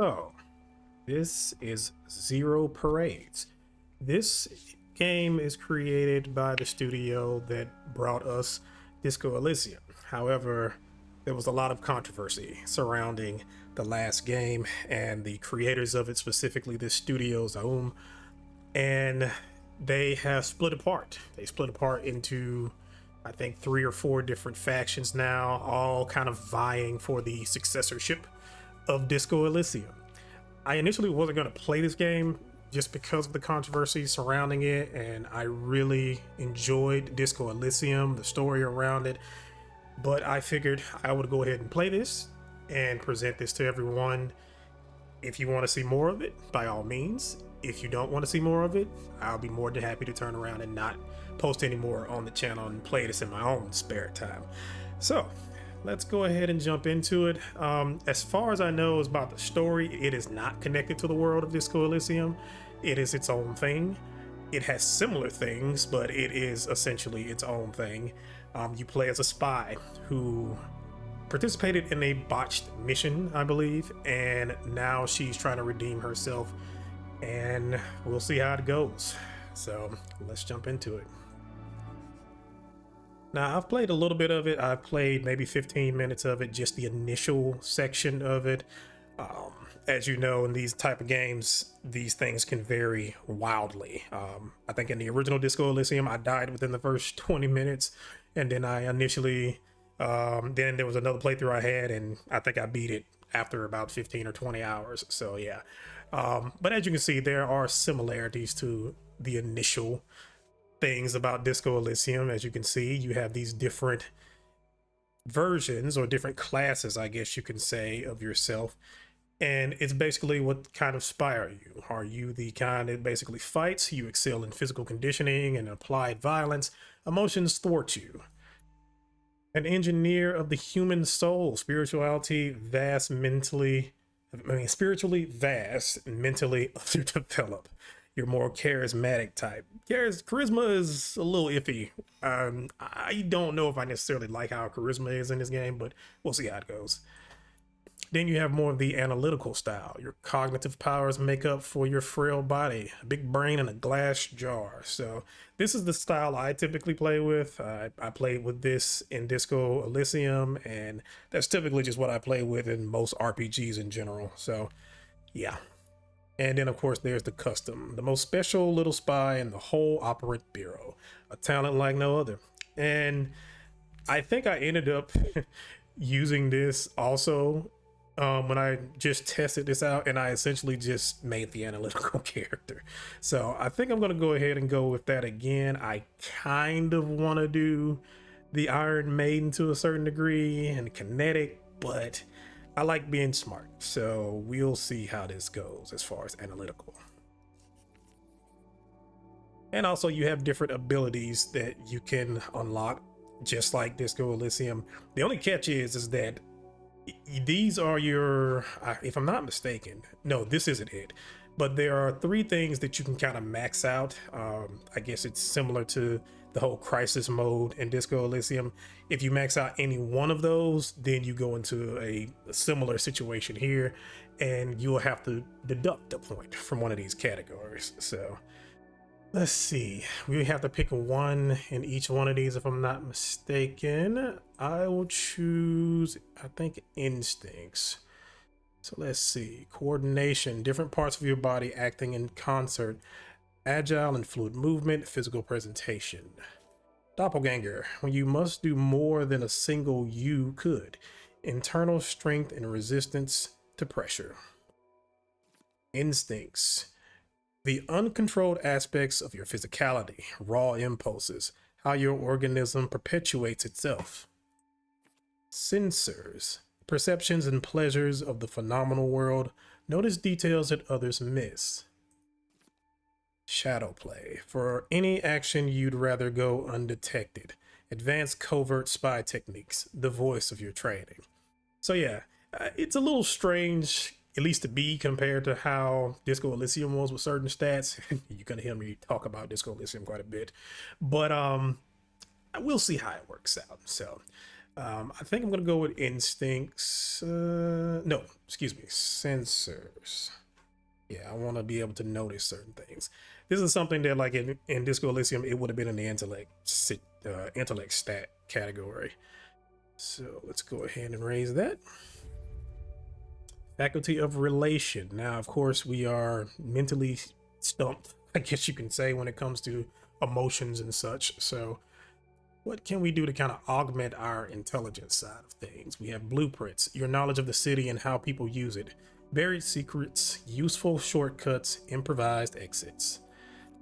So, this is Zero Parades. This game is created by the studio that brought us Disco Elysium. However, there was a lot of controversy surrounding the last game and the creators of it, specifically this studio's home, and they have split apart. They split apart into, I think, 3 or 4 different factions now, all kind of vying for the successorship of Disco Elysium. I initially wasn't going to play this game just because of the controversy surrounding it, and I really enjoyed Disco Elysium, the story around it. But I figured I would go ahead and play this and present this to everyone. If you want to see more of it, by all means. If you don't want to see more of it, I'll be more than happy to turn around and not post any more on the channel and play this in my own spare time. So, let's go ahead and jump into it. As far as I know is about the story, it is not connected to the world of Disco Elysium. It is its own thing. It has similar things, but it is essentially its own thing. You play as a spy who participated in a botched mission, I believe, and now she's trying to redeem herself, and we'll see how it goes. So let's jump into it. Now, I've played a little bit of it. I've played maybe 15 minutes of it, just the initial section of it. As you know, in these type of games, these things can vary wildly. I think in the original Disco Elysium, I died within the first 20 minutes, and then I initially, then there was another playthrough I had, and I think I beat it after about 15 or 20 hours. So yeah, but as you can see, there are similarities to the initial things about Disco Elysium. As you can see, you have these different versions or different classes, I guess you can say, of yourself, and it's basically what kind of spy are you? Are you the kind that basically fights? You excel in physical conditioning and applied violence. Emotions thwart you. An engineer of the human soul, spirituality vast, spiritually vast, mentally underdeveloped. You're more charismatic type. Charisma is a little iffy. I don't know if I necessarily like how charisma is in this game, but we'll see how it goes. Then you have more of the analytical style. Your cognitive powers make up for your frail body, a big brain and a glass jar. So this is the style I typically play with. I played with this in Disco Elysium, and that's typically just what I play with in most RPGs in general. So yeah. And then of course there's the custom, the most special little spy in the whole operant bureau, a talent like no other. And I think I ended up using this also when I just tested this out, and I essentially just made the analytical character. So I think I'm going to go ahead and go with that again. I kind of want to do the Iron Maiden to a certain degree and kinetic, but I like being smart. So we'll see how this goes as far as analytical. And also you have different abilities that you can unlock, just like Disco Elysium. The only catch is that these are your, if I'm not mistaken, no, this isn't it, but there are 3 things that you can kind of max out. I guess it's similar to the whole crisis mode in Disco Elysium. If you max out any one of those, then you go into a similar situation here, and you'll have to deduct a point from one of these categories. So let's see, we have to pick one in each one of these if I'm not mistaken. I will choose, I think, instincts. So let's see, coordination, different parts of your body acting in concert, agile and fluid movement, physical presentation. Doppelganger, when you must do more than a single you could, internal strength and resistance to pressure. Instincts, the uncontrolled aspects of your physicality, raw impulses, how your organism perpetuates itself. Sensors, perceptions and pleasures of the phenomenal world, notice details that others miss. Shadow play, for any action you'd rather go undetected. Advanced covert spy techniques, the voice of your training. So yeah, it's a little strange, at least to be, compared to how Disco Elysium was with certain stats. You're gonna hear me talk about Disco Elysium quite a bit, but we'll see how it works out. So I think I'm gonna go with instincts. No, excuse me, sensors. Yeah, I want to be able to notice certain things. This is something that, like in Disco Elysium, it would have been in the intellect stat category. So let's go ahead and raise that. Faculty of relation. Now, of course, we are mentally stumped, I guess you can say, when it comes to emotions and such. So what can we do to kind of augment our intelligence side of things? We have blueprints, your knowledge of the city and how people use it, buried secrets, useful shortcuts, improvised exits.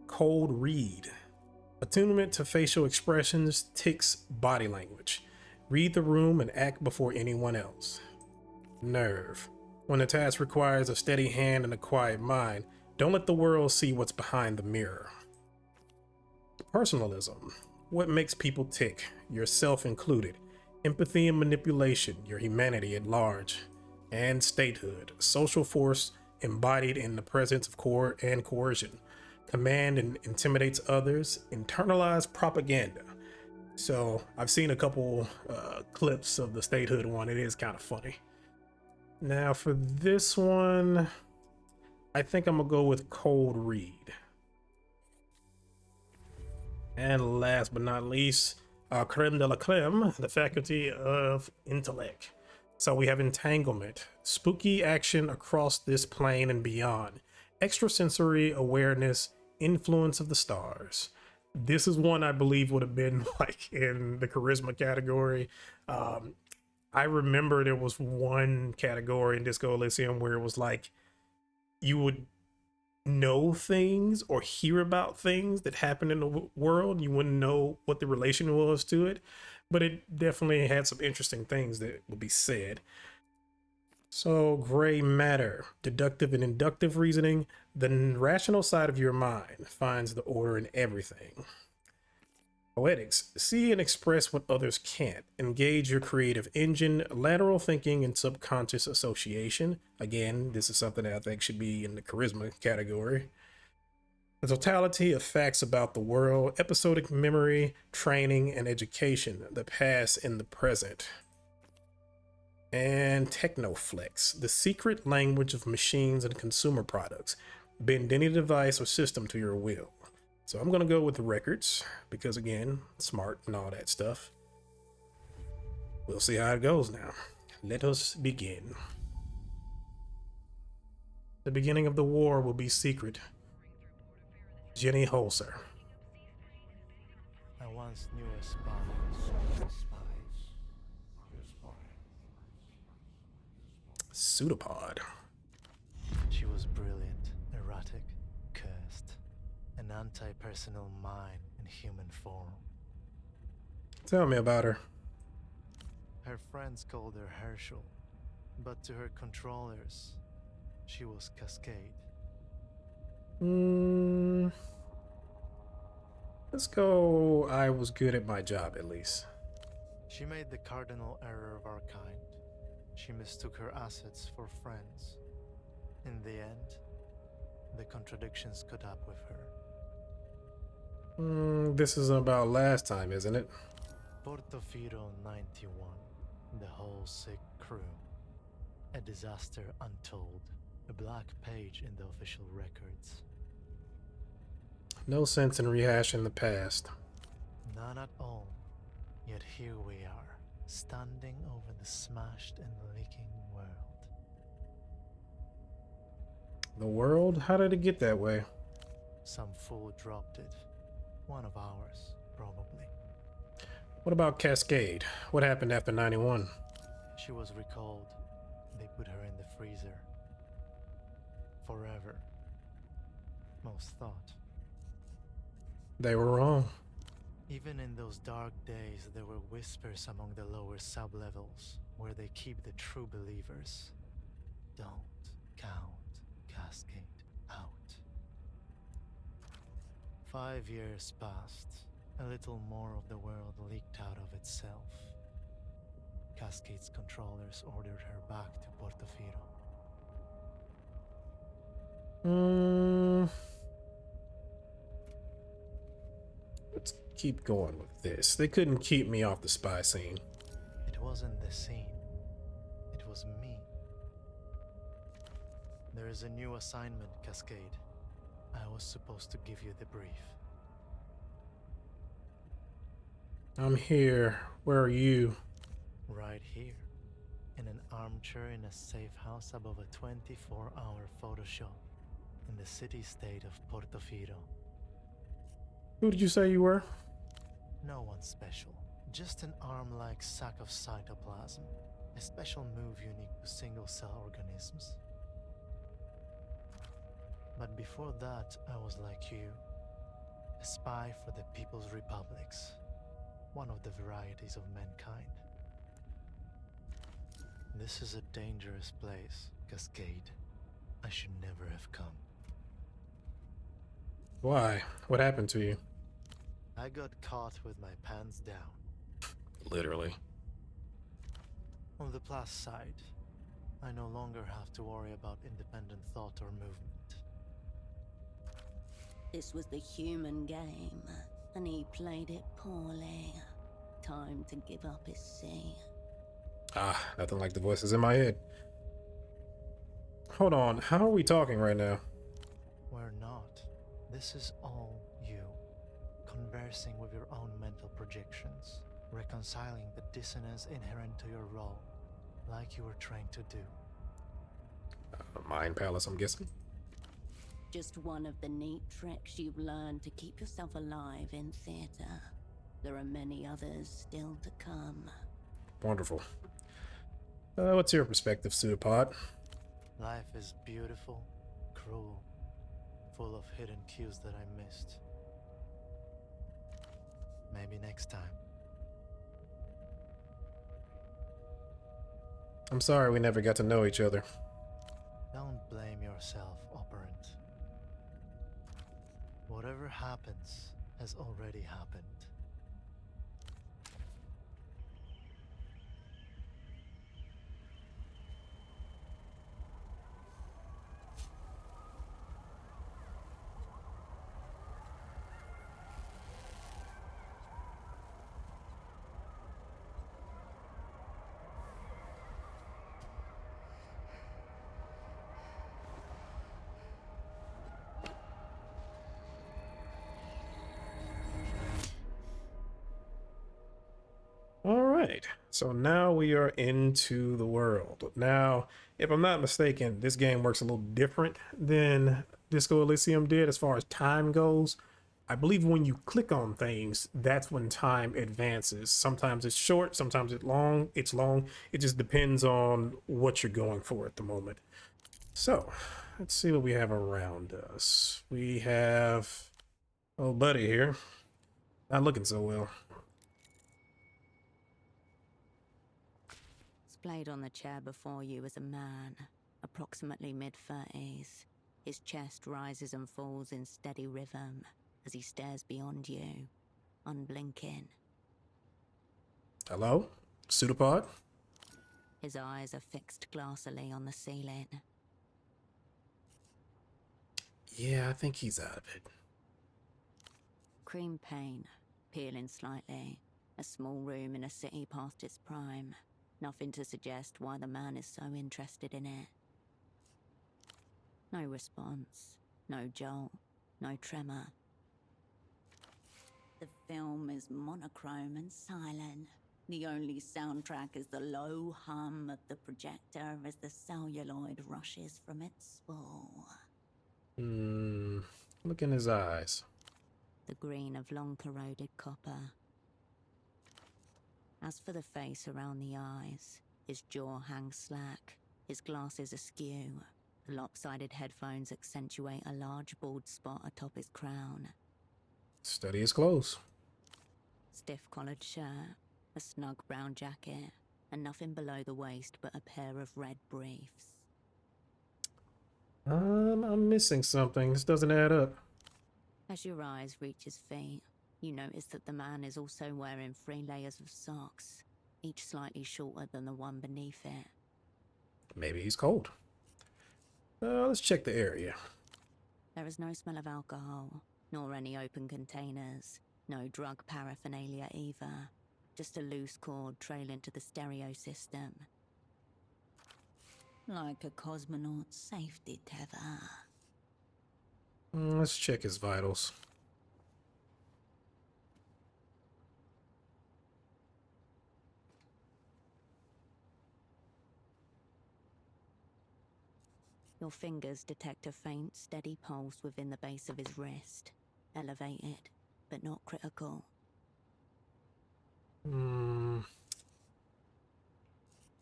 Cold read, attunement to facial expressions, tics, body language. Read the room and act before anyone else. Nerve, when the task requires a steady hand and a quiet mind, don't let the world see what's behind the mirror. Personalism, what makes people tick, yourself included. Empathy and manipulation, your humanity at large. And statehood, social force embodied in the presence of coercion. Command and intimidates others. Internalized propaganda. So I've seen a couple clips of the statehood one. It is kind of funny. Now for this one, I think I'm gonna go with cold read. And last but not least, creme de la creme, the faculty of intellect. So we have entanglement, spooky action across this plane and beyond, extrasensory awareness, influence of the stars. This is one I believe would have been like in the charisma category. I remember there was one category in Disco Elysium where it was like you would know things or hear about things that happen in the world. You wouldn't know what the relation was to it, but it definitely had some interesting things that would be said. So gray matter, deductive and inductive reasoning, the rational side of your mind finds the order in everything. Poetics, see and express what others can't. Engage your creative engine, lateral thinking, and subconscious association. Again, this is something that I think should be in the charisma category. The totality of facts about the world, episodic memory, training, and education, the past and the present. And Technoflex, the secret language of machines and consumer products. Bend any device or system to your will. So I'm going to go with the records because, again, smart and all that stuff. We'll see how it goes now. Let us begin. The beginning of the war will be secret. Jenny Holzer. I once knew a spy. Pseudopod. She was brilliant, erratic, cursed, an anti-personal mind in human form. Tell me about her. Her friends called her Herschel, but to her controllers, she was Cascade. Let's go. I was good at my job, at least. She made the cardinal error of our kind. She mistook her assets for friends. In the end, the contradictions caught up with her. This is about last time, isn't it? Portofino 91, the whole sick crew. A disaster untold, a black page in the official records. No sense in rehashing the past. None at all. Yet here we are, standing over the smashed and leaking world. The world? How did it get that way? Some fool dropped it. One of ours, probably. What about Cascade? What happened after 91? She was recalled. They put her in the freezer. Forever. Most thought. They were wrong. Even in those dark days, there were whispers among the lower sublevels, where they keep the true believers. Don't count Cascade out. 5 years passed. A little more of the world leaked out of itself. Cascade's controllers ordered her back to Portofino. Let's keep going with this. They couldn't keep me off the spy scene. wasn't the scene, it was me. There is a new assignment, Cascade. I was supposed to give you the brief. I'm here. Where are you? Right here, in an armchair in a safe house above a 24-hour photo shop in the city-state of Portofino. Who did you say you were? No one special, just an arm-like sack of cytoplasm, a special move unique to single-cell organisms. But before that, I was like you, a spy for the People's Republics, one of the varieties of mankind. This is a dangerous place, Cascade. I should never have come. Why? What happened to you? I got caught with my pants down. Literally. On the plus side, I no longer have to worry about independent thought or movement. This was the human game, and he played it poorly. Time to give up his seat. Ah, nothing like the voices in my head. Hold on, how are we talking right now? We're not. This is all you. Conversing with your own mental projections. Reconciling the dissonance inherent to your role, like you were trained to do. Mind Palace, I'm guessing. Just one of the neat tricks you've learned to keep yourself alive in theater. There are many others still to come. Wonderful. What's your perspective, Pseudopod? Life is beautiful, cruel, full of hidden cues that I missed. Maybe next time. I'm sorry we never got to know each other. Don't blame yourself, Operant. Whatever happens has already happened. All right, so now we are into the world. Now, if I'm not mistaken, this game works a little different than Disco Elysium did as far as time goes. I believe when you click on things, that's when time advances. Sometimes it's short, sometimes it's long. It just depends on what you're going for at the moment. So, let's see what we have around us. We have old buddy here. Not looking so well. Displayed on the chair before you is a man, approximately mid-30s. His chest rises and falls in steady rhythm as he stares beyond you, unblinking. Hello? Pseudopod? His eyes are fixed glassily on the ceiling. Yeah, I think he's out of it. Cream paint, peeling slightly. A small room in a city past its prime. Nothing to suggest why the man is so interested in it. No response, no jolt, no tremor. The film is monochrome and silent. The only soundtrack is the low hum of the projector as the celluloid rushes from its spool. Look in his eyes. The green of long corroded copper. As for the face around the eyes, his jaw hangs slack, his glasses askew. The lopsided headphones accentuate a large bald spot atop his crown. Study his clothes. Stiff-collared shirt, a snug brown jacket, and nothing below the waist but a pair of red briefs. I'm missing something. This doesn't add up. As your eyes reach his feet, you notice that the man is also wearing 3 layers of socks, each slightly shorter than the one beneath it. Maybe he's cold. Let's check the area. There is no smell of alcohol, nor any open containers, no drug paraphernalia either. just a loose cord trailing to the stereo system. Like a cosmonaut's safety tether. Let's check his vitals. Your fingers detect a faint, steady pulse within the base of his wrist. Elevated, but not critical.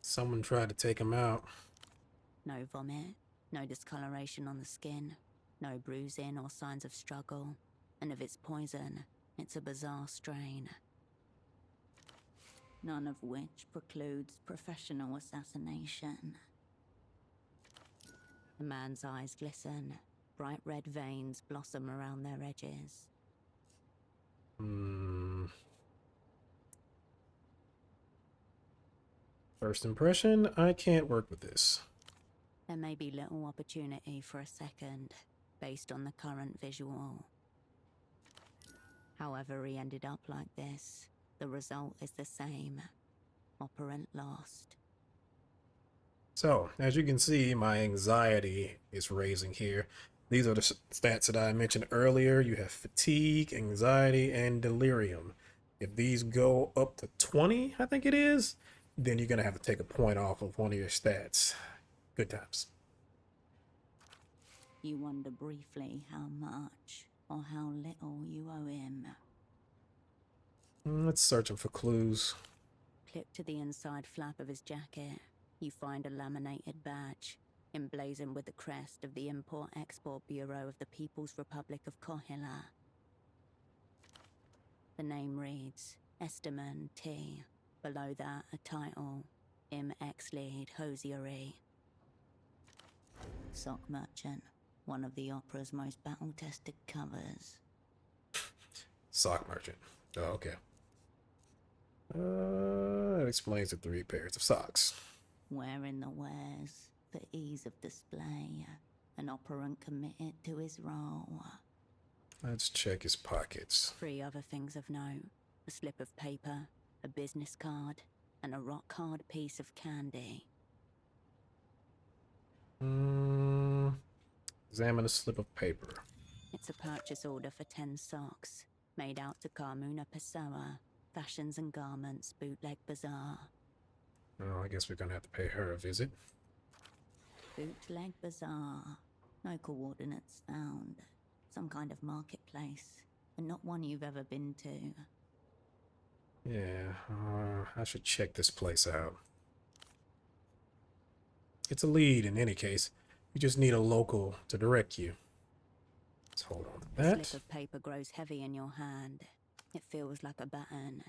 Someone tried to take him out. No vomit, no discoloration on the skin, no bruising or signs of struggle. And if it's poison, it's a bizarre strain. None of which precludes professional assassination. The man's eyes glisten. Bright red veins blossom around their edges. First impression, I can't work with this. There may be little opportunity for a second, based on the current visual. However he ended up like this, the result is the same. Operant lost. So, as you can see, my anxiety is raising here. These are the stats that I mentioned earlier. You have fatigue, anxiety, and delirium. If these go up to 20, I think it is, then you're going to have to take a point off of one of your stats. Good times. You wonder briefly how much or how little you owe him. Let's search him for clues. Clipped to the inside flap of his jacket, you find a laminated badge, emblazoned with the crest of the Import-Export Bureau of the People's Republic of Kohila. The name reads, Esteman T. Below that, a title, Im Ex-Lead Hosiery. Sock Merchant, one of the opera's most battle-tested covers. Sock merchant. Oh, okay. That explains the 3 pairs of socks. Wearing the wares for ease of display, an operant committed to his role. Let's check his pockets. 3 other things of note. A slip of paper, a business card, and a rock-hard piece of candy. Examine a slip of paper. It's a purchase order for 10 socks, made out to Carmuna Pessoa, Fashions and Garments Bootleg Bazaar. Oh, I guess we're gonna have to pay her a visit. Bootleg Bazaar. No coordinates found. Some kind of marketplace, and not one you've ever been to. Yeah, I should check this place out. It's a lead in any case. You just need a local to direct you. Let's hold on to The that. slip of paper grows heavy in your hand. It feels like a baton.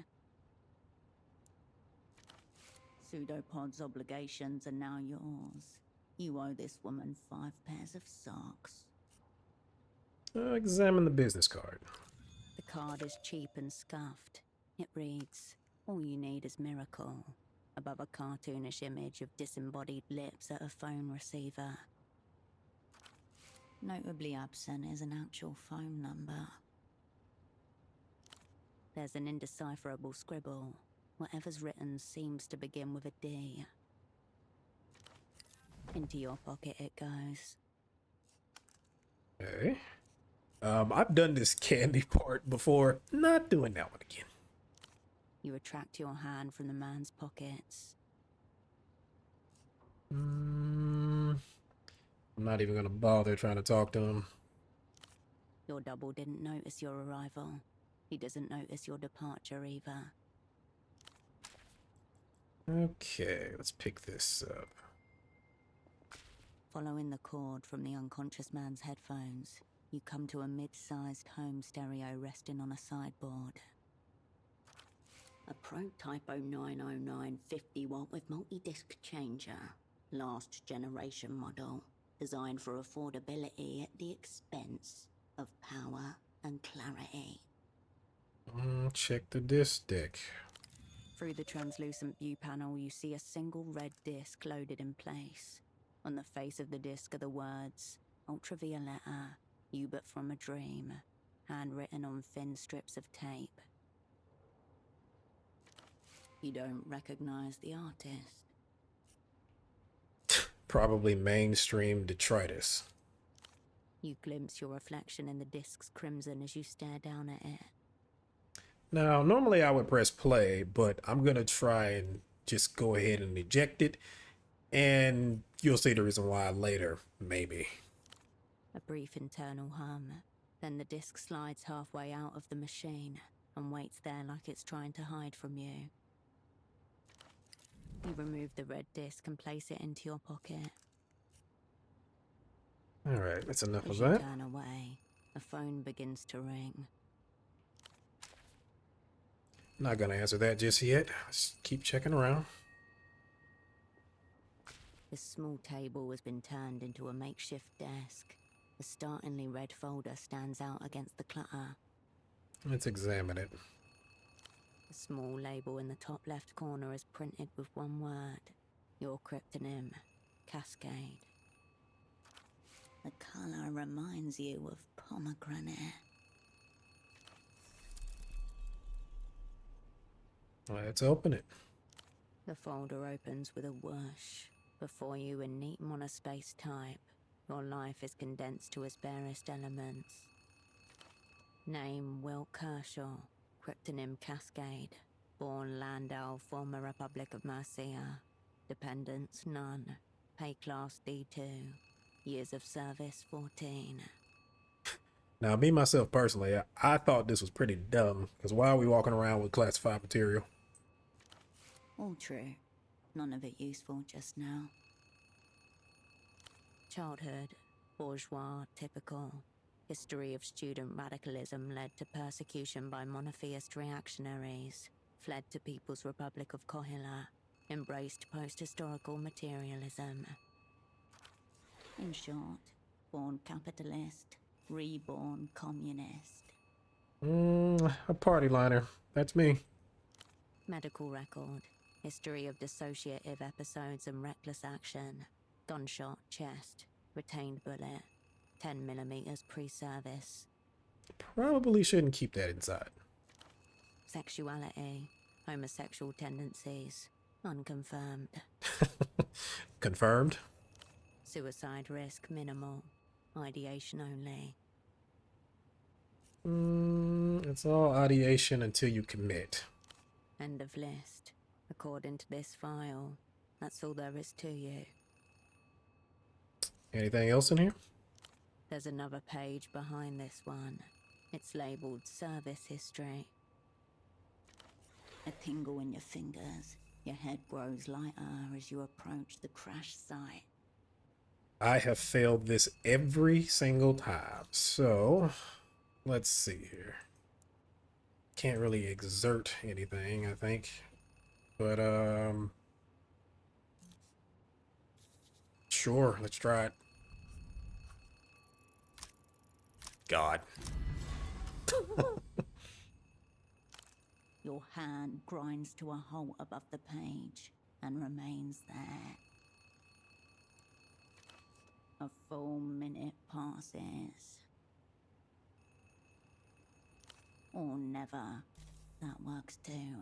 Pseudopod's obligations are now yours. You owe this woman 5 pairs of socks. Examine the business card. The card is cheap and scuffed. It reads, all you need is miracle, above a cartoonish image of disembodied lips at a phone receiver. Notably absent is an actual phone number. There's an indecipherable scribble. Whatever's written seems to begin with a D. Into your pocket it goes. Okay. I've done this candy part before. Not doing that one again. You retract your hand from the man's pockets. I'm not even gonna bother trying to talk to him. Your double didn't notice your arrival. He doesn't notice your departure either. Okay, let's pick this up. Following the cord from the unconscious man's headphones, you come to a mid-sized home stereo resting on a sideboard. A Protype 0909 50-watt with multi-disc changer. Last generation model. Designed for affordability at the expense of power and clarity. Check the disc deck. Through the translucent view panel, you see a single red disc loaded in place. On the face of the disc are the words, Ultravioletta, Hubert from a Dream, handwritten on thin strips of tape. You don't recognize the artist. Probably mainstream detritus. You glimpse your reflection in the disc's crimson as you stare down at it. Now, normally I would press play, but I'm gonna try and just go ahead and eject it, and you'll see the reason why later, maybe. A brief internal hum. Then the disc slides halfway out of the machine and waits there like it's trying to hide from you. You remove the red disc and place it into your pocket. Alright, that's enough of As you that. turn away, a phone begins to ring. Not gonna answer that just yet. Just keep checking around. This small table has been turned into a makeshift desk. A startlingly red folder stands out against the clutter. Let's examine it. A small label in the top left corner is printed with one word. Your cryptonym, Cascade. The color reminds you of pomegranate. Let's open it. The folder opens with a whoosh. Before you in neat monospace type, your life is condensed to its barest elements. Name, Will Kershaw. Cryptonym, Cascade. Born Landau, former Republic of Mercia. Dependents, none. Pay class D2. Years of service, 14. Now, me, myself, personally, I thought this was pretty dumb, because why are we walking around with classified material? All true. None of it useful just now. Childhood. Bourgeois, typical. History of student radicalism led to persecution by monotheist reactionaries. Fled to People's Republic of Kohila. Embraced post-historical materialism. In short, born capitalist, reborn communist. A party liner. That's me. Medical record. History of dissociative episodes and reckless action. Gunshot, chest. Retained bullet. 10mm pre-service. Probably shouldn't keep that inside. Sexuality. Homosexual tendencies. Unconfirmed. Confirmed. Suicide risk minimal. Ideation only. It's all ideation until you commit. End of list. According to this file, that's all there is to you. Anything else in here? There's another page behind this one. It's labeled Service History. A tingle in your fingers. Your head grows lighter as you approach the crash site. I have failed this every single time. So, let's see here. Can't really exert anything, I think. But, sure, let's try it. God. Your hand grinds to a halt above the page and remains there. A full minute passes. Or never. That works too.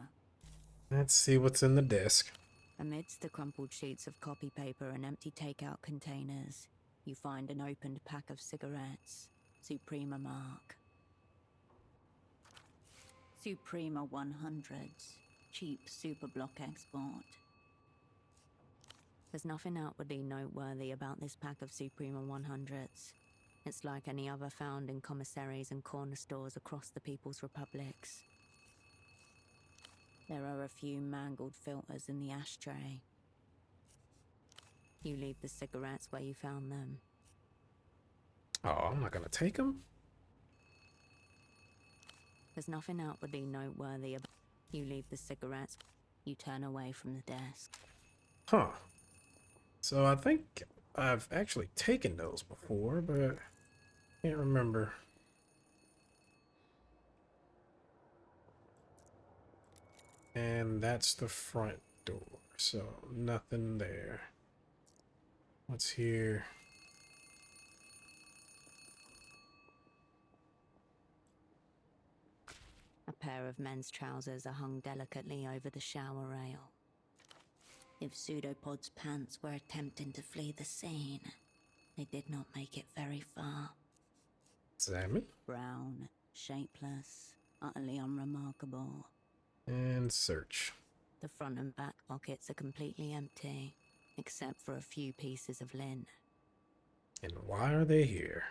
Let's see what's in the desk. Amidst the crumpled sheets of copy paper and empty takeout containers, you find an opened pack of cigarettes. Suprema mark. Suprema 100s. Cheap superblock export. There's nothing outwardly noteworthy about this pack of Suprema 100s. It's like any other found in commissaries and corner stores across the People's Republics. There are a few mangled filters in the ashtray. You leave the cigarettes where you found them. Oh, I'm not gonna take them. There's nothing outwardly noteworthy about. You leave the cigarettes. You turn away from the desk. Huh. So I think I've actually taken those before, but can't remember. And that's the front door, so nothing there. What's here? A pair of men's trousers are hung delicately over the shower rail. If Pseudopod's pants were attempting to flee the scene, they did not make it very far. Examine. Brown, shapeless, utterly unremarkable. And search. The front and back pockets are completely empty, except for a few pieces of lint. And why are they here?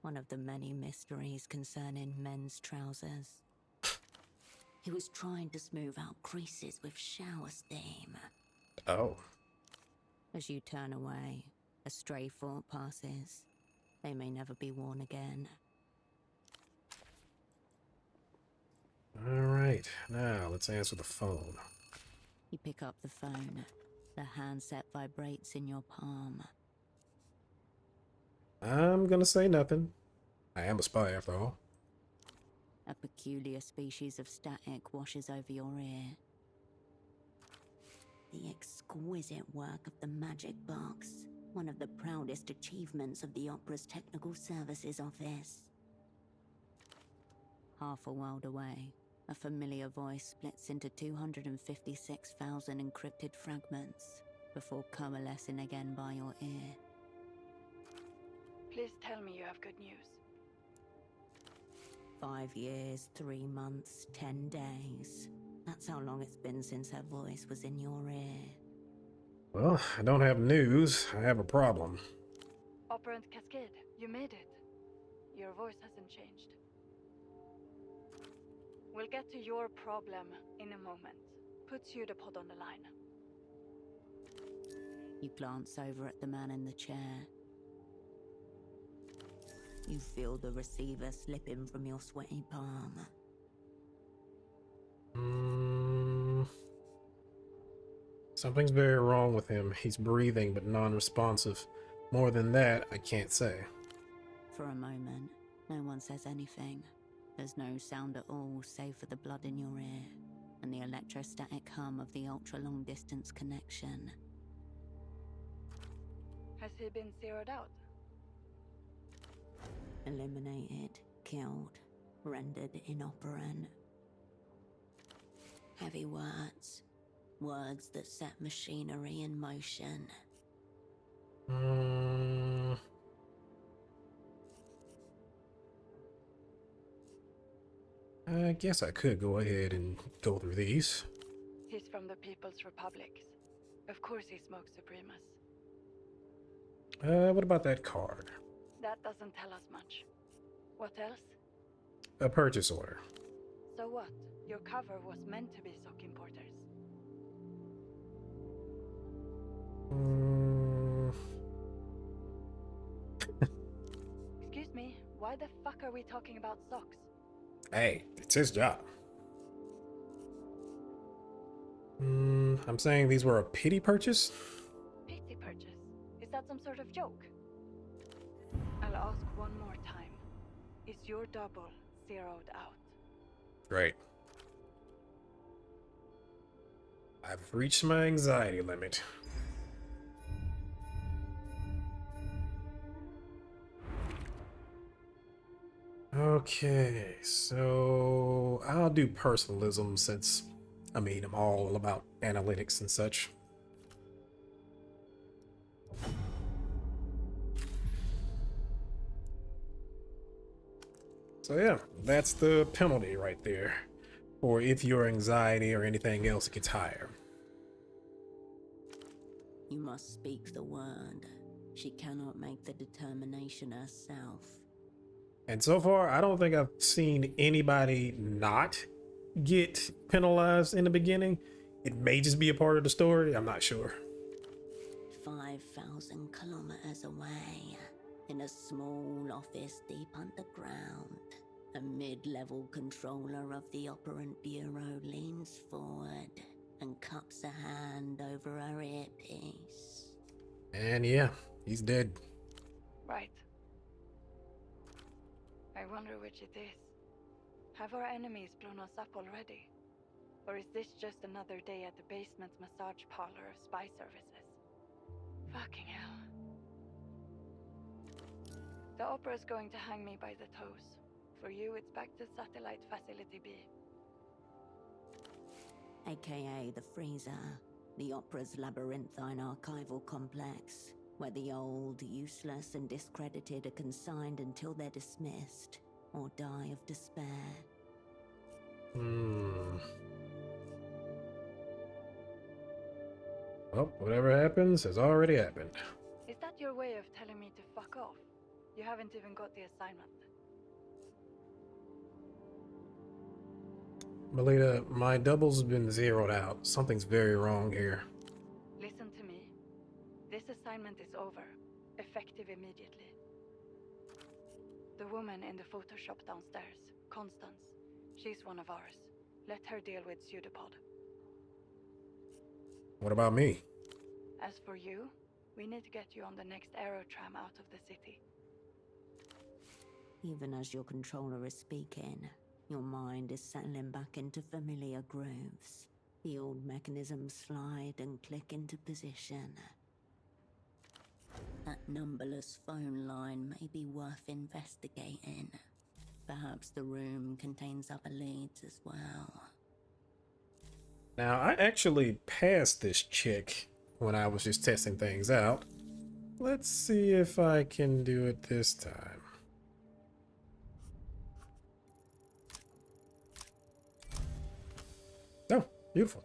One of the many mysteries concerning men's trousers. He was trying to smooth out creases with shower steam. Oh. As you turn away, a stray thought passes. They may never be worn again. Alright, now let's answer the phone. You pick up the phone. The handset vibrates in your palm. I'm gonna say nothing. I am a spy after all. A peculiar species of static washes over your ear. The exquisite work of the magic box, one of the proudest achievements of the opera's technical services office. Half a world away, a familiar voice splits into 256,000 encrypted fragments before coalescing again by your ear. Please tell me you have good news. 5 years, 3 months, 10 days. That's how long it's been since her voice was in your ear. Well, I don't have news. I have a problem. Operant Cascade, you made it. Your voice hasn't changed. We'll get to your problem in a moment. Put Pseudopod on the line. You glance over at the man in the chair. You feel the receiver slipping from your sweaty palm. Something's very wrong with him. He's breathing but non-responsive. More than that, I can't say. For a moment, no one says anything. There's no sound at all save for the blood in your ear and the electrostatic hum of the ultra-long distance connection. Has he been zeroed out? Eliminated, killed, rendered inoperant. Heavy words. Words that set machinery in motion. I guess I could go ahead and go through these. He's from the People's Republics. Of course he smokes Supremus. What about that card? That doesn't tell us much. What else? A purchase order. So what? Your cover was meant to be sock importers. Excuse me, why the fuck are we talking about socks? Hey, it's his job. I'm saying these were a pity purchase? Pity purchase? Is that some sort of joke? I'll ask one more time. Is your double zeroed out? Great. I've reached my anxiety limit. Okay, so I'll do personalism since, I mean, I'm all about analytics and such. So yeah, that's the penalty right there. Or if your anxiety or anything else gets higher. You must speak the word. She cannot make the determination herself. And so far, I don't think I've seen anybody not get penalized in the beginning. It may just be a part of the story. I'm not sure. 5,000 kilometers away, in a small office deep underground, a mid-level controller of the Operant Bureau leans forward and cups a hand over her earpiece. And yeah, he's dead. Right. I wonder which it is. Have our enemies blown us up already? Or is this just another day at the basement massage parlor of spy services? Fucking hell. The opera's going to hang me by the toes. For you, it's back to satellite facility B. aka the Freezer, the opera's labyrinthine archival complex, where the old, useless, and discredited are consigned until they're dismissed or die of despair. Well, whatever happens has already happened. Is that your way of telling me to fuck off? You haven't even got the assignment. Melita, my double's been zeroed out. Something's very wrong here. Listen to me. This assignment is over. Effective immediately. The woman in the Photoshop downstairs, Constance, she's one of ours. Let her deal with Pseudopod. What about me? As for you, we need to get you on the next aerotram out of the city. Even as your controller is speaking, your mind is settling back into familiar grooves. The old mechanisms slide and click into position. That numberless phone line may be worth investigating. Perhaps the room contains other leads as well. Now, I actually passed this chick when I was just testing things out. Let's see if I can do it this time. Oh, beautiful.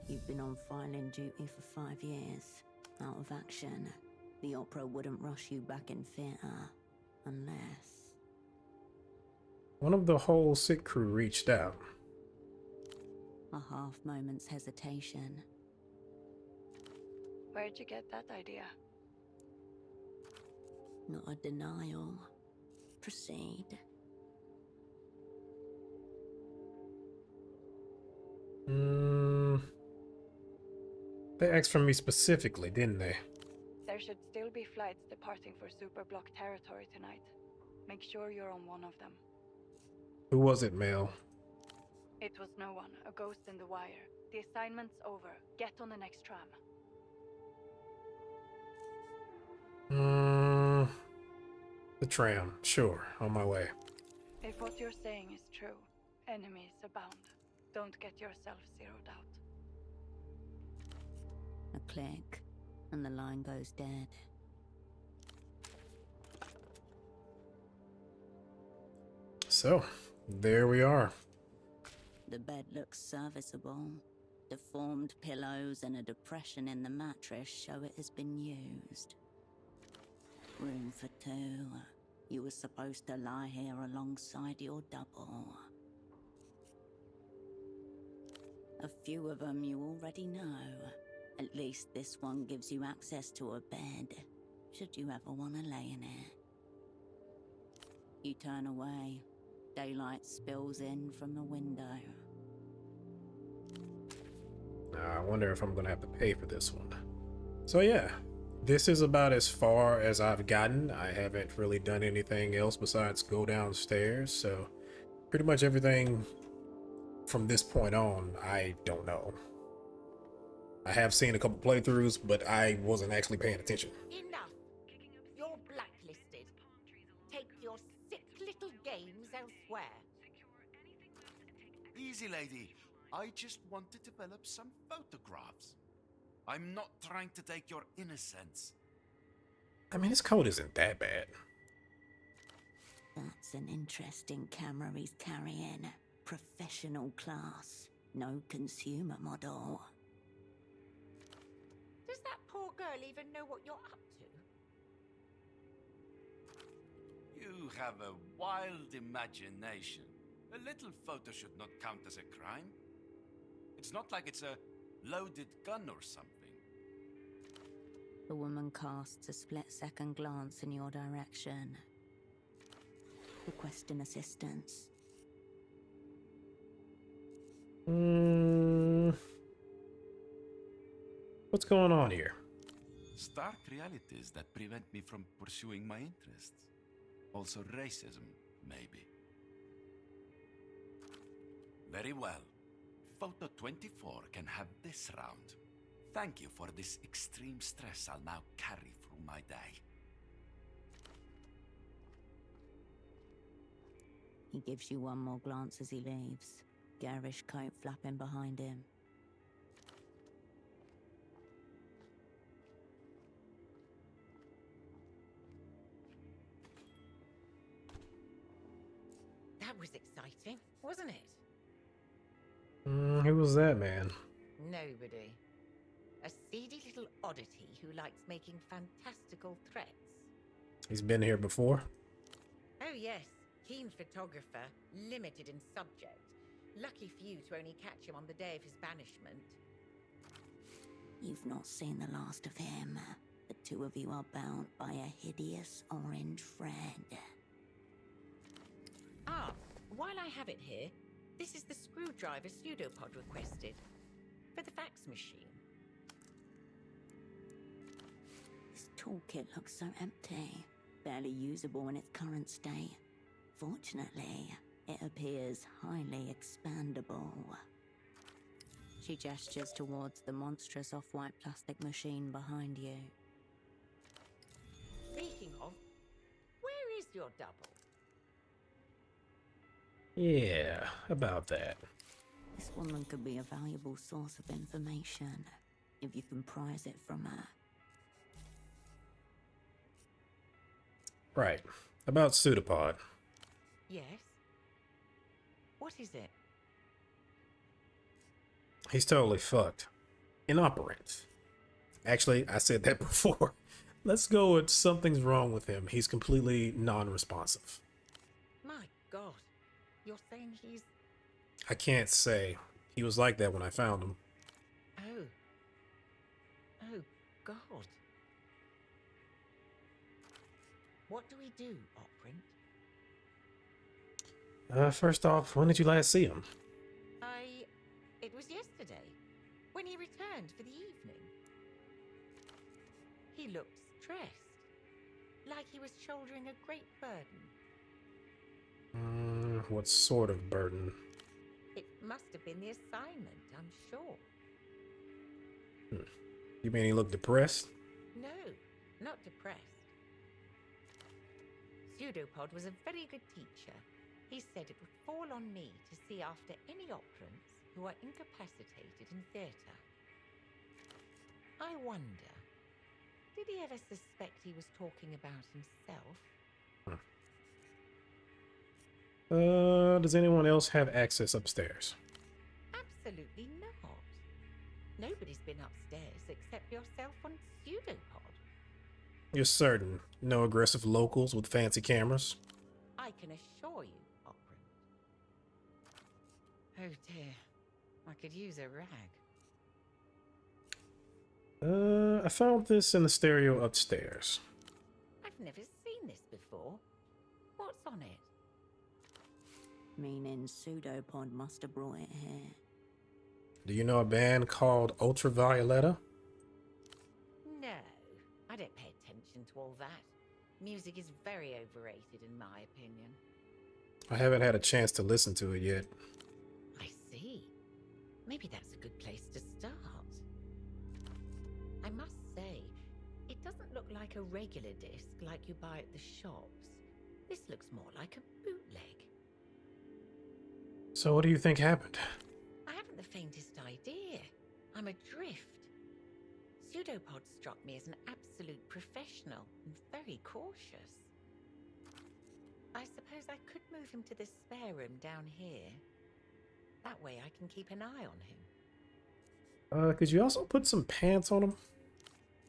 You've been on filing duty for 5 years. Out of action. The opera wouldn't rush you back in theatre. Unless... One of the whole sick crew reached out. A half moment's hesitation. Where'd you get that idea? Not a denial. Proceed. They asked for me specifically, didn't they? There should still be flights departing for Superblock territory tonight. Make sure you're on one of them. Who was it, Mel? It was no one. A ghost in the wire. The assignment's over. Get on the next tram. The tram. Sure, on my way. If what you're saying is true, enemies abound. Don't get yourself zeroed out. A click, and the line goes dead. So, there we are. The bed looks serviceable. Deformed pillows and a depression in the mattress show it has been used. Room for two. You were supposed to lie here alongside your double. A few of them you already know. At least this one gives you access to a bed, should you ever want to lay in it. You turn away. Daylight spills in from the window. I wonder if I'm gonna have to pay for this one. So yeah, this is about as far as I've gotten. I haven't really done anything else besides go downstairs, so pretty much everything from this point on, I don't know. I have seen a couple playthroughs, but I wasn't actually paying attention. Enough! You're blacklisted. Take your sick little games elsewhere. Easy, lady. I just want to develop some photographs. I'm not trying to take your innocence. I mean, his code isn't that bad. That's an interesting camera he's carrying. Professional class. No consumer model. Does that poor girl even know what you're up to? You have a wild imagination. A little photo should not count as a crime. It's not like it's a loaded gun or something. The woman casts a split-second glance in your direction. Requesting assistance. What's going on here? Stark realities that prevent me from pursuing my interests. Also racism, maybe. Very well. Photo 24 can have this round. Thank you for this extreme stress I'll now carry through my day. He gives you one more glance as he leaves. garish coat flapping behind him. That was exciting, wasn't it? Who was that man? Nobody. A seedy little oddity who likes making fantastical threats. He's been here before? Oh yes, keen photographer, limited in subject. Lucky for you to only catch him on the day of his banishment. You've not seen the last of him. The two of you are bound by a hideous orange thread. Ah, while I have it here, this is the screwdriver pseudopod requested. For the fax machine. This toolkit looks so empty, barely usable in its current state. Fortunately, it appears highly expandable. She gestures towards the monstrous off-white plastic machine behind you. Speaking of, where is your double? Yeah, about that. This woman could be a valuable source of information if you can prise it from her. Right. About Pseudopod. Yes? What is it? He's totally fucked. Inoperant. Actually, I said that before. Let's go with something's wrong with him. He's completely non-responsive. My God. You're saying he's... I can't say. He was like that when I found him. Oh. Oh, God. What do we do, Oprint? First off, when did you last see him? It was yesterday, when he returned for the evening. He looked stressed, like he was shouldering a great burden. What sort of burden? It must have been the assignment, I'm sure. You mean he looked depressed? No, not depressed. Pseudopod was a very good teacher. He said it would fall on me to see after any operants who are incapacitated in theatre. I wonder, did he ever suspect he was talking about himself? Does anyone else have access upstairs? Absolutely not. Nobody's been upstairs except yourself on Pseudopod. You're certain? No aggressive locals with fancy cameras? I can assure you, Operant. Oh dear, I could use a rag. I found this in the stereo upstairs. I've never seen this before. What's on it? Meaning Pseudopod must have brought it here. Do you know a band called Ultravioletta? No, I don't pay attention to all that. Music is very overrated in my opinion. I haven't had a chance to listen to it yet. I see. Maybe that's a good place to start. I must say, it doesn't look like a regular disc like you buy at the shops. This looks more like a bootleg. So what do you think happened? I haven't the faintest idea. I'm adrift. Pseudopod struck me as an absolute professional and very cautious. I suppose I could move him to the spare room down here. That way I can keep an eye on him. Could you also put some pants on him?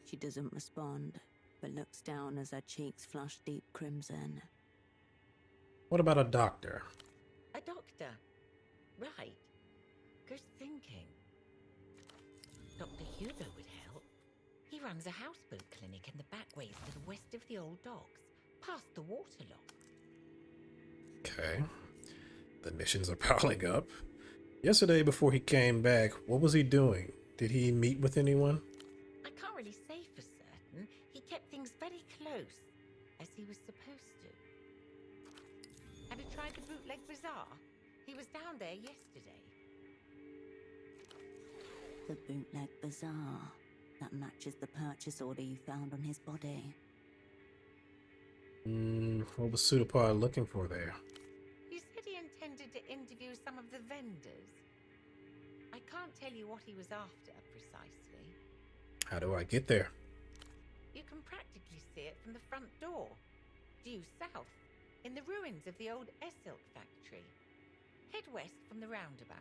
She doesn't respond, but looks down as her cheeks flush deep crimson. What about a doctor? A doctor. Right. Good thinking. Dr. Hugo would help. He runs a houseboat clinic in the backways to the west of the old docks, past the waterlock. Okay. The missions are piling up. Yesterday, before he came back, what was he doing? Did he meet with anyone? I can't really say for certain. He kept things very close, as he was supposed to. Have you tried the bootleg bazaar? He was down there yesterday. The bootleg bazaar. That matches the purchase order you found on his body. What was Pseudopod looking for there? He said he intended tried to interview some of the vendors. I can't tell you what he was after precisely. How do I get there? You can practically see it from the front door, due south, in the ruins of the old Essilk factory. Head west from the roundabout.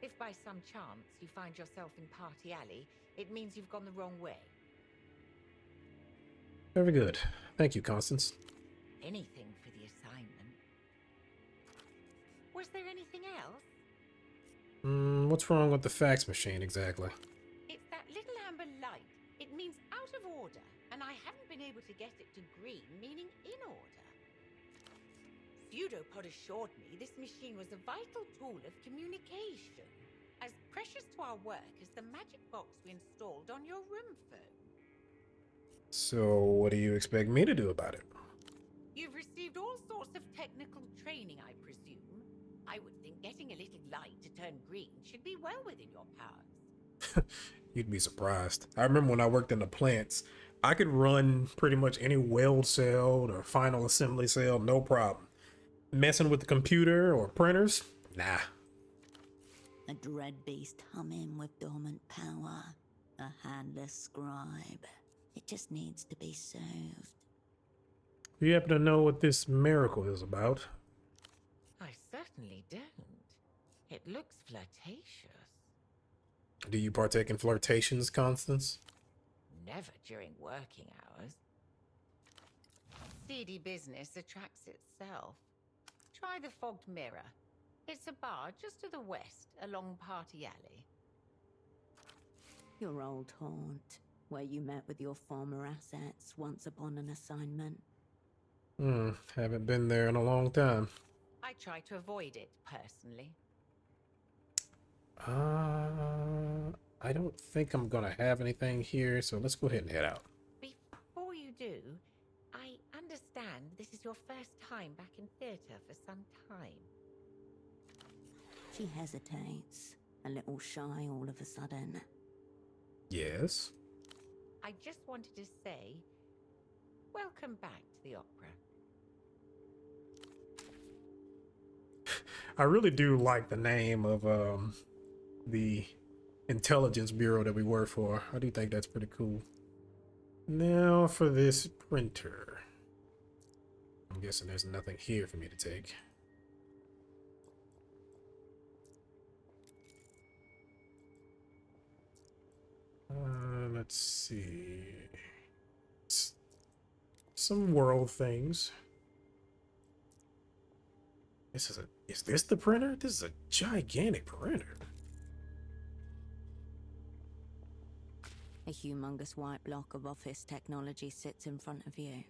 If by some chance you find yourself in Party Alley, it means you've gone the wrong way. Very good. Thank you, Constance. Anything for the assignment. Was there anything else? What's wrong with the fax machine exactly? It's that little amber light. It means out of order, and I haven't been able to get it to green, meaning in order. Pseudopod assured me this machine was a vital tool of communication, as precious to our work as the magic box we installed on your room phone. So, what do you expect me to do about it? You've received all sorts of technical training, I presume. I would think getting a little light to turn green should be well within your powers. You'd be surprised. I remember when I worked in the plants, I could run pretty much any weld cell or final assembly cell, no problem. Messing with the computer or printers? Nah. A dread beast humming with dormant power. A handless scribe. It just needs to be soothed. Do you happen to know what this miracle is about? I certainly don't. It looks flirtatious. Do you partake in flirtations, Constance? Never during working hours. Seedy business attracts itself. Try the Fogged Mirror. It's a bar just to the west, along Party Alley. Your old haunt, where you met with your former assets once upon an assignment. Haven't been there in a long time. I try to avoid it, personally. I don't think I'm gonna have anything here, so let's go ahead and head out. Before you do, I understand this is your first time back in theatre for some time. She hesitates, a little shy all of a sudden. Yes? I just wanted to say, welcome back to the opera. I really do like the name of the intelligence bureau that we work for. I do think that's pretty cool. Now for this printer. I'm guessing there's nothing here for me to take. Let's see. Some world things. Is this the printer? This is a gigantic printer. A humongous white block of office technology sits in front of you.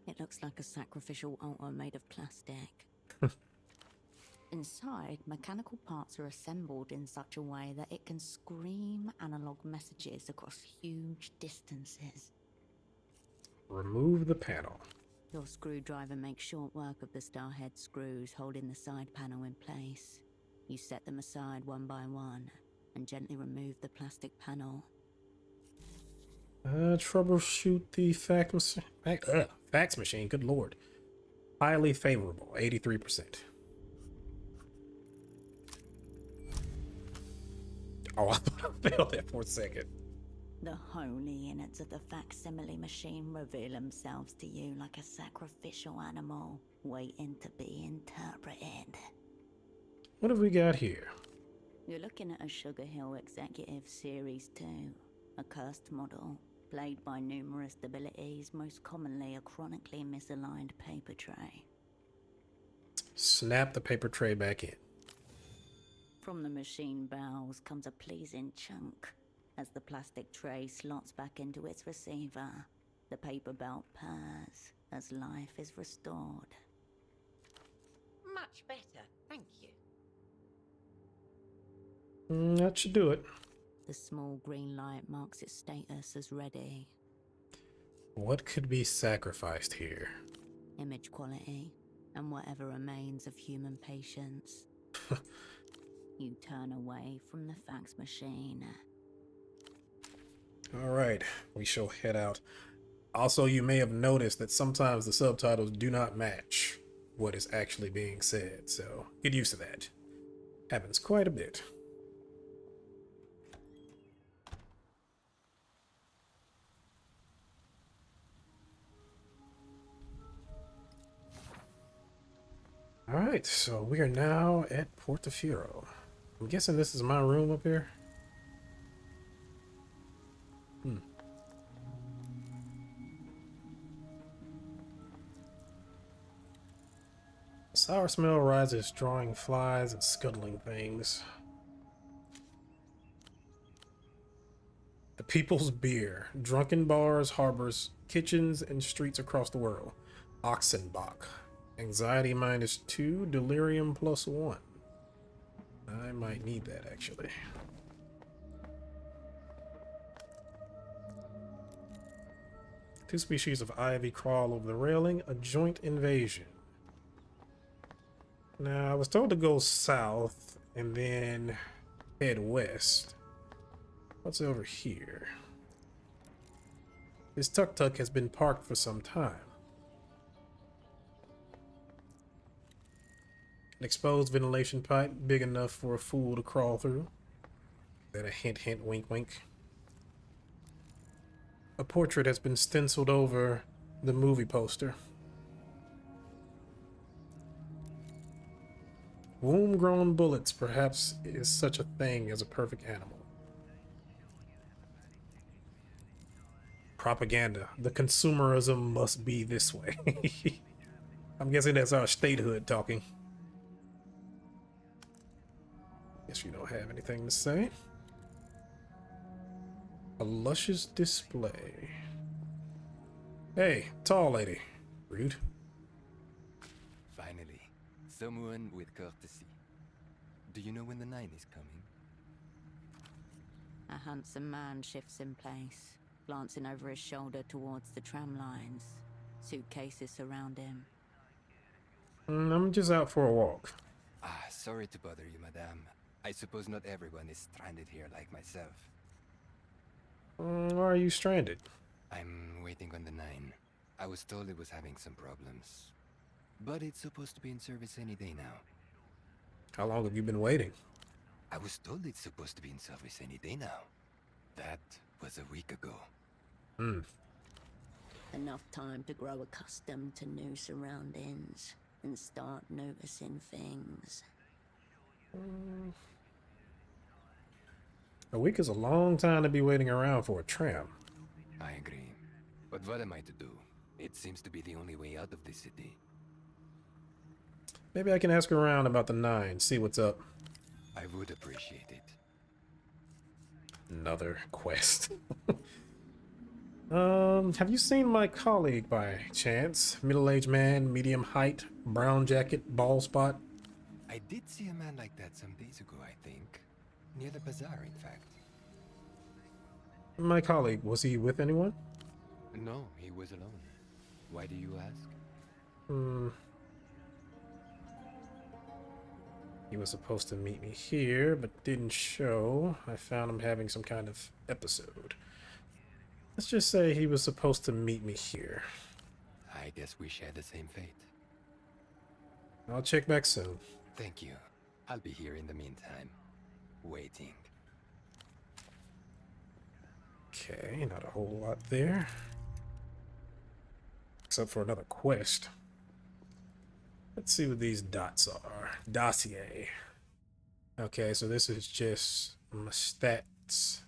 It looks like a sacrificial altar made of plastic. Inside, mechanical parts are assembled in such a way that it can scream analog messages across huge distances. Remove the panel. Your screwdriver makes short work of the starhead screws holding the side panel in place. You set them aside one by one and gently remove the plastic panel. Troubleshoot the fax machine. Good lord. Highly favorable, 83%. Oh, I thought I failed that for a second. The holy innards of the facsimile machine reveal themselves to you like a sacrificial animal waiting to be interpreted. What have we got here? You're looking at a Sugar Hill Executive Series 2, a cursed model, plagued by numerous debilities, most commonly a chronically misaligned paper tray. Snap the paper tray back in. From the machine bowels comes a pleasing chunk. As the plastic tray slots back into its receiver, the paper belt purrs as life is restored. Much better, thank you. That should do it. The small green light marks its status as ready. What could be sacrificed here? Image quality, and whatever remains of human patience. You turn away from the fax machine. Alright, we shall head out. Also, you may have noticed that sometimes the subtitles do not match what is actually being said, so get used to that. Happens quite a bit. Alright, so we are now at Portofino. I'm guessing this is my room up here. Sour smell rises, drawing flies and scuttling things. The people's beer. Drunken bars, harbors, kitchens, and streets across the world. Oxenbach. Anxiety -2, delirium +1. I might need that, actually. Two species of ivy crawl over the railing. A joint invasion. Now, I was told to go south and then head west. What's over here? This tuk-tuk has been parked for some time. An exposed ventilation pipe big enough for a fool to crawl through. Then a hint, hint, wink, wink. A portrait has been stenciled over the movie poster. Womb-grown bullets, perhaps, is such a thing as a perfect animal. Propaganda. The consumerism must be this way. I'm guessing that's our statehood talking. Guess you don't have anything to say. A luscious display. Hey, tall lady. Rude. Finally, someone with courtesy. Do you know when the 9 is coming? A handsome man shifts in place, glancing over his shoulder towards the tram lines. Suitcases surround him. I'm just out for a walk. Ah, sorry to bother you, madame. I suppose not everyone is stranded here like myself. Why are you stranded? I'm waiting on the 9. I was told it was having some problems. But it's supposed to be in service any day now. How long have you been waiting? I was told it's supposed to be in service any day now. That was a week ago. Enough time to grow accustomed to new surroundings and start noticing things. A week is a long time to be waiting around for a tram. I agree. But what am I to do? It seems to be the only way out of this city. Maybe I can ask around about the 9, see what's up. I would appreciate it. Another quest. Have you seen my colleague by chance? Middle-aged man, medium height, brown jacket, bald spot. I did see a man like that some days ago, I think. Near the bazaar, in fact. My colleague, was he with anyone? No, he was alone. Why do you ask? He was supposed to meet me here, but didn't show. I found him having some kind of episode. Let's just say he was supposed to meet me here. I guess we share the same fate. I'll check back soon. Thank you. I'll be here in the meantime. Waiting. Okay, not a whole lot there. Except for another quest. Let's see what these dots are. Dossier. Okay, so this is just my stats.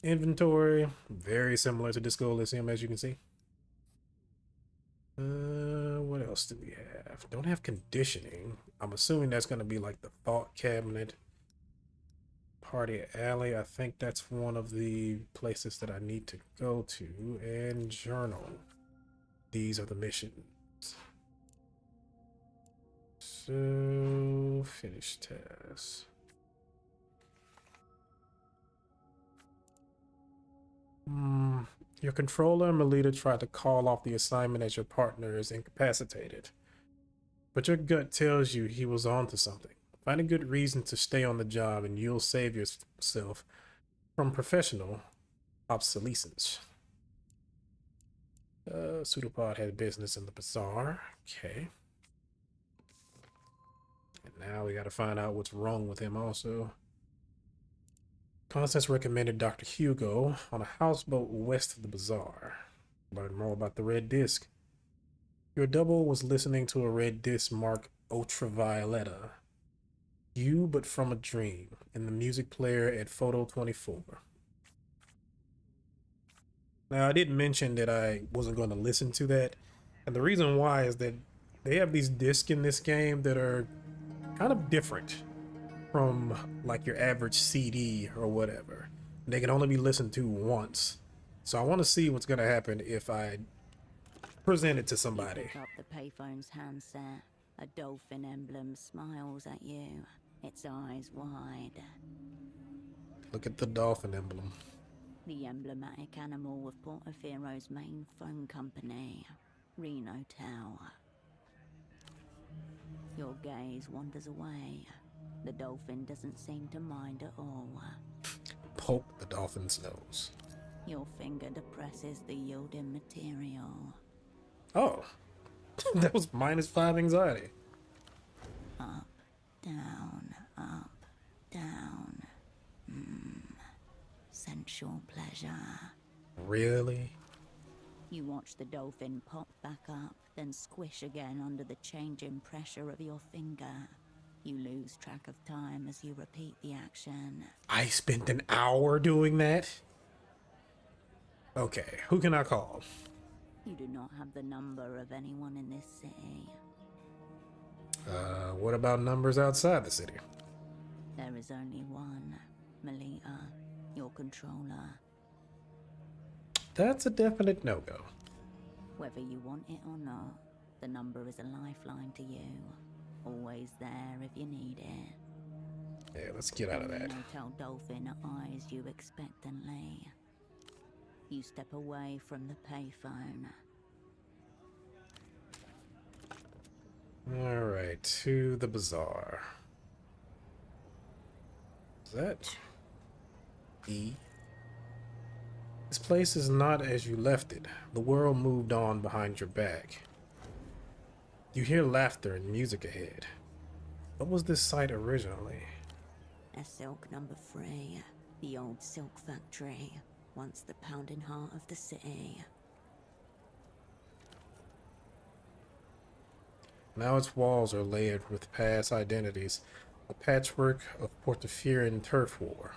Inventory. Very similar to Disco Elysium, as you can see. What else do we have? Don't have conditioning. I'm assuming that's going to be like the thought cabinet. Party alley. I think that's one of the places that I need to go to. And journal. These are the missions. So, finish task. Your controller and Melita tried to call off the assignment as your partner is incapacitated. But your gut tells you he was onto something. Find a good reason to stay on the job and you'll save yourself from professional obsolescence. Pseudopod had business in the bazaar. Okay. And now we gotta find out what's wrong with him also. Constance recommended Dr. Hugo on a houseboat west of the bazaar. Learn more about the red disc. Your double was listening to a red disc marked Ultravioletta. You, but from a dream, in the music player at photo 24. Now, I did mention that I wasn't going to listen to that. And the reason why is that they have these discs in this game that are kind of different from like your average CD or whatever. They can only be listened to once. So I want to see what's going to happen if I present it to You somebody. pick up the payphone's handset. A dolphin emblem smiles at you, its eyes wide. Look at the dolphin emblem. The emblematic animal of Portofero's main phone company, Reno Tower. Your gaze wanders away. The dolphin doesn't seem to mind at all. Poke the dolphin's nose. Your finger depresses the yielding material. Oh, that was -5 anxiety. Up, down, down. Sensual pleasure. Really? You watch the dolphin pop back up, then squish again under the changing pressure of your finger. You lose track of time as you repeat the action. I spent an hour doing that? Okay, who can I call? You do not have the number of anyone in this city. What about numbers outside the city? There is only one, Melita, your controller. That's a definite no-go. Whether you want it or not, the number is a lifeline to you. Always there if you need it. Yeah, let's get out of that. The Motel Dolphin eyes you expectantly. You step away from the payphone. Alright, to the bazaar. Is that E? This place is not as you left it. The world moved on behind your back. You hear laughter and music ahead. What was this site originally? A silk number 3, the old silk factory, once the pounding heart of the city. Now its walls are layered with past identities, a patchwork of Portoferan turf war.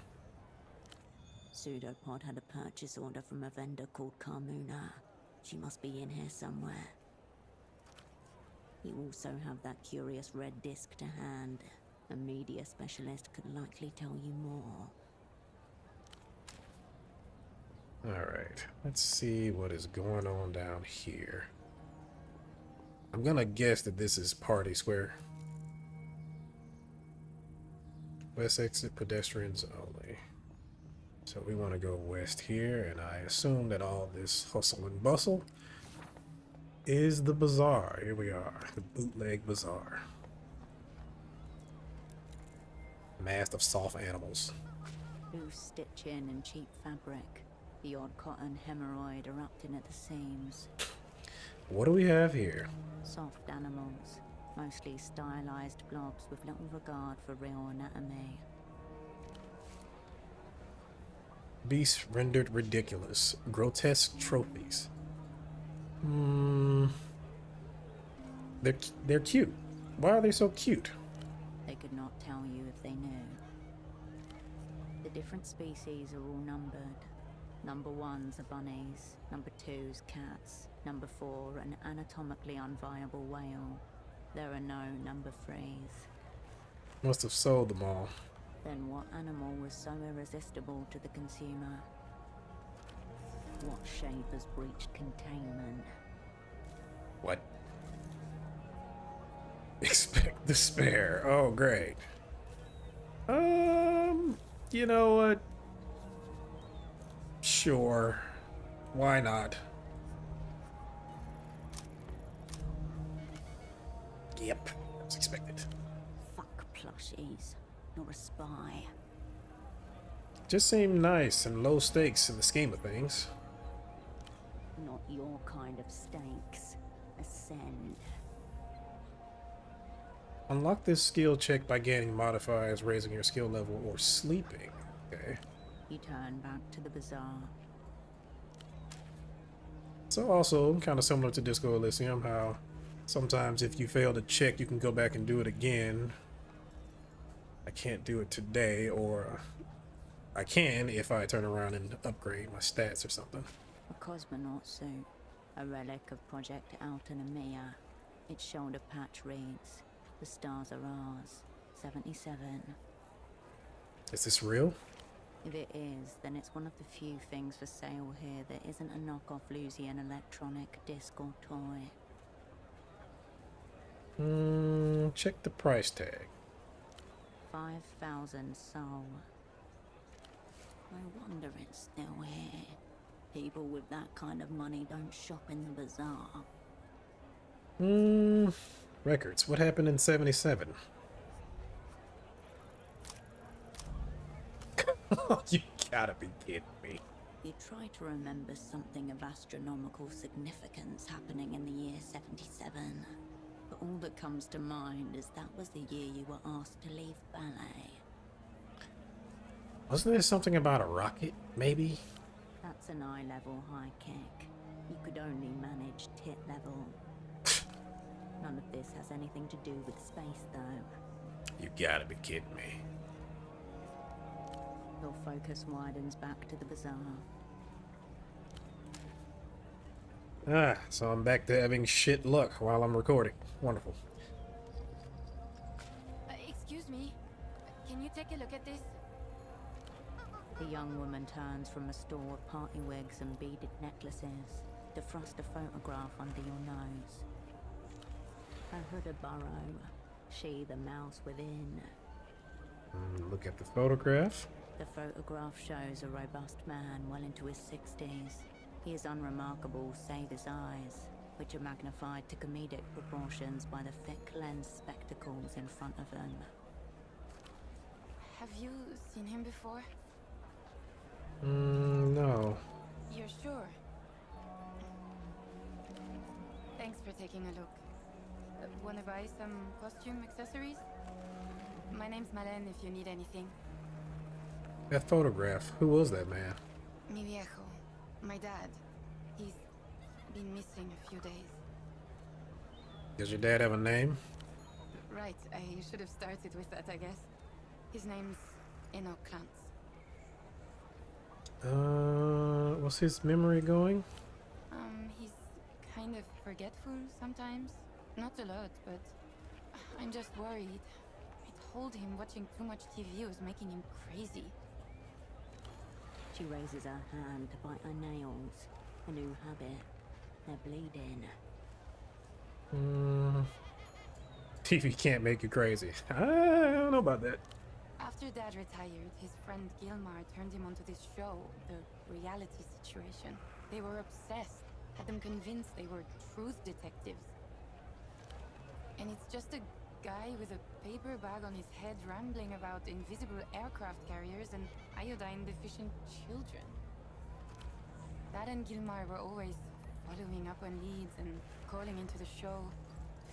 Pseudopod had a purchase order from a vendor called Carmuna. She must be in here somewhere. You also have that curious red disc to hand. A media specialist could likely tell you more. Alright, let's see what is going on down here. I'm gonna guess that this is Party Square. West exit pedestrians only. So we want to go west here, and I assume that all this hustle and bustle is the bazaar. Here we are, the bootleg bazaar. Masked of soft animals. Loose stitching and cheap fabric. The odd cotton hemorrhoid erupting at the seams. What do we have here? Soft animals. Mostly stylized blobs with little regard for real anatomy. Beasts rendered ridiculous. Grotesque trophies. They're cute. Why are they so cute? They could not tell you if they knew. The different species are all numbered. Number 1's are bunnies, number 2's cats, number 4 an anatomically unviable whale. There are no number 3's. Must have sold them all. Then what animal was so irresistible to the consumer? What shape has breached containment? What? Expect despair. Oh, great. You know what? Sure. Why not? Yep, as expected. Fuck plushies. You're a spy. Just seemed nice and low stakes in the scheme of things. Not your kind of stakes. Ascend. Unlock this skill check by gaining modifiers, raising your skill level, or sleeping. Okay. You turn back to the bazaar. So also kind of similar to Disco Elysium, how sometimes if you fail to check, you can go back and do it again. I can't do it today, or I can if I turn around and upgrade my stats or something. A cosmonaut suit. A relic of Project Altanemia. Its shoulder patch reads, "The stars are ours. 77. Is this real? If it is, then it's one of the few things for sale here that isn't a knockoff Lusian electronic disc or toy. Check the price tag. 5,000 sol. I wonder it's still here. People with that kind of money don't shop in the bazaar. Records. What happened in 77? You gotta be kidding me. You try to remember something of astronomical significance happening in the year 77. But all that comes to mind is that was the year you were asked to leave ballet. Wasn't there something about a rocket, maybe? That's an eye-level high kick. You could only manage tit level. None of this has anything to do with space, though. You gotta be kidding me. Your focus widens back to the bazaar. So I'm back to having shit luck while I'm recording. Wonderful. Excuse me. Can you take a look at this? The young woman turns from a store of party wigs and beaded necklaces to thrust a photograph under your nose. A hooded burrow, she the mouse within. Look at the photograph. The photograph shows a robust man well into his 60s. He is unremarkable save his eyes, which are magnified to comedic proportions by the thick lens spectacles in front of him. Have you seen him before? No. You're sure? Thanks for taking a look. Wanna buy some costume accessories? My name's Malene if you need anything. That photograph. Who was that man? Mi viejo. My dad. He's been missing a few days. Does your dad have a name? Right, I should have started with that, I guess. His name's Enoch Klantz. What's his memory going? He's kind of forgetful sometimes. Not a lot, but I'm just worried. I told him watching too much TV was making him crazy. She raises her hand to bite her nails. A new habit. They're bleeding. TV can't make you crazy. I don't know about that. After Dad retired, his friend Gilmar turned him onto this show, the reality situation. They were obsessed, had them convinced they were truth detectives. And it's just a guy with a paper bag on his head rambling about invisible aircraft carriers and iodine-deficient children. Dad and Gilmar were always following up on leads and calling into the show.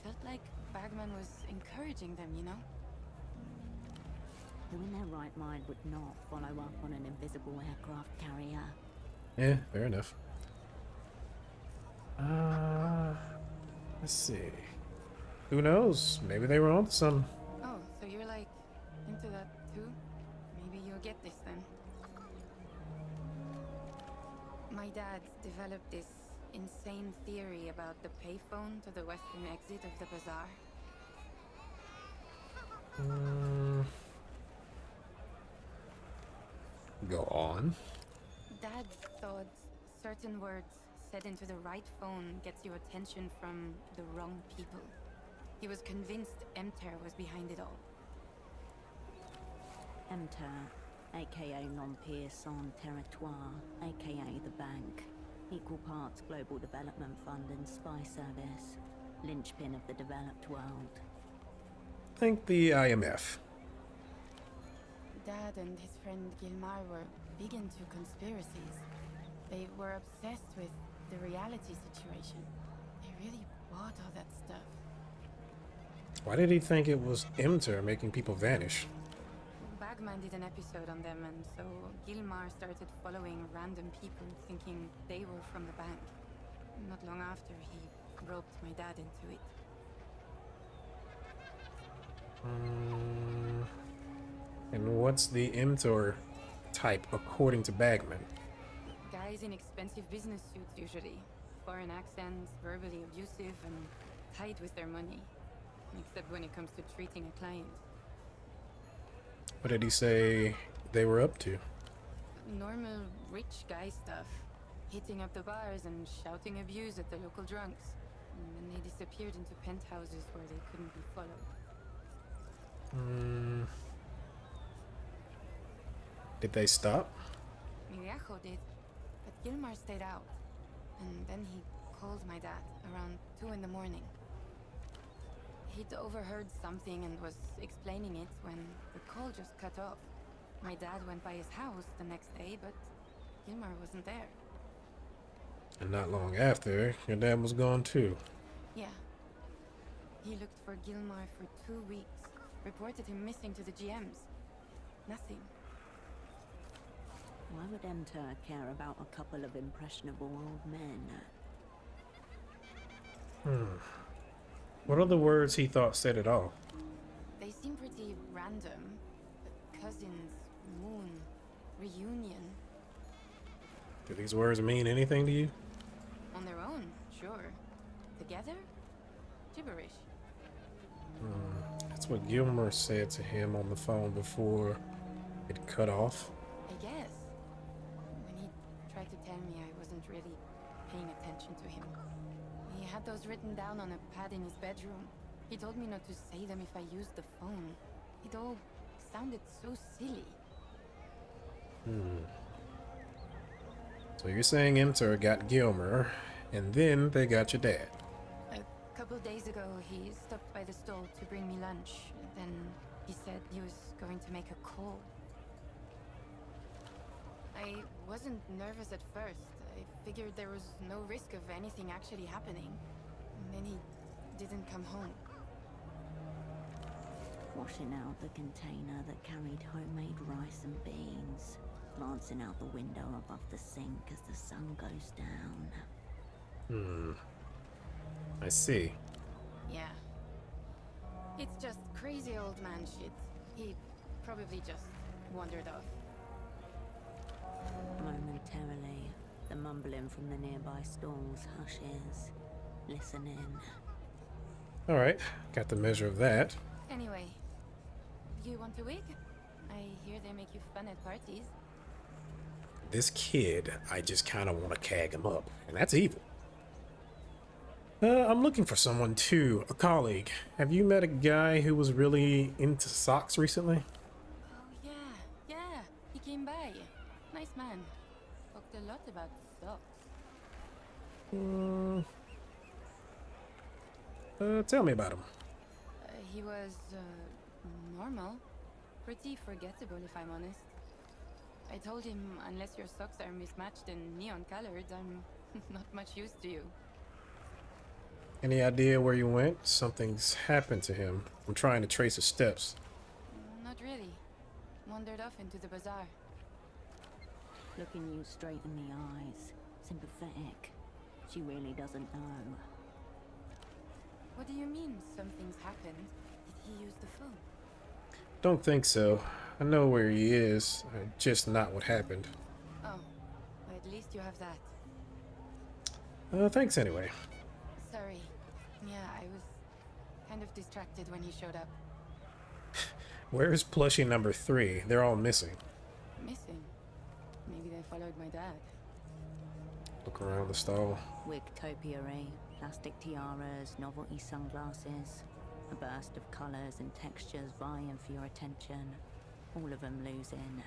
Felt like Bagman was encouraging them, you know? Who in their right mind would not follow up on an invisible aircraft carrier? Yeah, fair enough. Let's see. Who knows? Maybe they were onto something. Oh, so you're like into that too? Maybe you'll get this then. My dad developed this insane theory about the payphone to the western exit of the bazaar. Go on. Dad thought certain words said into the right phone gets your attention from the wrong people. He was convinced Emter was behind it all. Emter, aka Non-Peer Sans Territoire, aka the Bank. Equal parts Global Development Fund and Spy Service. Linchpin of the developed world. Think the IMF. Dad and his friend Gilmar were big into conspiracies. They were obsessed with the reality situation. They really bought all that stuff. Why did he think it was Imter making people vanish? Bagman did an episode on them, and so Gilmar started following random people thinking they were from the bank. Not long after, he roped my dad into it. And what's the Imtor type according to Bagman? Guys in expensive business suits usually. Foreign accents, verbally abusive, and tight with their money. Except when it comes to treating a client. What did he say they were up to? Normal rich guy stuff. Hitting up the bars and shouting abuse at the local drunks. And then they disappeared into penthouses where they couldn't be followed. Did they stop? Miriajo did, but Gilmar stayed out. And then he called my dad around 2 in the morning. He'd overheard something and was explaining it when the call just cut off. My dad went by his house the next day, but Gilmar wasn't there. And not long after, your dad was gone too. Yeah. He looked for Gilmar for 2 weeks. Reported him missing to the GMs. Nothing. Why would Enter care about a couple of impressionable old men? What are the words he thought said it all? They seem pretty random. Cousins, moon, reunion. Do these words mean anything to you? On their own, sure. Together? Gibberish. That's what Gilmer said to him on the phone before it cut off. I guess. When he tried to tell me, I wasn't really paying attention to him. He had those written down on a pad in his bedroom. He told me not to say them if I used the phone. It all sounded so silly. So you're saying Imter got Gilmer, and then they got your dad. A couple days ago, he stopped by the stall to bring me lunch. Then he said he was going to make a call. I wasn't nervous at first. I figured there was no risk of anything actually happening. And then he didn't come home. Washing out the container that carried homemade rice and beans. Glancing out the window above the sink as the sun goes down. I see. Yeah. It's just crazy old man shit. He probably just wandered off. Momentarily, the mumbling from the nearby stalls hushes, listening. Alright, got the measure of that. Anyway, you want a wig? I hear they make you fun at parties. This kid, I just kind of want to cag him up, and that's evil. I'm looking for someone too, a colleague. Have you met a guy who was really into socks recently? Oh yeah, he came by. Nice man. Talked a lot about socks. Tell me about him. He was, normal. Pretty forgettable, if I'm honest. I told him, unless your socks are mismatched and neon colored, I'm not much use to you. Any idea where you went? Something's happened to him. I'm trying to trace his steps. Not really. Wandered off into the bazaar. Looking you straight in the eyes. Sympathetic. She really doesn't know. What do you mean, something's happened? Did he use the phone? Don't think so. I know where he is, just not what happened. Oh, well, at least you have that. Thanks anyway. Sorry. Yeah, I was kind of distracted when he showed up. Where's plushie number 3? They're all missing. Missing? Maybe they followed my dad. Look around the stall. Wig topiary, plastic tiaras, novelty sunglasses. A burst of colours and textures vying for your attention. All of them losing.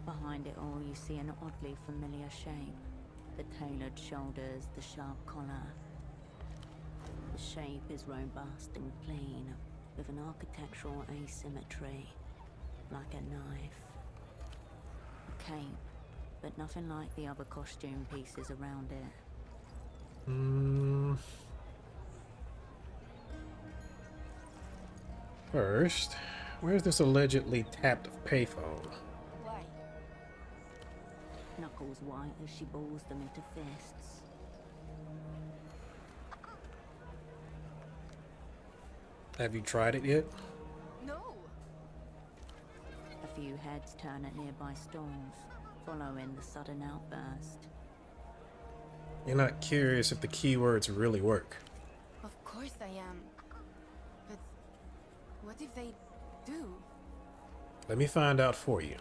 Behind it all, you see an oddly familiar shape. The tailored shoulders, the sharp collar. The shape is robust and clean, with an architectural asymmetry, like a knife. A cape, but nothing like the other costume pieces around it. First, where's this allegedly tapped payphone? Why? Knuckles white as she balls them into fists. Have you tried it yet? No! A few heads turn at nearby stalls, following the sudden outburst. You're not curious if the keywords really work. Of course I am. But what if they do? Let me find out for you.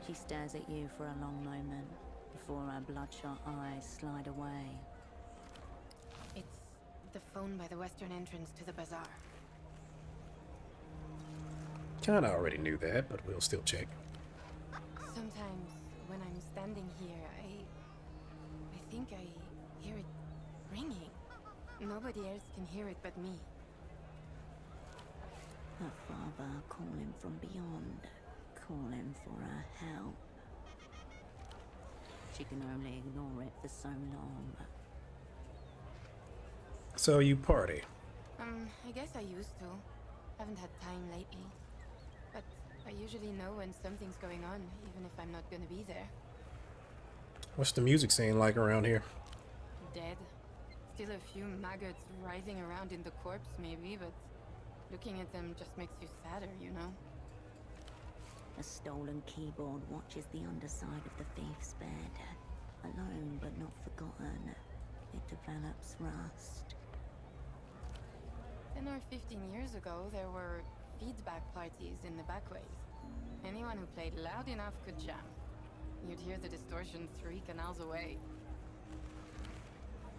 She stares at you for a long moment, before her bloodshot eyes slide away. It's the phone by the western entrance to the bazaar. Kinda already knew that, but we'll still check. Sometimes when I'm standing here, I think I hear it ringing. Nobody else can hear it but me. Her father calling from beyond, calling for her help. She can only ignore it for so long. So you party. I guess I used to. Haven't had time lately. But I usually know when something's going on, even if I'm not gonna be there. What's the music scene like around here? Dead. Still a few maggots writhing around in the corpse, maybe, but looking at them just makes you sadder, you know? A stolen keyboard watches the underside of the thief's bed. Alone but not forgotten, it develops rust. 10 or 15 years ago, there were feedback parties in the backways. Anyone who played loud enough could jam. You'd hear the distortion 3 canals away.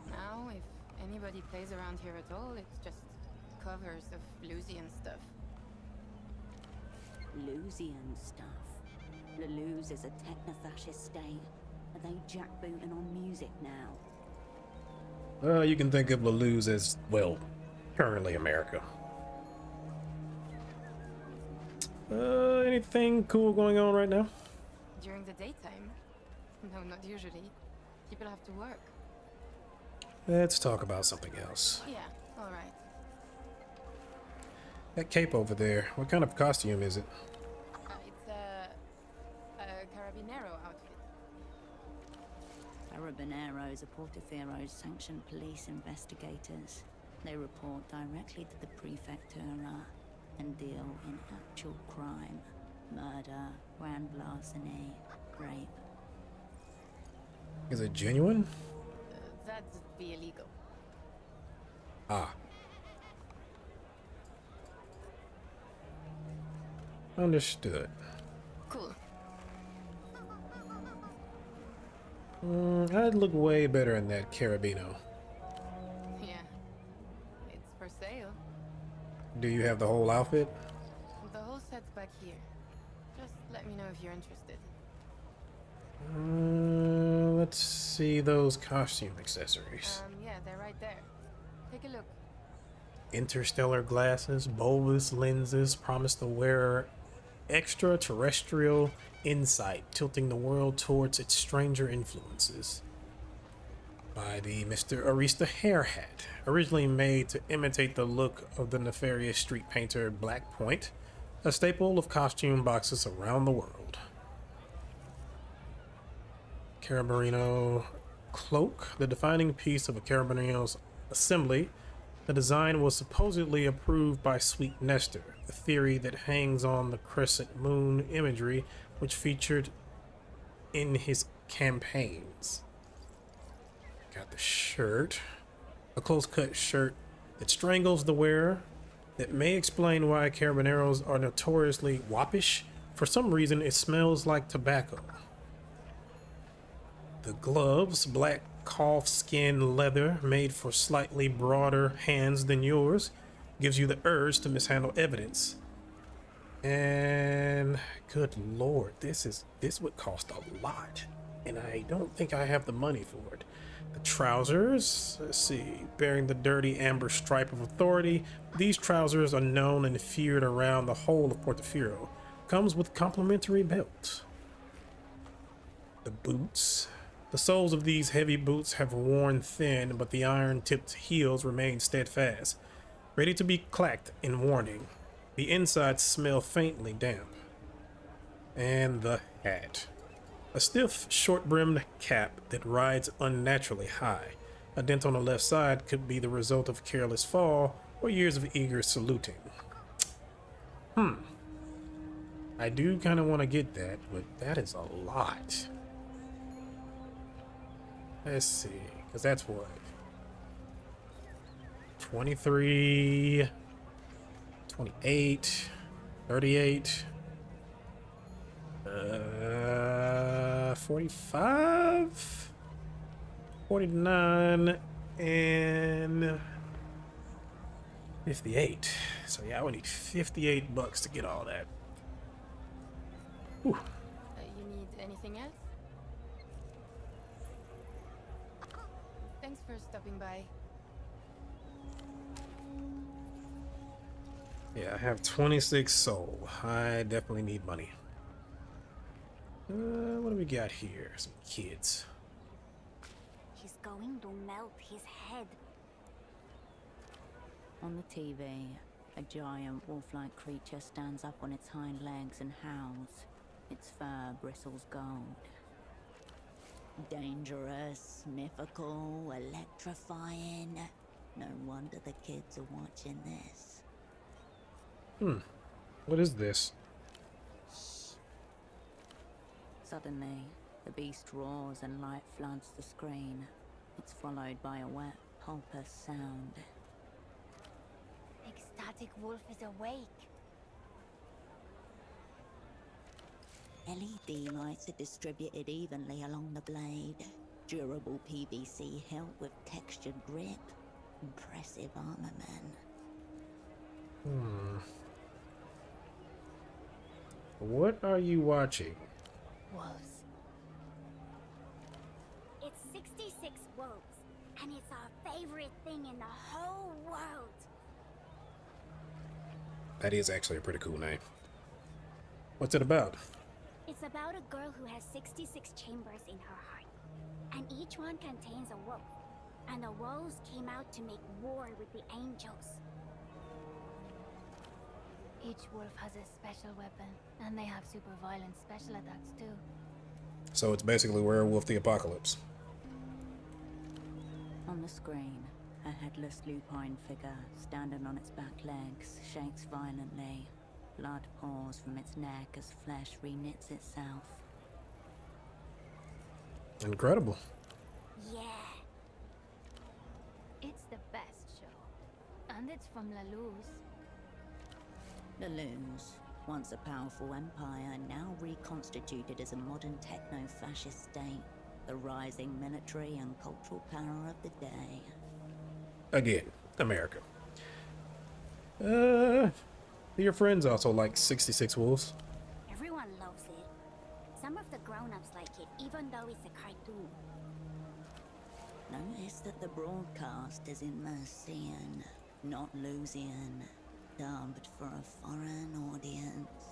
Now, if anybody plays around here at all, it's just covers of Lusian stuff. Lusian stuff. Luluz is a techno-fascist state. Are they jackbooting on music now? You can think of Luluz as, well, currently America. Anything cool going on right now? During the daytime? No, not usually. People have to work. Let's talk about something else. Yeah, alright. That cape over there, what kind of costume is it? It's a carabinero outfit. Carabineros are Portofiero's sanctioned police investigators. They report directly to the Prefectura and deal in actual crime. Murder, grand larceny, rape. Is it genuine? That'd be illegal. Ah. Understood. Cool. I'd look way better in that Carabino. Yeah. It's for sale. Do you have the whole outfit? The whole set's back here. Just let me know if you're interested. Let's see those costume accessories. Yeah, they're right there. Take a look. Interstellar glasses, bulbous lenses promise the wearer extraterrestrial insight, tilting the world towards its stranger influences. By the Mr. Arista hair hat, originally made to imitate the look of the nefarious street painter Black Point, a staple of costume boxes around the world. Carabinero cloak, the defining piece of a Carabinero's assembly. The design was supposedly approved by Sweet Nestor, a theory that hangs on the crescent moon imagery which featured in his campaigns. Got the shirt, a close-cut shirt that strangles the wearer, that may explain why Carabineros are notoriously woppish. For some reason, it smells like tobacco. The gloves, black calf-skin leather made for slightly broader hands than yours, gives you the urge to mishandle evidence. And good lord, this would cost a lot, and I don't think I have the money for it. The trousers, let's see, bearing the dirty amber stripe of authority. These trousers are known and feared around the whole of Portofiero. Comes with complimentary belt. The boots. The soles of these heavy boots have worn thin, but the iron-tipped heels remain steadfast, ready to be clacked in warning. The insides smell faintly damp. And the hat. A stiff, short-brimmed cap that rides unnaturally high. A dent on the left side could be the result of careless fall or years of eager saluting. I do kind of want to get that, but that is a lot. Let's see, because that's what? 23, 28, 38, 45, 49, and 58. So yeah, I would need $58 to get all that. Whew. You need anything else? Thanks for stopping by. Yeah, I have 26 soul. I definitely need money. What do we got here? Some kids. He's going to melt his head. On the TV, a giant wolf-like creature stands up on its hind legs and howls. Its fur bristles gold. Dangerous, mythical, electrifying. No wonder the kids are watching this. What is this? Suddenly, the beast roars and light floods the screen. It's followed by a wet, pulpous sound. Ecstatic wolf is awake. LED lights are distributed evenly along the blade. Durable PVC hilt with textured grip. Impressive armament. What are you watching? Wolves. It's 66 wolves, and it's our favorite thing in the whole world. That is actually a pretty cool name. What's it about? It's about a girl who has 66 chambers in her heart, and each one contains a wolf. And the wolves came out to make war with the angels. Each wolf has a special weapon, and they have super violent special attacks too. So it's basically Werewolf the Apocalypse. On the screen, a headless lupine figure, standing on its back legs, shakes violently. Blood pours from its neck as flesh reknits itself. Incredible. Yeah. It's the best show. And it's from Lalouse. The Loons, once a powerful empire, now reconstituted as a modern techno-fascist state. The rising military and cultural power of the day. Again, America. Do your friends also like 66 Wolves? Everyone loves it. Some of the grown-ups like it, even though it's a cartoon. Notice that the broadcast is in Mercian, not Lusian, dubbed for a foreign audience.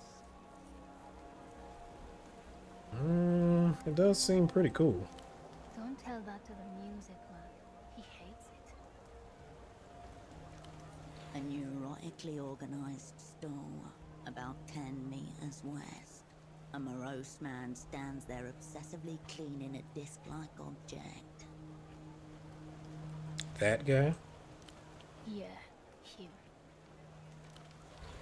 It does seem pretty cool. Don't tell that to the music man. He hates it. A neurotically organized stall, about 10 meters west. A morose man stands there obsessively cleaning a disc-like object. That guy? Yeah, him.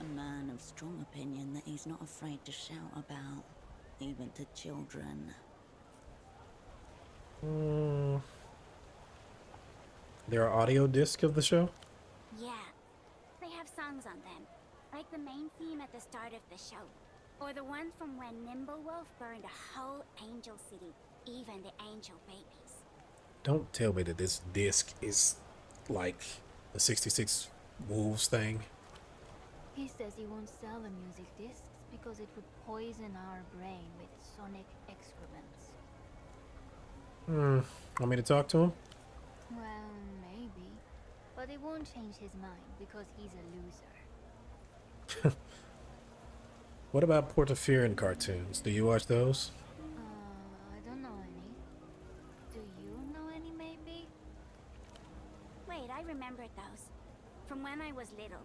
A man of strong opinion that he's not afraid to shout about, even to children. There are audio discs of the show? Yeah. They have songs on them. Like the main theme at the start of the show. Or the one from when Nimblewolf burned a whole angel city. Even the angel babies. Don't tell me that this disc is like the 66 Wolves thing. He says he won't sell the music discs because it would poison our brain with sonic excrements. Want me to talk to him? Well, maybe. But it won't change his mind because he's a loser. What about Portafiran cartoons? Do you watch those? I don't little.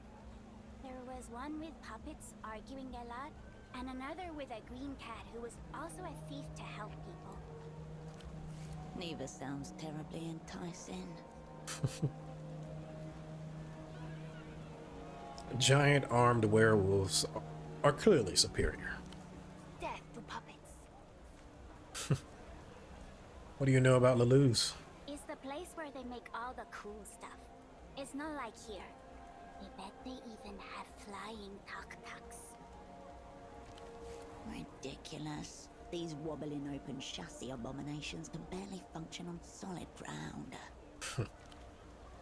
There was one with puppets arguing a lot, and another with a green cat who was also a thief to help people. Neither sounds terribly enticing. Giant armed werewolves are clearly superior. Death to puppets. What do you know about Lelou's? It's the place where they make all the cool stuff. It's not like here. I bet they even have flying tuk-tuks. Ridiculous. These wobbling open chassis abominations can barely function on solid ground.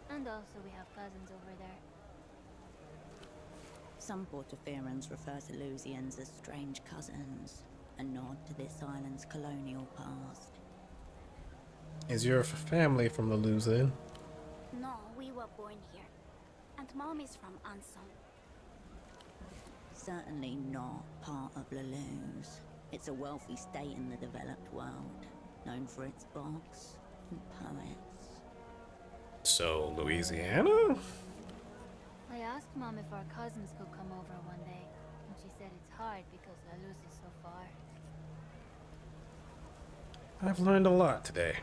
And also we have cousins over there. Some Portaferans refer to Lusians as strange cousins, a nod to this island's colonial past. Is your family from Lelou's then? No, we were born here. And Mom is from Anson. Certainly not part of Lelou's. It's a wealthy state in the developed world, known for its bogs and poets. So, Louisiana? I asked Mom if our cousins could come over one day, and she said it's hard because La Luz is so far. I've learned a lot today.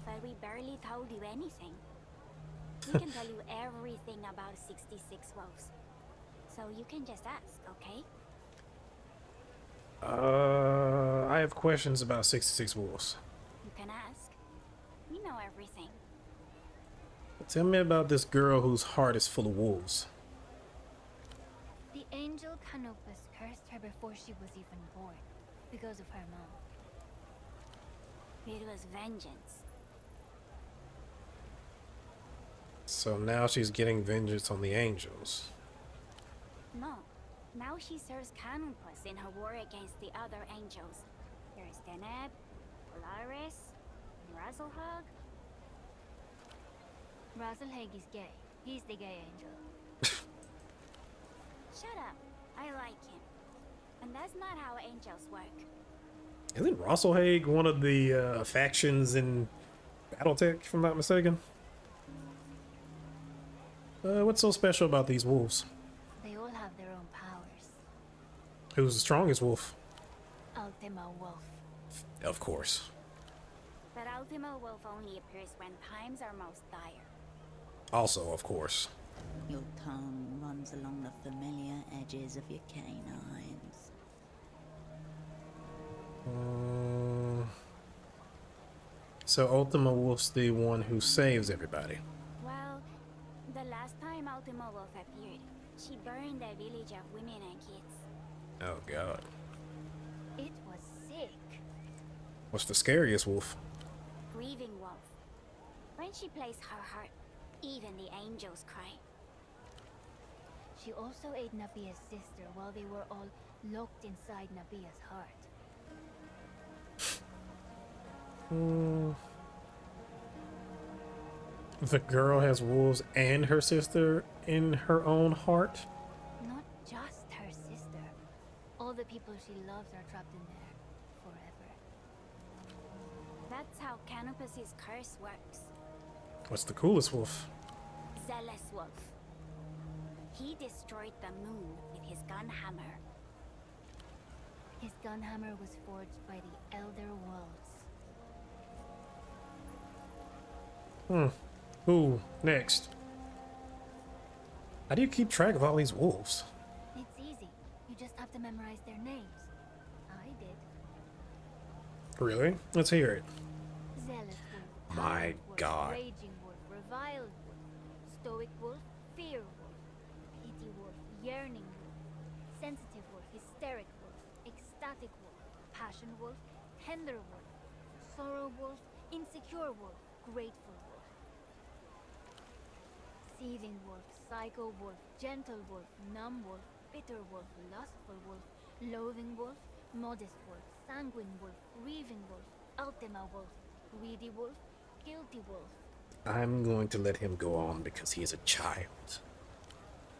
But we barely told you anything. We can tell you everything about 66 wolves. So you can just ask, okay? I have questions about 66 wolves. You can ask. We know everything. Tell me about this girl whose heart is full of wolves. The angel Canopus cursed her before she was even born, because of her mom. It was vengeance. So now she's getting vengeance on the angels. No. Now she serves Canopus in her war against the other angels. There's Deneb, Polaris, and Razzlehog. Razzlehag is gay. He's the gay angel. Shut up. I like him. And that's not how angels work. Isn't Rosselhaig one of the factions in Battletech, if I'm not mistaken? What's so special about these wolves? They all have their own powers. Who's the strongest wolf? Ultima Wolf. Of course. But Ultima Wolf only appears when times are most dire. Also, of course. Your tongue runs along the familiar edges of your canines. So Ultima Wolf's the one who saves everybody. Well, the last time Ultima Wolf appeared, she burned a village of women and kids. Oh god. It was sick. What's the scariest wolf? Grieving Wolf. When she plays her heart, even the angels cry. She also ate Nabia's sister while they were all locked inside Nabia's heart. The girl has wolves and her sister in her own heart? Not just her sister. All the people she loves are trapped in there forever. That's how Canopus's curse works. What's the coolest wolf? Zealous Wolf. He destroyed the moon with his gun hammer. His gun hammer was forged by the Elder Worlds. Who next? How do you keep track of all these wolves? It's easy. You just have to memorize their names. I did. Really? Let's hear it. Zealous Wolf. My Violent wolf, God. Raging Wolf. Reviled Wolf. Stoic Wolf. Fear Wolf. Pity Wolf. Yearning Wolf. Sensitive Wolf. Hysteric Wolf. Ecstatic Wolf. Passion Wolf. Tender Wolf. Sorrow Wolf. Insecure Wolf. Grateful Wolf. Seething Wolf. Psycho Wolf. Gentle Wolf. Numb Wolf. Bitter Wolf. Lustful Wolf. Loathing Wolf. Modest Wolf. Sanguine Wolf. Grieving Wolf. Ultima Wolf. Greedy Wolf. Guilty Wolf. I'm going to let him go on because he is a child.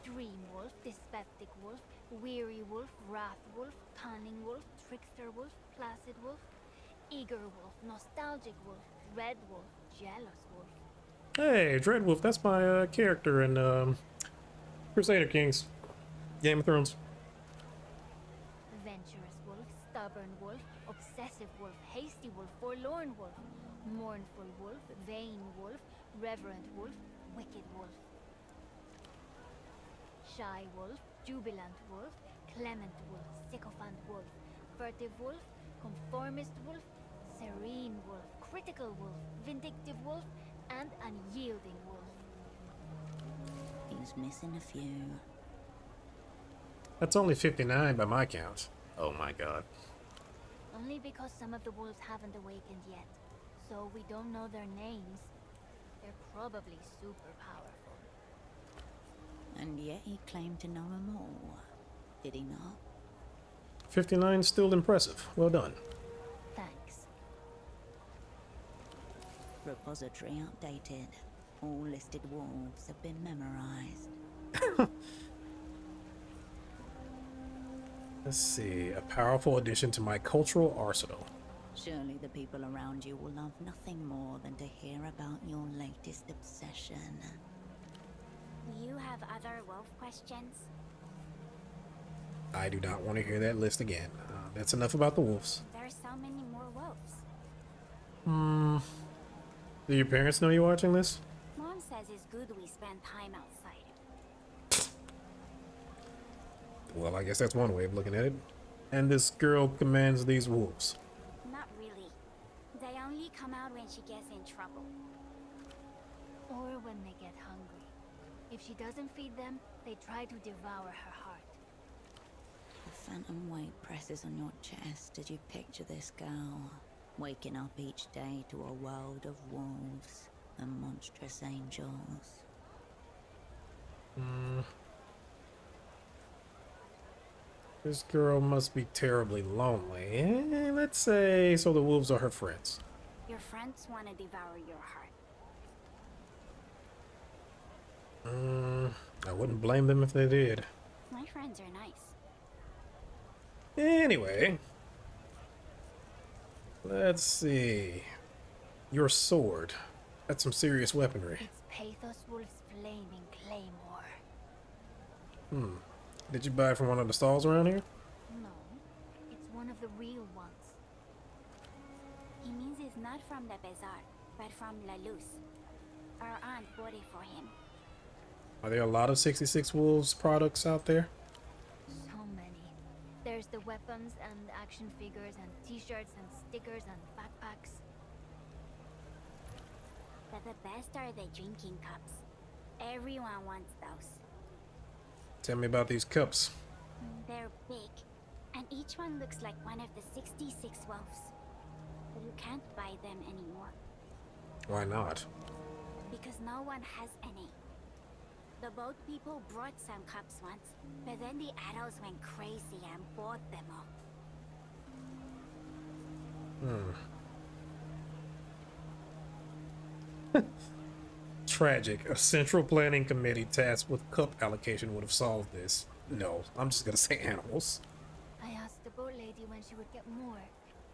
Dream Wolf. Dyspeptic Wolf. Weary Wolf. Wrath Wolf. Cunning Wolf. Trickster Wolf. Placid Wolf. Eager Wolf. Nostalgic Wolf. Red Wolf. Jealous Wolf. Hey, Dreadwolf, that's my character in Crusader Kings. Game of Thrones. Venturous wolf, stubborn wolf, obsessive wolf, hasty wolf, forlorn wolf, mournful wolf, vain wolf, reverent wolf, wicked wolf. Shy wolf, jubilant wolf, clement wolf, sycophant wolf, furtive wolf, conformist wolf, serene wolf, critical wolf, vindictive wolf, and unyielding wolf. He's missing a few. That's only 59 by my count. Oh my god. Only because some of the wolves haven't awakened yet, so we don't know their names. They're probably super powerful. And yet he claimed to know them all. Did he not? 59 is still impressive. Well done. Thanks. Repository updated. All listed wolves have been memorized. Let's see. A powerful addition to my cultural arsenal. Surely the people around you will love nothing more than to hear about your latest obsession. Do you have other wolf questions? I do not want to hear that list again. That's enough about the wolves. There's so many more wolves. Do your parents know you're watching this? Mom says it's good we spend time outside. Well, I guess that's one way of looking at it. And this girl commands these wolves. Not really. They only come out when she gets in trouble. Or when they get hungry. If she doesn't feed them, they try to devour her heart. The phantom weight presses on your chest as you picture this girl, waking up each day to a world of wolves and monstrous angels. This girl must be terribly lonely. Let's say so the wolves are her friends. Your friends want to devour your heart. I wouldn't blame them if they did. My friends are nice. Anyway. Let's see. Your sword. That's some serious weaponry. It's Pathos Wolf's flaming claymore. Did you buy it from one of the stalls around here? No, it's one of the real ones. He means it's not from the bazaar, but from La Luz. Our aunt bought it for him. Are there a lot of 66 Wolves products out there? So many. There's the weapons and action figures and t-shirts and stickers and backpacks. But the best are the drinking cups. Everyone wants those. Tell me about these cups. They're big, and each one looks like one of the 66 wolves. But you can't buy them anymore, Why not? because no one has any. The boat people brought some cups once, but then the adults went crazy and bought them all. Tragic. A central planning committee tasked with cup allocation would have solved this. No, I'm just gonna say animals. I asked the boat lady when she would get more,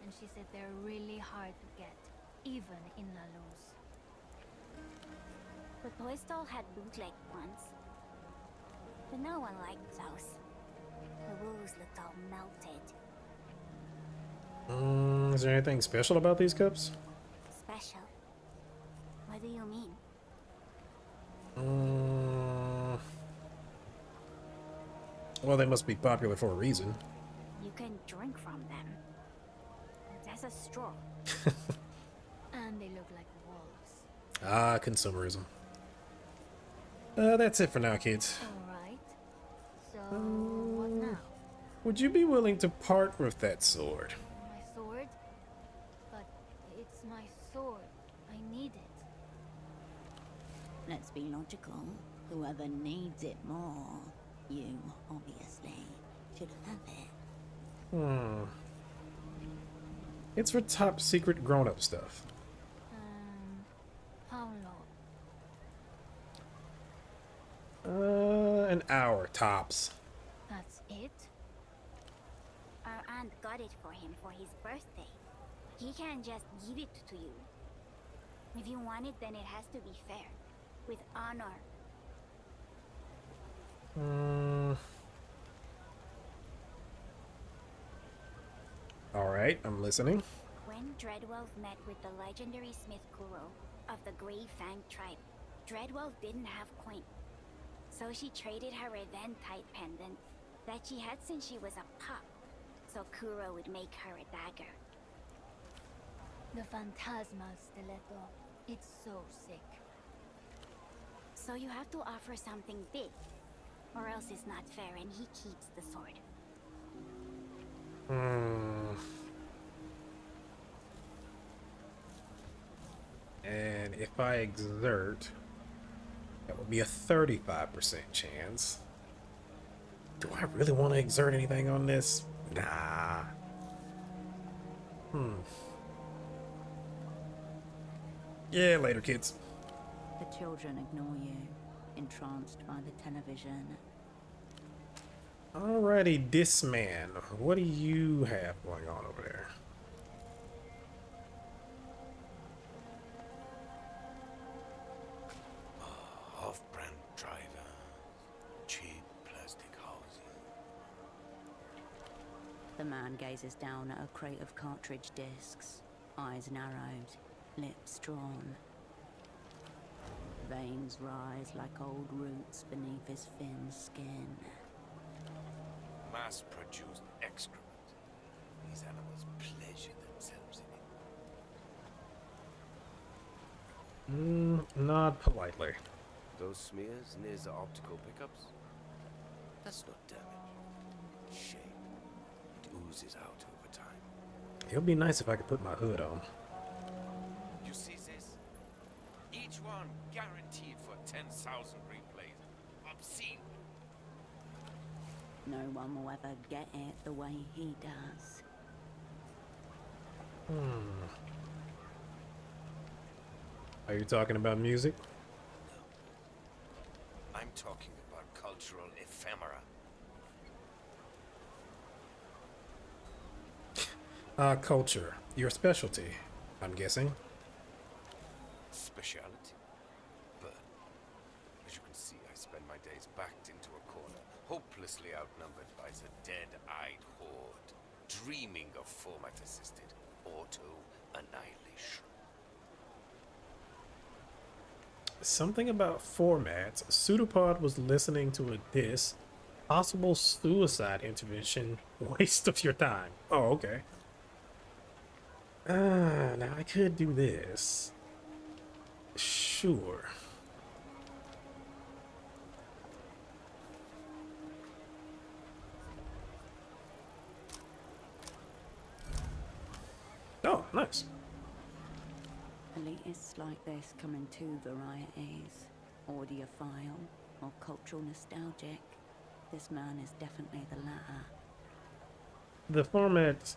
and she said they're really hard to get, even in La Luz. The toy stall had bootleg ones, but no one liked those. The wolves looked all melted. Is there anything special about these cups? Special? What do you mean? Well, they must be popular for a reason. You can drink from them. There's a straw. And they look like wolves. Ah, consumerism. That's it for now, kids. Alright. So, what now? Would you be willing to part with that sword? My sword? But it's my sword. I need it. Let's be logical. Whoever needs it more, you, obviously, should have it. It's for top secret grown-up stuff. How long? An hour tops. That's it? Our aunt got it for him for his birthday. He can't just give it to you. If you want it, then it has to be fair. With honor. Mm. All right, I'm listening. When Dreadwolf met with the legendary Smith Kuro of the Grey Fang tribe, Dreadwolf didn't have coin. So she traded her Eventide pendant that she had since she was a pup, so Kuro would make her a dagger. The Phantasmal Stiletto. It's so sick. So you have to offer something big, or else it's not fair and he keeps the sword. And if I exert, that would be a 35% chance. Do I really want to exert anything on this? Nah. Yeah, later, kids. The children ignore you, entranced by the television. Alrighty, this man. What do you have going on over there? Off-brand driver. Cheap plastic housing. The man gazes down at a crate of cartridge discs, eyes narrowed, lips drawn. Veins rise like old roots beneath his thin skin. Mass-produced excrement. These animals pleasure themselves in it. Not politely. Those smears near the optical pickups? That's not damage. Shame. It oozes out over time. It would be nice if I could put my hood on. You see this? Each one guaranteed for 10,000 replays. Obscene. No one will ever get it the way he does. Are you talking about music? I'm talking about cultural ephemera. Culture. Your specialty, I'm guessing. Speciality? But, as you can see, I spend my days backed into a corner, hopelessly outnumbered by the dead-eyed horde, dreaming of format-assisted auto-annihilation. Something about formats. Pseudopod was listening to a diss. Possible suicide intervention. Waste of your time. Oh, okay. Now I could do this. Sure. Oh, nice. Elitists like this come in two varieties, audiophile or cultural nostalgic. This man is definitely the latter. The format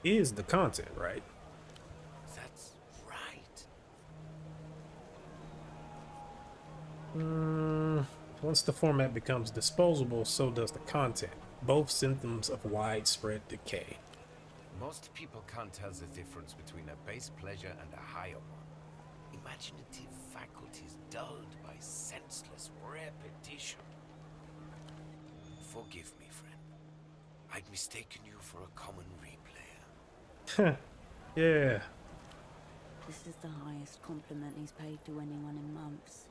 is the content, right? That's right. Once the format becomes disposable, so does the content. Both symptoms of widespread decay. Most people can't tell the difference between a base pleasure and a higher one. Imaginative faculties dulled by senseless repetition. Forgive me, friend. I'd mistaken you for a common replayer. Yeah. This is the highest compliment he's paid to anyone in months,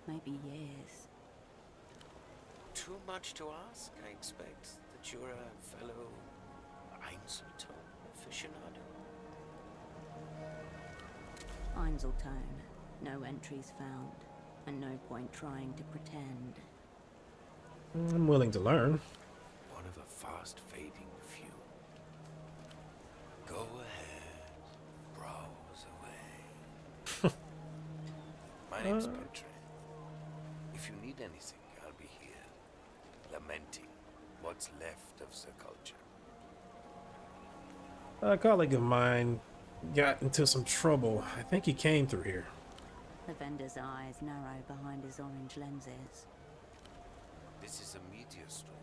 maybe years. Too much to ask, I expect, that you're a fellow Einzeltone aficionado. Einzeltone, no entries found, and no point trying to pretend. I'm willing to learn. One of a fast-fading few. Go ahead, browse away. My name's Petre. If you need anything, I'll be here, lamenting what's left of the culture. A colleague of mine got into some trouble. I think he came through here. The vendor's eyes narrow behind his orange lenses. This is a media story,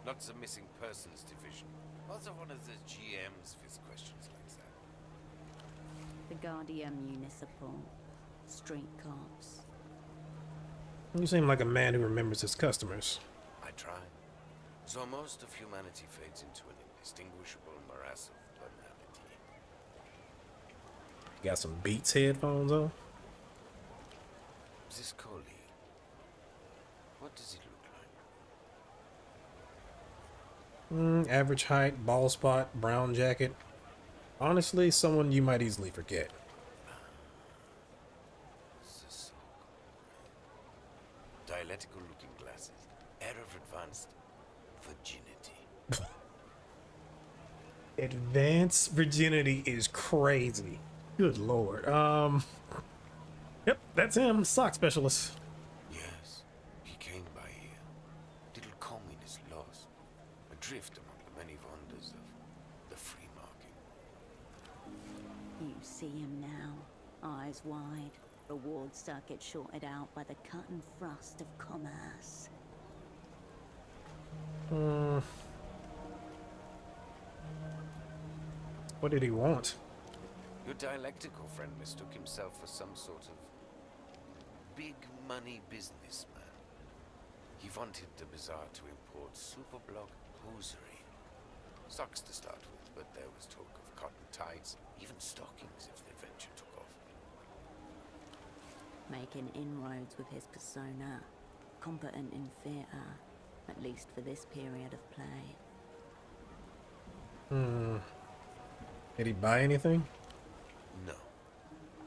not the missing persons division. Also one of the GMs with questions like that. The Guardian Municipal, street cops. You seem like a man who remembers his customers. try. So most of humanity fades into an indistinguishable morass of banality. Got some Beats headphones on. This colleague, what does it look like? Average height, bald spot, brown jacket. Honestly, someone you might easily forget. Dialectical looking glasses. Air of advanced virginity. Advanced virginity is crazy. Good lord. Yep, that's him, sock specialist. Yes, he came by here. Little communist lost. Adrift among the many wonders of the free market. You see him now, eyes wide, reward circuit shorted out by the cut and thrust of commerce. What did he want? Your dialectical friend mistook himself for some sort of big money businessman. He wanted the bazaar to import superblock hosiery. Socks to start with, but there was talk of cotton tights, even stockings if the venture took off. Making inroads with his persona, competent in theatre, at least for this period of play. Did he buy anything? No.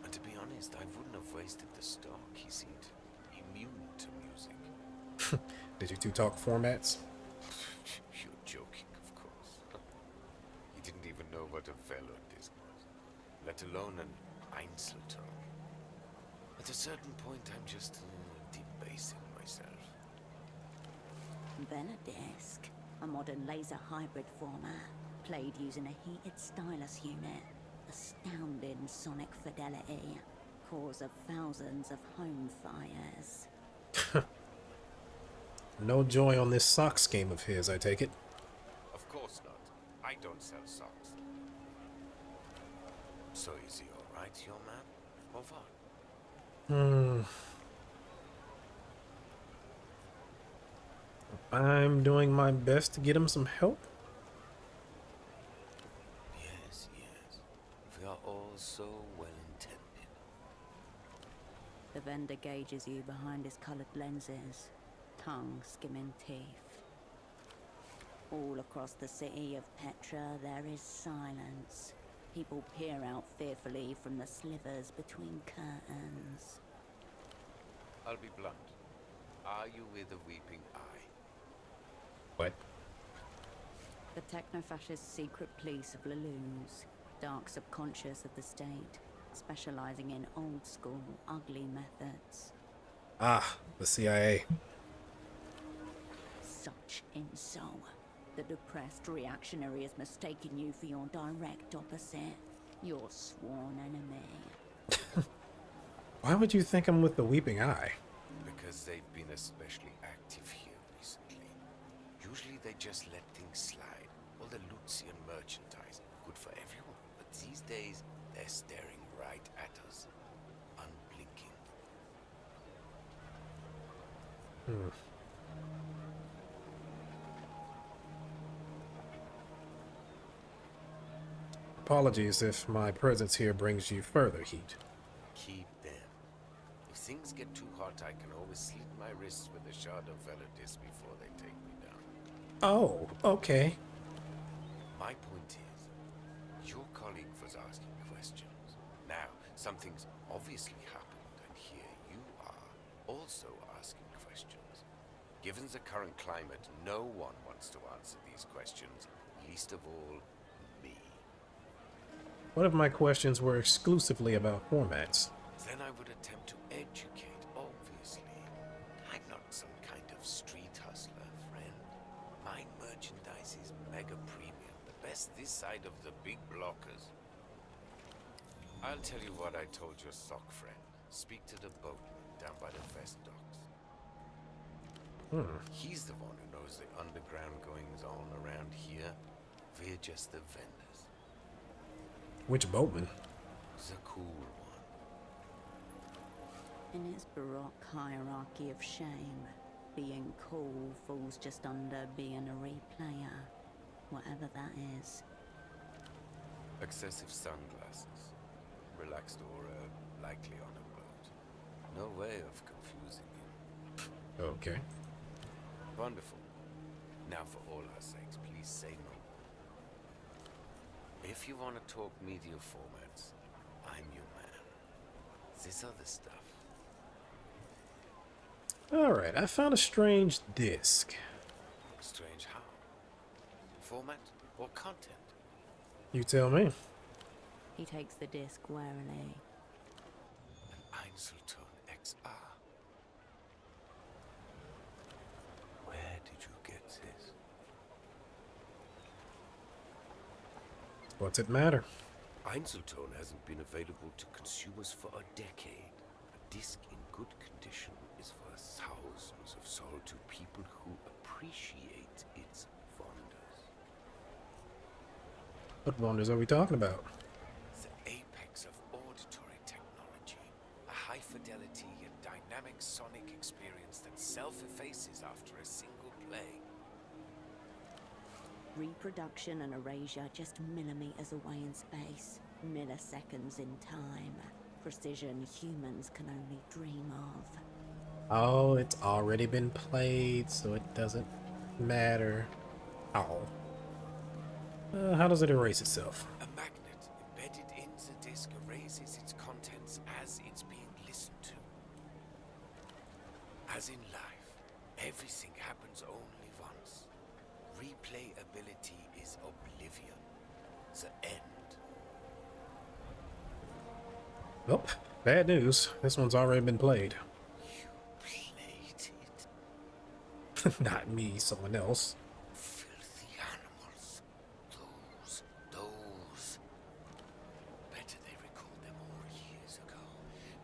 And to be honest, I wouldn't have wasted the stock. He seemed immune to music. Did you two talk formats? You're joking, of course. He didn't even know what a Velodisc was, let alone an Einzelton. At a certain point, I'm just debasing myself. Velodisc, a modern laser hybrid format, played using a heated stylus unit. Astounding sonic fidelity, cause of thousands of home fires. No joy on this sock scheme of his, I take it. Of course not. I don't sell socks. So is he alright, your man? Or what? I'm doing my best to get him some help. Yes, yes. We are all so well intended. The vendor gauges you behind his coloured lenses, tongue skimming teeth. All across the city of Petra there is silence. People peer out fearfully from the slivers between curtains. I'll be blunt. Are you with a weeping eye? What? The techno-fascist secret police of Leloons, dark subconscious of the state, specializing in old-school, ugly methods. Ah, the CIA. Such insult. The depressed reactionary has mistaken you for your direct opposite, your sworn enemy. Why would you think I'm with the weeping eye? Because they've been especially active here recently. Usually they just let things slide. All the Lucian merchandise, good for everyone. But these days, they're staring right at us, unblinking. Apologies if my presence here brings you further heat. Keep them. If things get too hot, I can always slit my wrists with a shard of Velodisc before they take me down. Oh, okay. My point is, your colleague was asking questions. Now, something's obviously happened, and here you are, also asking questions. Given the current climate, no one wants to answer these questions, least of all, me. What if my questions were exclusively about formats? Then I would attempt to educate, obviously. I'm not some kind of street hustler, friend. My merchandise is mega premium, the best this side of the big blockers. I'll tell you what I told your sock friend. Speak to the boatman down by the Vest docks. He's the one who knows the underground goings-on around here. We're just the vendors. Which boatman? The cool one. In his baroque hierarchy of shame, being cool falls just under being a replayer, whatever that is. Excessive sunglasses, relaxed aura, likely on a boat. No way of confusing him. Okay. Wonderful. Now, for all our sakes, please say no more. If you want to talk media formats, I'm your man. This other stuff. Alright, I found a strange disc. Strange how? Format or content? You tell me. He takes the disc warily. An Einzelton XR. Where did you get this? What's it matter? Einzelton hasn't been available to consumers for a decade. A disc in good condition is for thousands of solitude people who appreciate its wonders. What wonders are we talking about? The apex of auditory technology. A high-fidelity and dynamic sonic experience that self-effaces after a single play. Reproduction and erasure just millimeters away in space, milliseconds in time. Precision humans can only dream of. Oh, it's already been played, so it doesn't matter. Oh. How does it erase itself? A magnet embedded in the disc erases its contents as it's being listened to. As in life, everything happens only once. Replayability is oblivion. The end. Well, bad news. This one's already been played. You played it? Not me, someone else. Filthy animals. Those. Better they recalled them all years ago.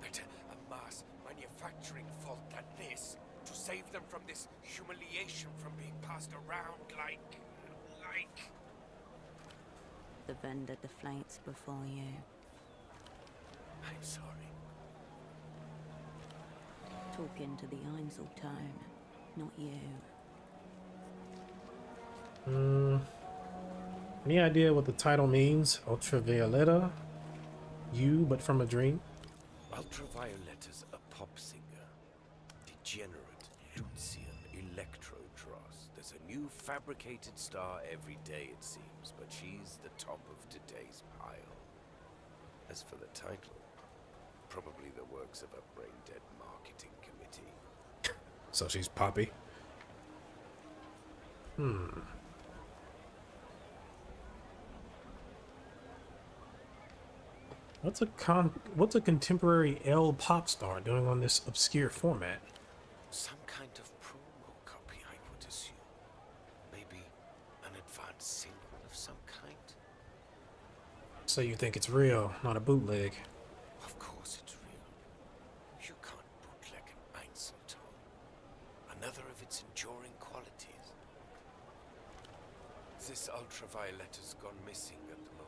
Better a mass manufacturing fault than this. To save them from this humiliation from being passed around like... The vendor deflates before you. I'm sorry. Talking to the Einzeltone, not you. Any idea what the title means? Ultravioletta? You, but from a dream? Ultravioletta's a pop singer. Degenerate Lucian Electro-Dross. There's a new fabricated star every day, it seems, but she's the top of today's pile. As for the title, probably the works of a brain-dead marketing committee. So she's Poppy. What's a contemporary L pop star doing on this obscure format? Some kind of promo copy, I would assume. Maybe an advanced single of some kind? So you think it's real, not a bootleg? Of course it's real. You can't bootleg an Einzelton. Another of its enduring qualities. This Ultravioletta's gone missing at the moment.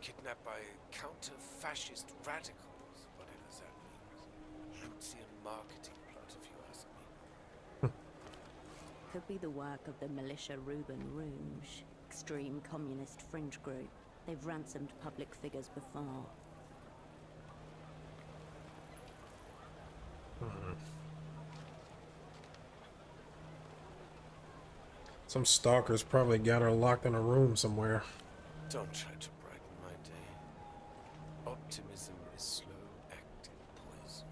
Kidnapped by counter-fascist radicals, whatever that means. Lucian marketing plot, if you ask me. Could be the work of the militia Ruben Rouge, extreme communist fringe group. They've ransomed public figures before. Some stalkers probably got her locked in a room somewhere. Don't try to brighten my day. Optimism is slow-acting poison.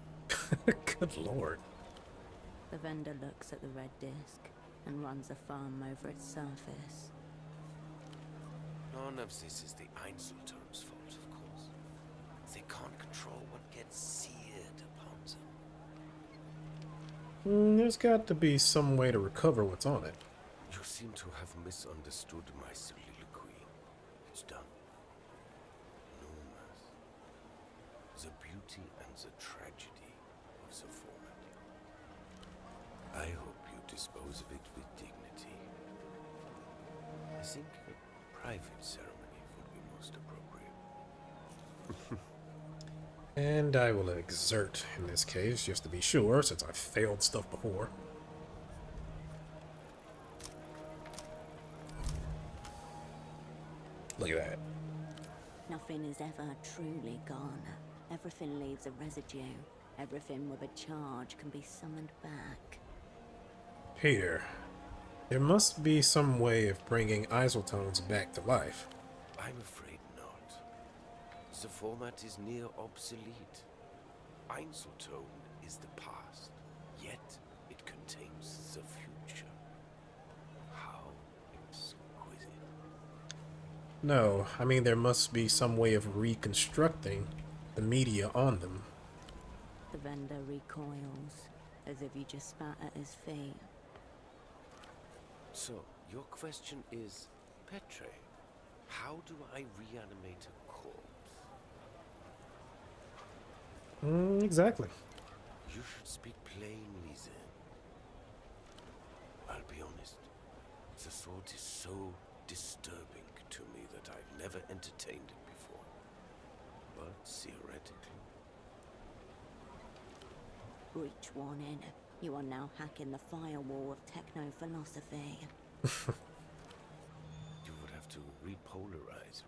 Good lord. The vendor looks at the red disc and runs a thumb over its surface. None of this is the Einzelton's fault, of course. They can't control what gets seared upon them. There's got to be some way to recover what's on it. You seem to have misunderstood my soliloquy. It's done. Numerous. The beauty and the tragedy of the format. I hope you dispose of it with dignity. I think a private ceremony would be most appropriate. And I will exert in this case, just to be sure, since I've failed stuff before. Look at that. Nothing is ever truly gone. Everything leaves a residue. Everything with a charge can be summoned back. Peter, there must be some way of bringing isotones back to life. I'm afraid not. The format is near obsolete. Einzeltone is the past, yet it contains the future. How exquisite. No, I mean there must be some way of reconstructing the media on them. The vendor recoils, as if you just spat at his feet. So, your question is, Petre, how do I reanimate a corpse? Exactly. You should speak plainly then. I'll be honest, the thought is so disturbing to me that I've never entertained it before. But theoretically... Breach warning. You are now hacking the firewall of techno-philosophy. You would have to repolarize,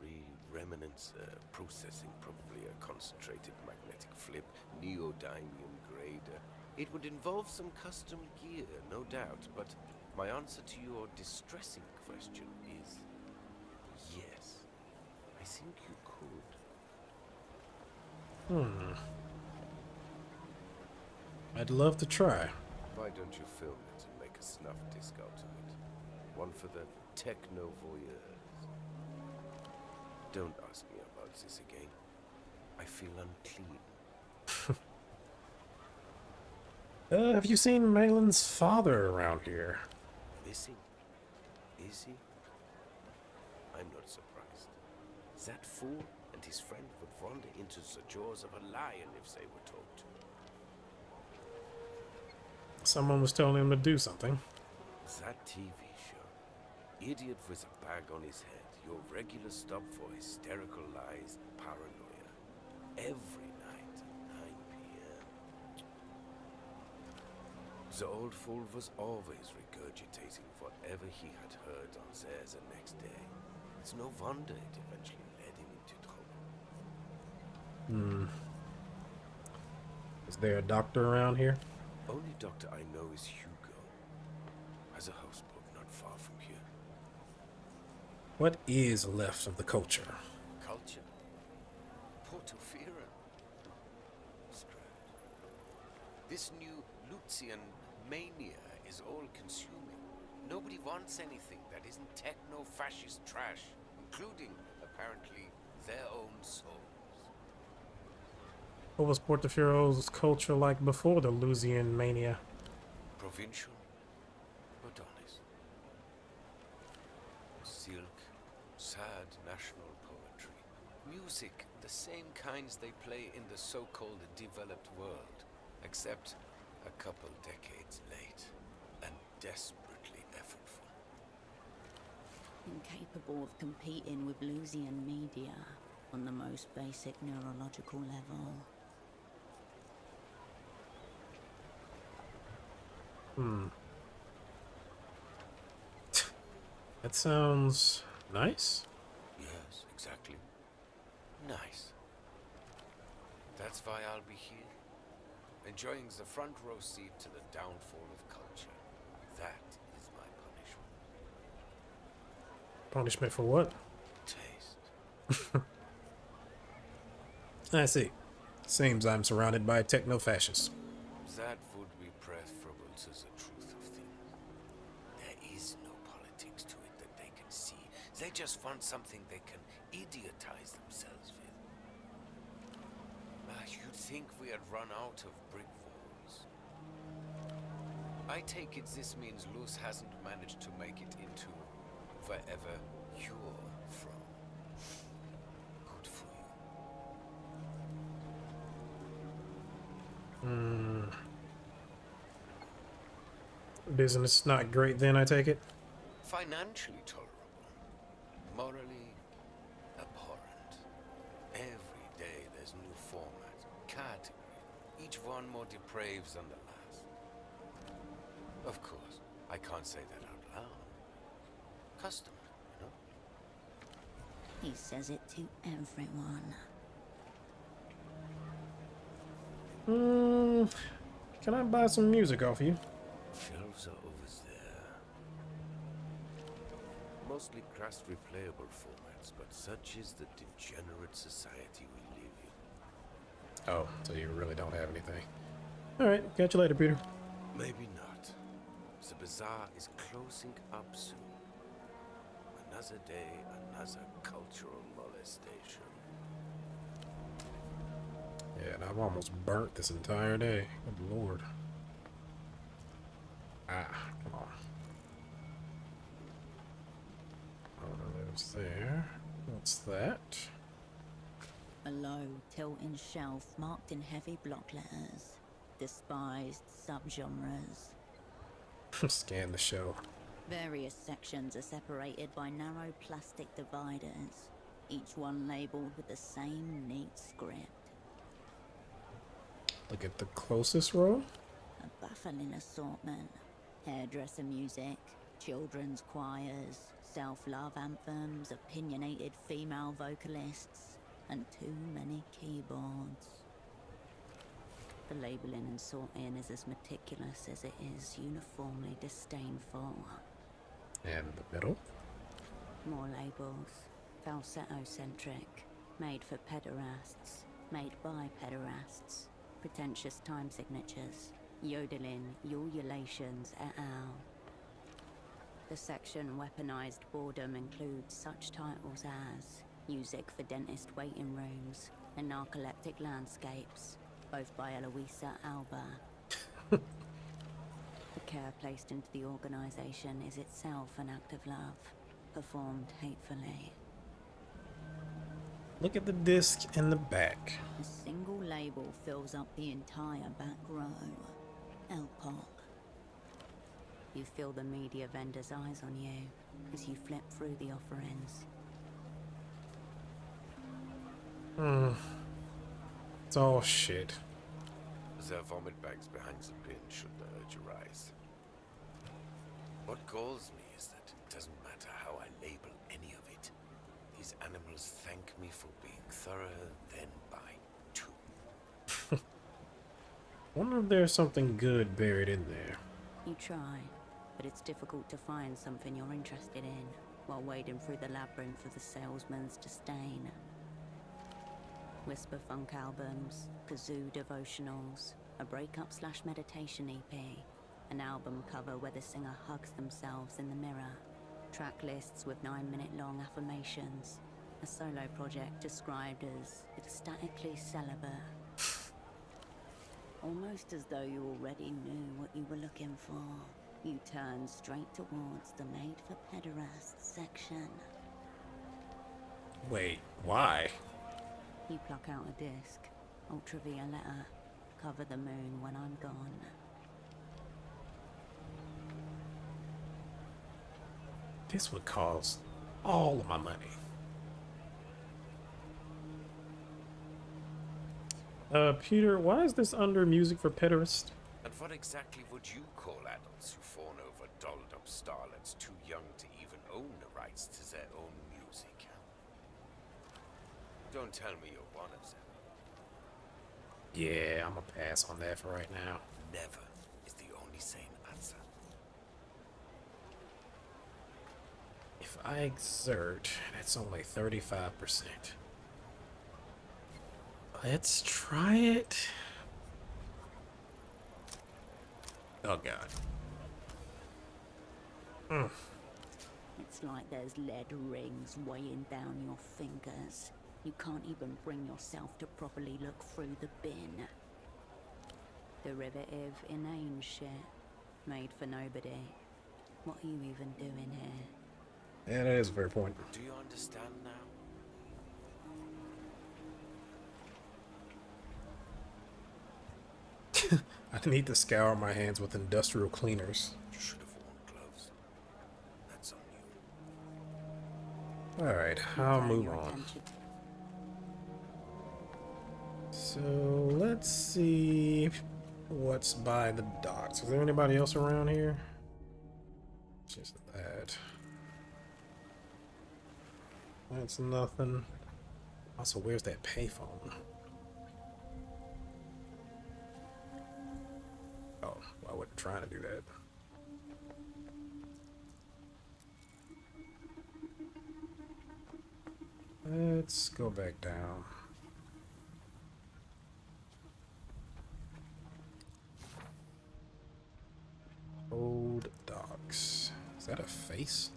remnants processing, probably a concentrated magnetic flip, neodymium grader. It would involve some custom gear, no doubt, but my answer to your distressing question is yes. I think you could. I'd love to try. Why don't you film it and make a snuff disc out of it? One for the techno voyeurs. Don't ask me about this again. I feel unclean. Have you seen Malin's father around here? Missing? Is he? I'm not surprised. That fool and his friend would wander into the jaws of a lion if they were told to. Someone was telling him to do something. That TV show. Idiot with a bag on his head. Your regular stop for hysterical lies and paranoia. Every night at 9 p.m. The old fool was always regurgitating whatever he had heard on there the next day. It's no wonder it eventually led him into trouble. Is there a doctor around here? Only doctor I know is Hugo. Has a houseboat not far from here. What is left of the culture? Culture? Portofera? Strange. This new Lucian mania is all-consuming. Nobody wants anything that isn't techno-fascist trash, including, apparently, their own souls. What was Portofero's culture like before the Lusian mania? Provincial, but honest. Silk, sad national poetry. Music, the same kinds they play in the so-called developed world, except a couple decades late and desperately effortful. Incapable of competing with Lusian media on the most basic neurological level. That sounds nice. Yes, exactly. Nice. That's why I'll be here. Enjoying the front row seat to the downfall of culture. That is my punishment. Punishment for what? Taste. I see. Seems I'm surrounded by techno-fascists. That would be preferable to the truth of things. There is no politics to it that they can see. They just want something they can idiotize themselves with. You'd think we had run out of brick walls. I take it this means Luz hasn't managed to make it into wherever you're from. Good for you. Business not great then, I take it? Financially tolerable. Morally abhorrent. Every day there's new format, category, each one more depraved than the last. Of course, I can't say that out loud. Customary, you know? He says it to everyone. Can I buy some music off you? Shelves are over there. Mostly crass replayable formats, but such is the degenerate society we live in. Oh, so you really don't have anything. Alright, catch you later, Peter. Maybe not. The bazaar is closing up soon. Another day, another cultural molestation. Yeah, and I've almost burnt this entire day. Good lord. Ah, come on. Oh, lives there. What's that? A low, tilting shelf marked in heavy block letters. Despised subgenres. Scan the show. Various sections are separated by narrow plastic dividers, each one labeled with the same neat script. Look at the closest row. A baffling assortment. Hairdresser music, children's choirs, self-love anthems, opinionated female vocalists, and too many keyboards. The labeling and sorting is as meticulous as it is uniformly disdainful. And the middle. More labels. Falsetto-centric. Made for pederasts. Made by pederasts. Pretentious time signatures. Yodeling, ululations, et al. The section Weaponized Boredom includes such titles as Music for Dentist Waiting Rooms and Narcoleptic Landscapes, both by Eloisa Alba. The care placed into the organization is itself an act of love, performed hatefully. Look at the disc in the back. A single label fills up the entire back row. LPOC. You feel the media vendor's eyes on you as you flip through the offerings. It's all shit. There are vomit bags behind the bin should the urge arise. What galls me is that it doesn't matter how I label any of it. These animals thank me for being thorough, then buy two. Wonder if there's something good buried in there. You try, but it's difficult to find something you're interested in while wading through the labyrinth of the salesman's disdain. Whisper funk albums, kazoo devotionals, a breakup/meditation EP, an album cover where the singer hugs themselves in the mirror, track lists with 9-minute-long affirmations, a solo project described as ecstatically celibate. Almost as though you already knew what you were looking for, you turn straight towards the Made for Pederasts section. Wait, why? You pluck out a disc, ultravioletta, cover the moon when I'm gone. This would cost all of my money. Peter, why is this under music for pederasts? And what exactly would you call adults who fawn over dolled-up starlets too young to even own the rights to their own music? Don't tell me you're one of them. Yeah, I'm gonna pass on that for right now. Never is the only sane answer. If I exert, that's only 35%. Let's try it. Oh god. It's like there's lead rings weighing down your fingers. You can't even bring yourself to properly look through the bin. Derivative, inane shit. Made for nobody. What are you even doing here? Yeah, that is a fair point. Do you understand now? I need to scour my hands with industrial cleaners. You should have worn gloves. That's on you. Alright, I'll Turn move your on. attention. So, let's see what's by the docks. Is there anybody else around here? Just that. That's nothing. Also, where's that payphone? Oh, well, I wasn't trying to do that. Let's go back down. Old docks. Is that a face?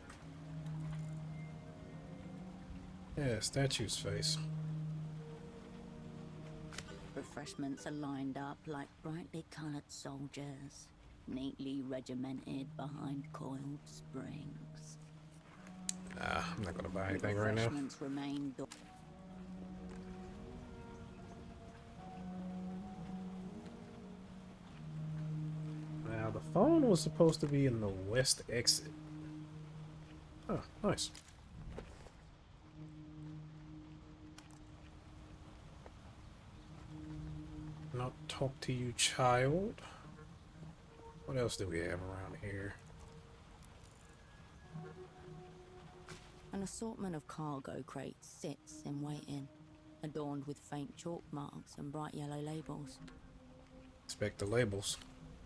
Yeah, statue's face. Refreshments are lined up like brightly coloured soldiers, neatly regimented behind coiled springs. Nah, I'm not gonna buy anything right now. Refreshments remain. Now, the phone was supposed to be in the west exit. Oh, nice. Not talk to you, child. What else do we have around here? An assortment of cargo crates sits in waiting, adorned with faint chalk marks and bright yellow labels. Inspect the labels.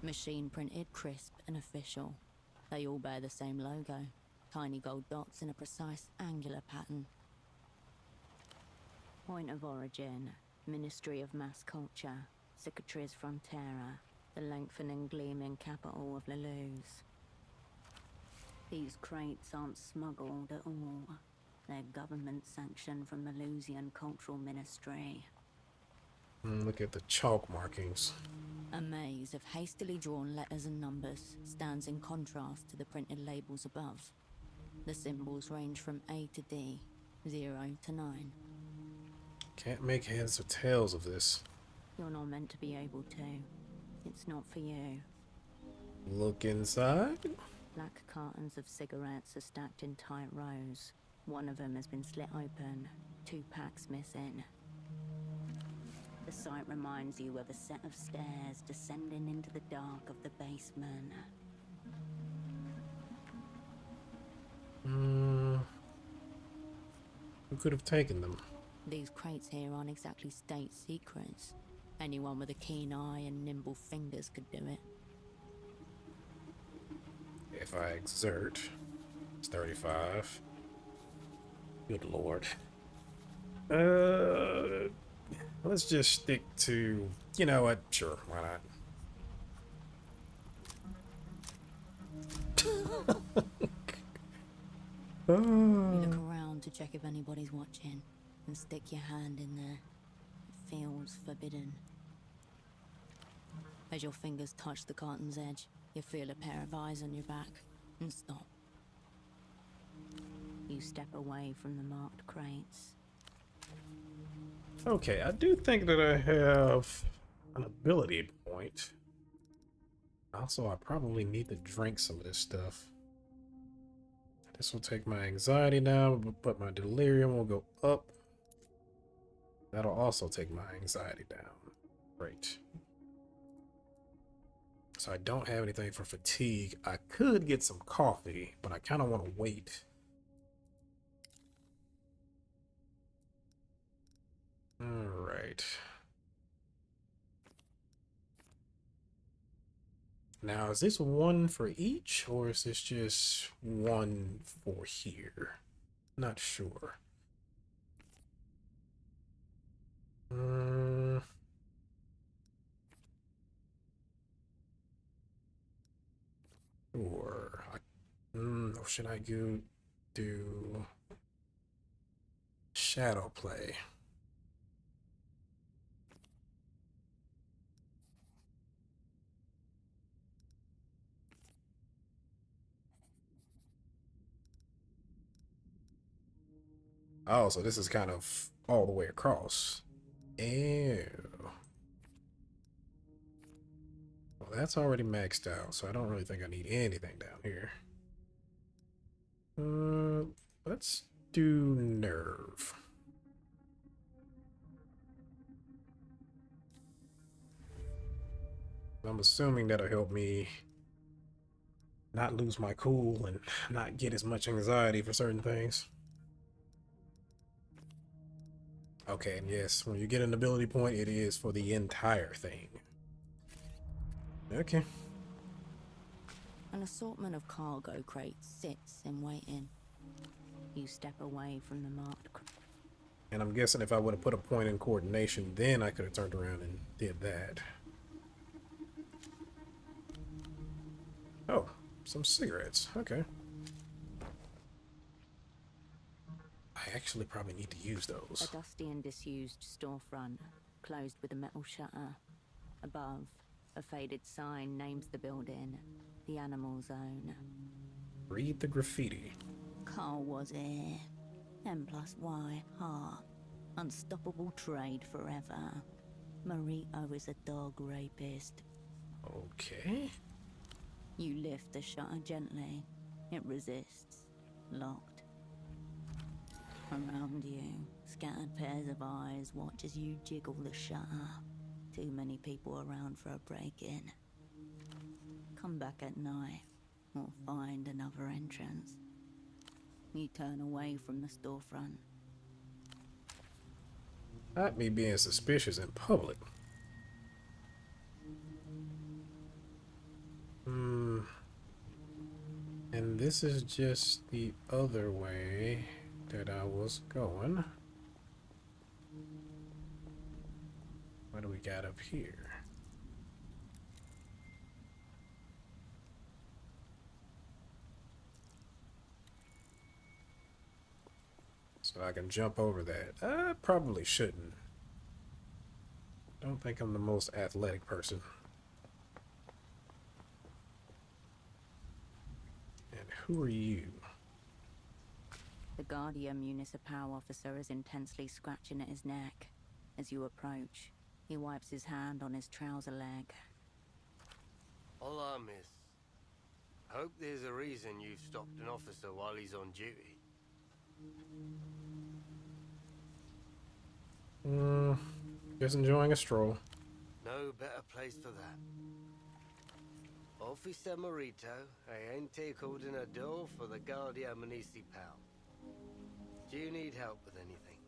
Machine printed, crisp and official. They all bear the same logo, tiny gold dots in a precise angular pattern. Point of origin, Ministry of Mass Culture, Cicatriz Frontera, the lengthening gleaming capital of Lelou's. These crates aren't smuggled at all. They're government sanctioned from the Lusian Cultural Ministry. Look at the chalk markings. A maze of hastily drawn letters and numbers stands in contrast to the printed labels above. The symbols range from A to D, 0 to 9. Can't make heads or tails of this. You're not meant to be able to. It's not for you. Look inside. Black cartons of cigarettes are stacked in tight rows. One of them has been slit open, 2 packs missing. The sight reminds you of a set of stairs descending into the dark of the basement. Who could have taken them? These crates here aren't exactly state secrets. Anyone with a keen eye and nimble fingers could do it. If I exert, it's 35. Good lord. Let's just stick to, you know what? Sure, why not? You look around to check if anybody's watching, and stick your hand in there. It feels forbidden. As your fingers touch the carton's edge, you feel a pair of eyes on your back, and stop. You step away from the marked crates. Okay, I do think that I have an ability point. Also, I probably need to drink some of this stuff. This will take my anxiety down, but my delirium will go up. That'll also take my anxiety down. Great. So I don't have anything for fatigue. I could get some coffee, but I kind of want to wait. All right. Now, is this one for each, or is this just one for here? Not sure. Or or should I go do shadow play? Oh, so this is kind of all the way across. Ew. Well, that's already maxed out, so I don't really think I need anything down here. Let's do nerve. I'm assuming that'll help me not lose my cool and not get as much anxiety for certain things. Okay, and yes, when you get an ability point, it is for the entire thing. Okay. An assortment of cargo crates sits in waiting. You step away from the marked. And I'm guessing if I would have put a point in coordination, then I could have turned around and did that. Oh, some cigarettes. Okay. I actually probably need to use those. A dusty and disused storefront, closed with a metal shutter. Above, a faded sign names the building, the Animal Zone. Read the graffiti. Carl was here. M plus Y, heart. Unstoppable trade forever. Marito is a dog rapist. Okay. You lift the shutter gently. It resists. Locked. Around you, scattered pairs of eyes watch as you jiggle the shutter. Too many people around for a break-in. Come back at night, or find another entrance. You turn away from the storefront. Not me being suspicious in public. And this is just the other way that I was going. What do we got up here? So I can jump over that. I probably shouldn't. Don't think I'm the most athletic person. And who are you? The Guardian Municipal officer is intensely scratching at his neck. As you approach, he wipes his hand on his trouser leg. Hola, miss. Hope there's a reason you've stopped an officer while he's on duty. Just enjoying a stroll. No better place for that. Officer Marito, agente coordinador for the Guardia Municipal. Do you need help with anything?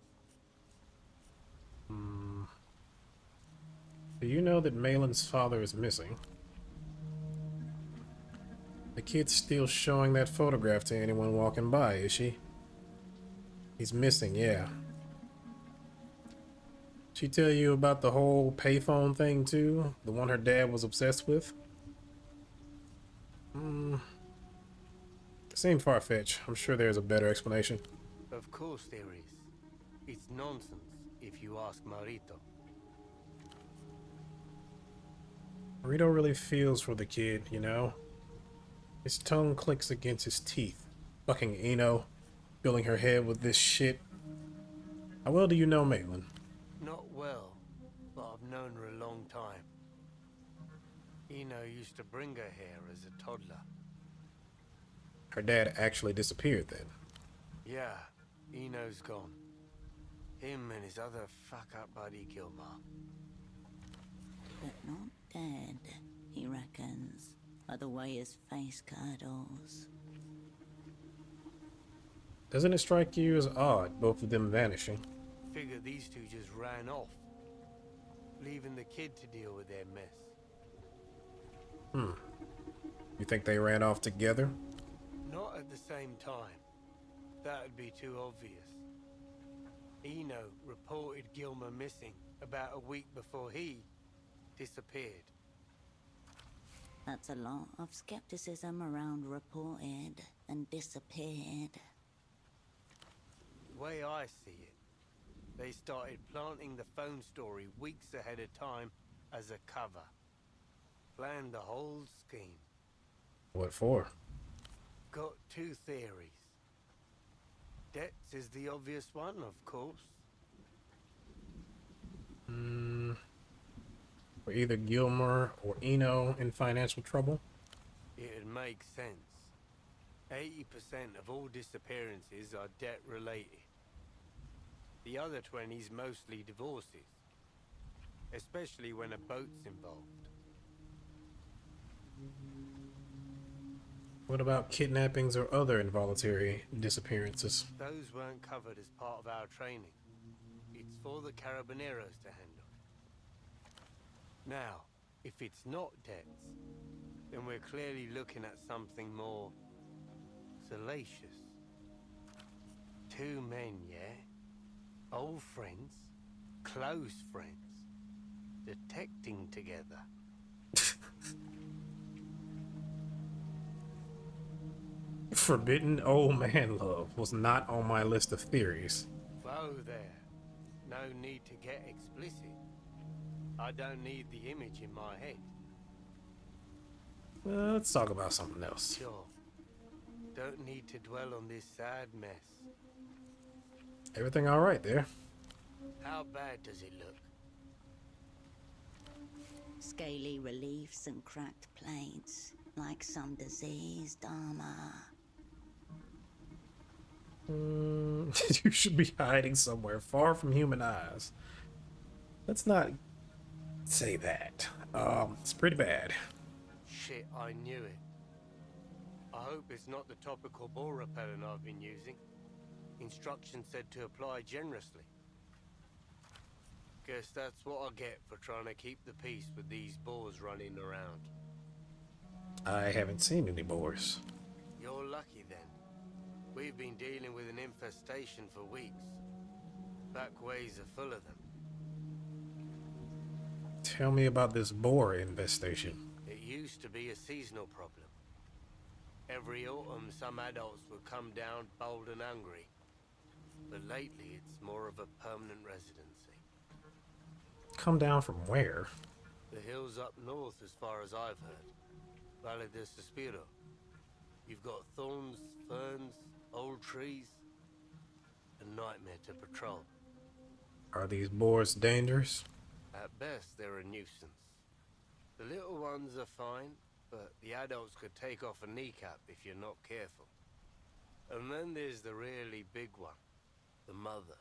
Do you know that Malin's father is missing? The kid's still showing that photograph to anyone walking by, is she? He's missing, yeah. She tell you about the whole payphone thing too? The one her dad was obsessed with? Seemed far-fetched. I'm sure there's a better explanation. Of course there is. It's nonsense, if you ask Marito. Rito really feels for the kid, you know? His tongue clicks against his teeth. Fucking Eno, filling her head with this shit. How well do you know Maitland? Not well, but I've known her a long time. Eno used to bring her here as a toddler. Her dad actually disappeared then. Yeah, Eno's gone. Him and his other fuck-up buddy Gilmar. But not dead, he reckons, by the way his face curdles. Doesn't it strike you as odd, both of them vanishing? Figure these two just ran off, leaving the kid to deal with their mess. You think they ran off together? Not at the same time. That'd be too obvious. Eno reported Gilmer missing about a week before he disappeared. That's a lot of skepticism around reported and disappeared. The way I see it, they started planting the phone story weeks ahead of time as a cover. Planned the whole scheme. What for? Got two theories. Debts is the obvious one, of course. Were either Gilmer or Eno in financial trouble? It'd make sense. 80% of all disappearances are debt-related. The other 20's mostly divorces, especially when a boat's involved. What about kidnappings or other involuntary disappearances? Those weren't covered as part of our training. It's for the Carabineros to handle. Now, if it's not debts, then we're clearly looking at something more salacious. Two men, yeah? Old friends, close friends, detecting together. Forbidden old man love was not on my list of theories. Whoa there. No need to get explicit. I don't need the image in my head. Let's talk about something else. Sure. Don't need to dwell on this sad mess. Everything all right there? How bad does it look? Scaly reliefs and cracked plates, like some diseased armor. You should be hiding somewhere far from human eyes. Let's not say that. It's pretty bad. Shit, I knew it. I hope it's not the topical ball repellent I've been using. Instructions said to apply generously. Guess that's what I get for trying to keep the peace with these boars running around. I haven't seen any boars. You're lucky then. We've been dealing with an infestation for weeks. Back ways are full of them. Tell me about this boar infestation. It used to be a seasonal problem. Every autumn, some adults would come down bold and hungry. But lately, it's more of a permanent residency. Come down from where? The hills up north, as far as I've heard. Valle de Suspiro. You've got thorns, ferns, old trees. A nightmare to patrol. Are these boars dangerous? At best, they're a nuisance. The little ones are fine, but the adults could take off a kneecap if you're not careful. And then there's the really big one, the mother.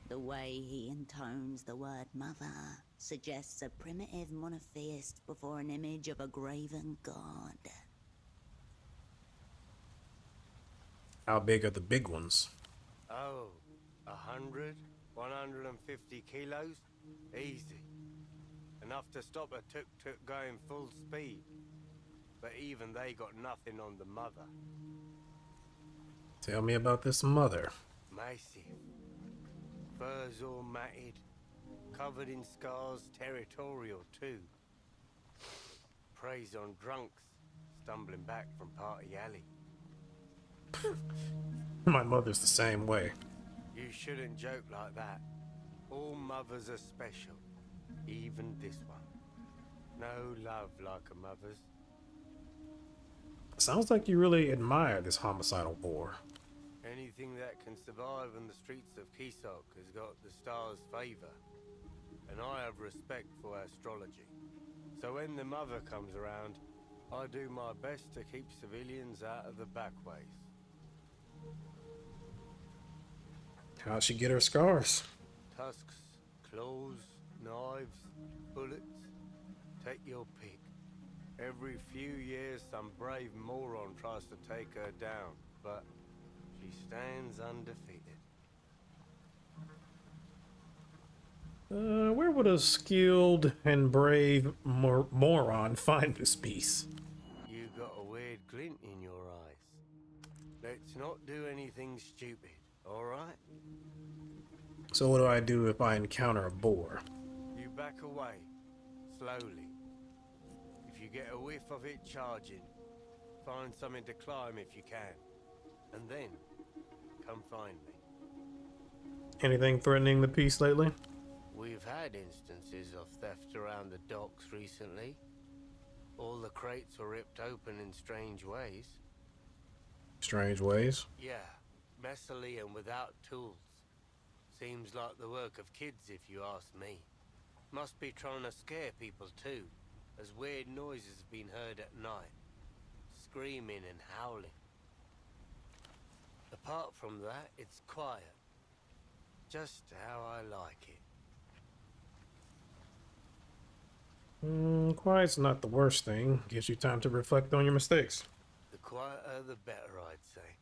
The way he intones the word mother suggests a primitive monotheist before an image of a graven god. How big are the big ones? Oh, 100, 150 kilos? Easy. Enough to stop a tuk-tuk going full speed. But even they got nothing on the mother. Tell me about this mother. Massive. Furs all matted, covered in scars, territorial too. Preys on drunks, stumbling back from Party Alley. My mother's the same way. You shouldn't joke like that. All mothers are special, even this one. No love like a mother's. Sounds like you really admire this homicidal boar. Anything that can survive on the streets of Kisok has got the stars' favor. And I have respect for astrology. So when the mother comes around, I do my best to keep civilians out of the backways. How'd she get her scars? Tusks, claws, knives, bullets. Take your pick. Every few years some brave moron tries to take her down, but she stands undefeated. Where would a skilled and brave moron find this piece? You got a weird glint in your eyes. Let's not do anything stupid, alright? So what do I do if I encounter a boar? You back away, slowly. If you get a whiff of it charging, find something to climb if you can. And then, come find me. Anything threatening the peace lately? We've had instances of theft around the docks recently. All the crates were ripped open in strange ways. Strange ways? Yeah, messily and without tools. Seems like the work of kids if you ask me. Must be trying to scare people too, as weird noises have been heard at night. Screaming and howling. Apart from that, it's quiet. Just how I like it. Quiet's not the worst thing. Gives you time to reflect on your mistakes. The quieter, the better, I'd say.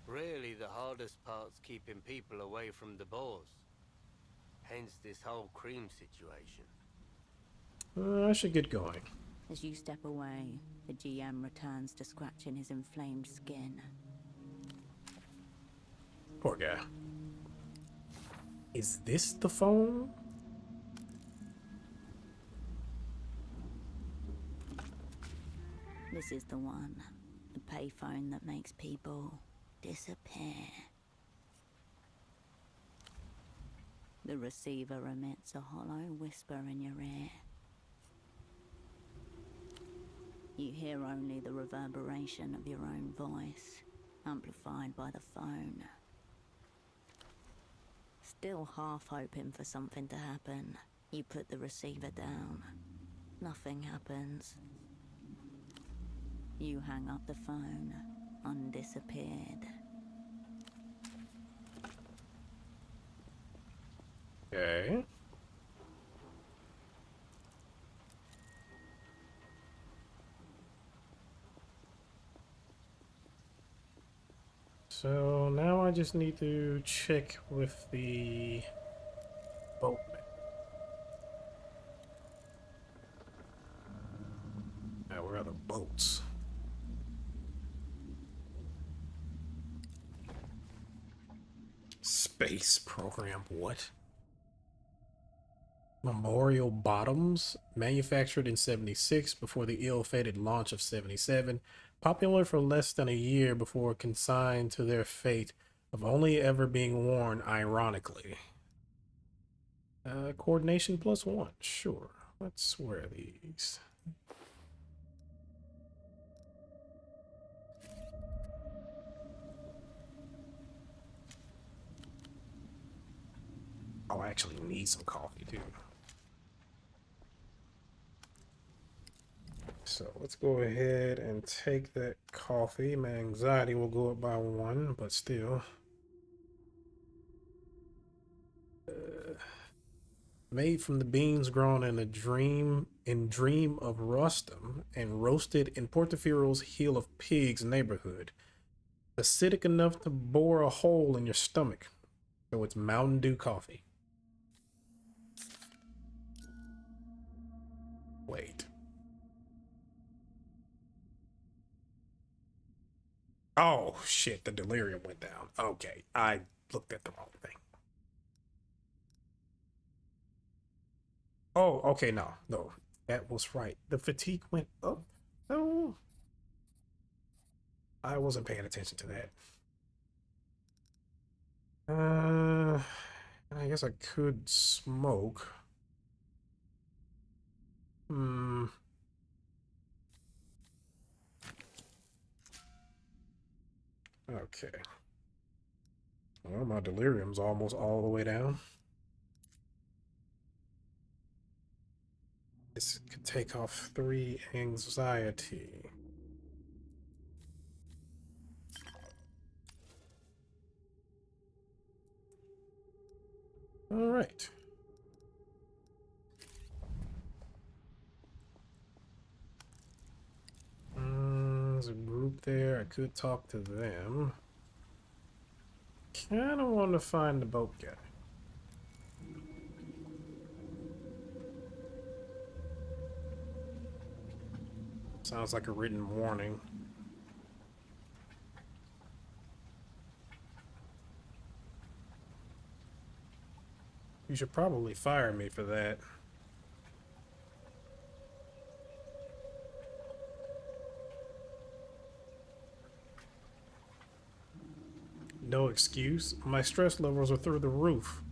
Really, Apparently the hardest part's keeping people away from the boars. Hence this whole cream situation. I should get going. As you step away, the GM returns to scratching his inflamed skin. Poor guy. Is this the phone? This is the one. The payphone that makes people disappear. The receiver emits a hollow whisper in your ear. You hear only the reverberation of your own voice, amplified by the phone. Still half hoping for something to happen, you put the receiver down. Nothing happens. You hang up the phone, undisappeared. Okay. So now I just need to check with the boatman. Now, where are the boats? Space program, what? Memorial Bottoms, manufactured in 76 before the ill-fated launch of 77, popular for less than a year before consigned to their fate of only ever being worn ironically. Coordination +1, sure. Let's wear these. Oh, I actually need some coffee too. So let's go ahead and take that coffee. My anxiety will go up by 1, but still. Made from the beans grown in Dream of Rustum and roasted in Portofiero's Heel of Pigs neighborhood. Acidic enough to bore a hole in your stomach. So it's Mountain Dew coffee. Wait. Oh, shit, the delirium went down. Okay, I looked at the wrong thing. Oh, okay, no, that was right. The fatigue went up. Oh, I wasn't paying attention to that. I guess I could smoke. Okay. Well, my delirium's almost all the way down. This could take off 3 anxiety. All right. There's a group there. I could talk to them. Kind of want to find the boat guy. Sounds like a written warning. You should probably fire me for that. No excuse. My stress levels are through the roof.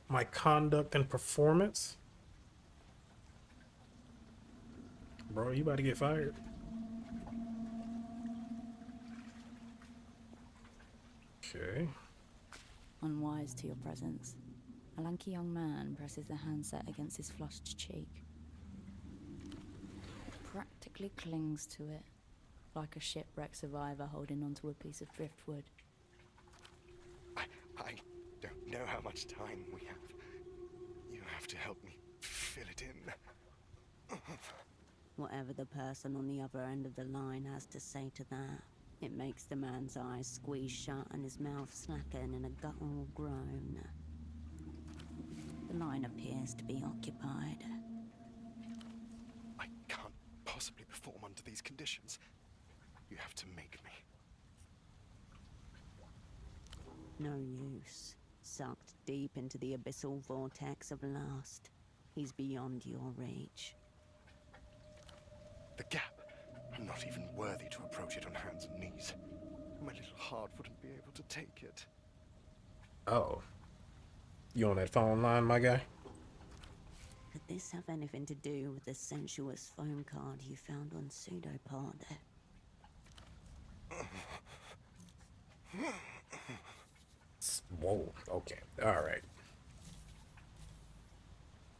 My conduct and performance? Bro, you about to get fired. Okay. Unwise to your presence, a lanky young man presses the handset against his flushed cheek. Practically clings to it, like a shipwreck survivor holding onto a piece of driftwood. I don't know how much time we have. You have to help me fill it in. Whatever the person on the other end of the line has to say to that, it makes the man's eyes squeeze shut and his mouth slacken in a guttural groan. The line appears to be occupied. I can't possibly perform under these conditions. You have to make me. No use. Sucked deep into the abyssal vortex of lust. He's beyond your reach. The gap. I'm not even worthy to approach it on hands and knees. My little heart wouldn't be able to take it. Oh. You on that phone line, my guy? Could this have anything to do with the sensuous phone card you found on Pseudopod? Whoa, okay, alright.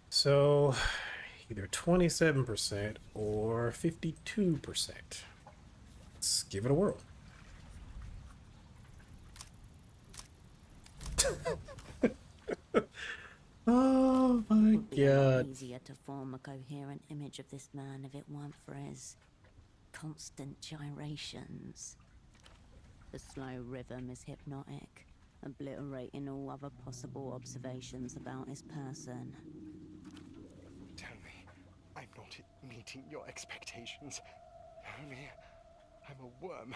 So, either 27% or 52%. Let's give it a whirl. Oh my Would be a lot god. easier to form a coherent image of this man if it weren't for his constant gyrations. The slow rhythm is hypnotic, obliterating all other possible observations about his person. Tell me, I'm not meeting your expectations. Tell me, I'm a worm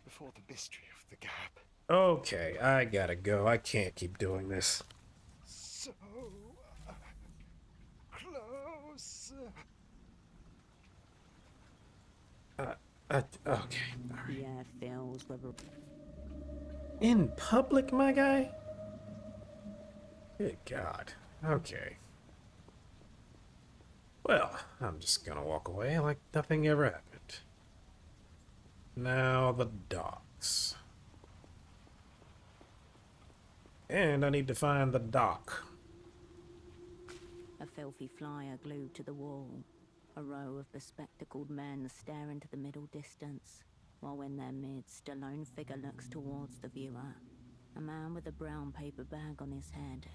before the mystery of the gap. Okay, I gotta go. I can't keep doing this. So close. Okay, alright. The air fills with a In public, my guy? Good God. Okay. Well, I'm just gonna walk away like nothing ever happened. Now the docks. And I need to find the dock. A filthy flyer glued to the wall. A row of bespectacled men stare into the middle distance, while in their midst a lone figure looks towards the viewer. A man with a brown paper bag on his head.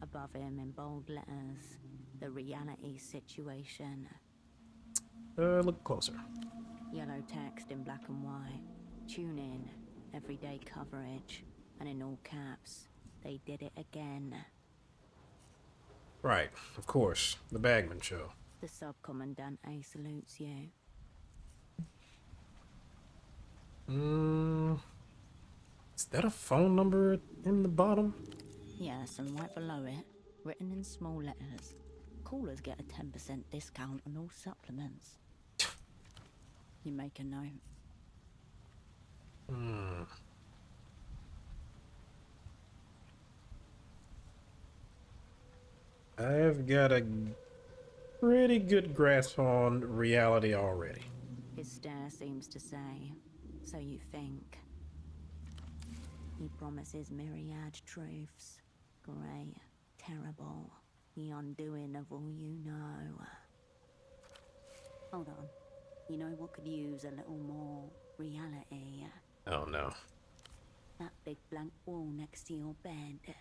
Above him in bold letters, the reality situation. Look closer. Yellow text in black and white. Tune in, everyday coverage, and in all caps, they did it again. Right, of course, the Bagman Show. The sub-commandant A salutes you. Is that a phone number in the bottom? Yes, and right below it, written in small letters, callers get a 10% discount on all supplements. You make a note. I've got a pretty good grasp on reality already. His stare seems to say, so you think. He promises myriad truths. Great, terrible, the undoing of all you know. Hold on. You know what could use a little more reality? Oh no. That big blank wall next to your bed.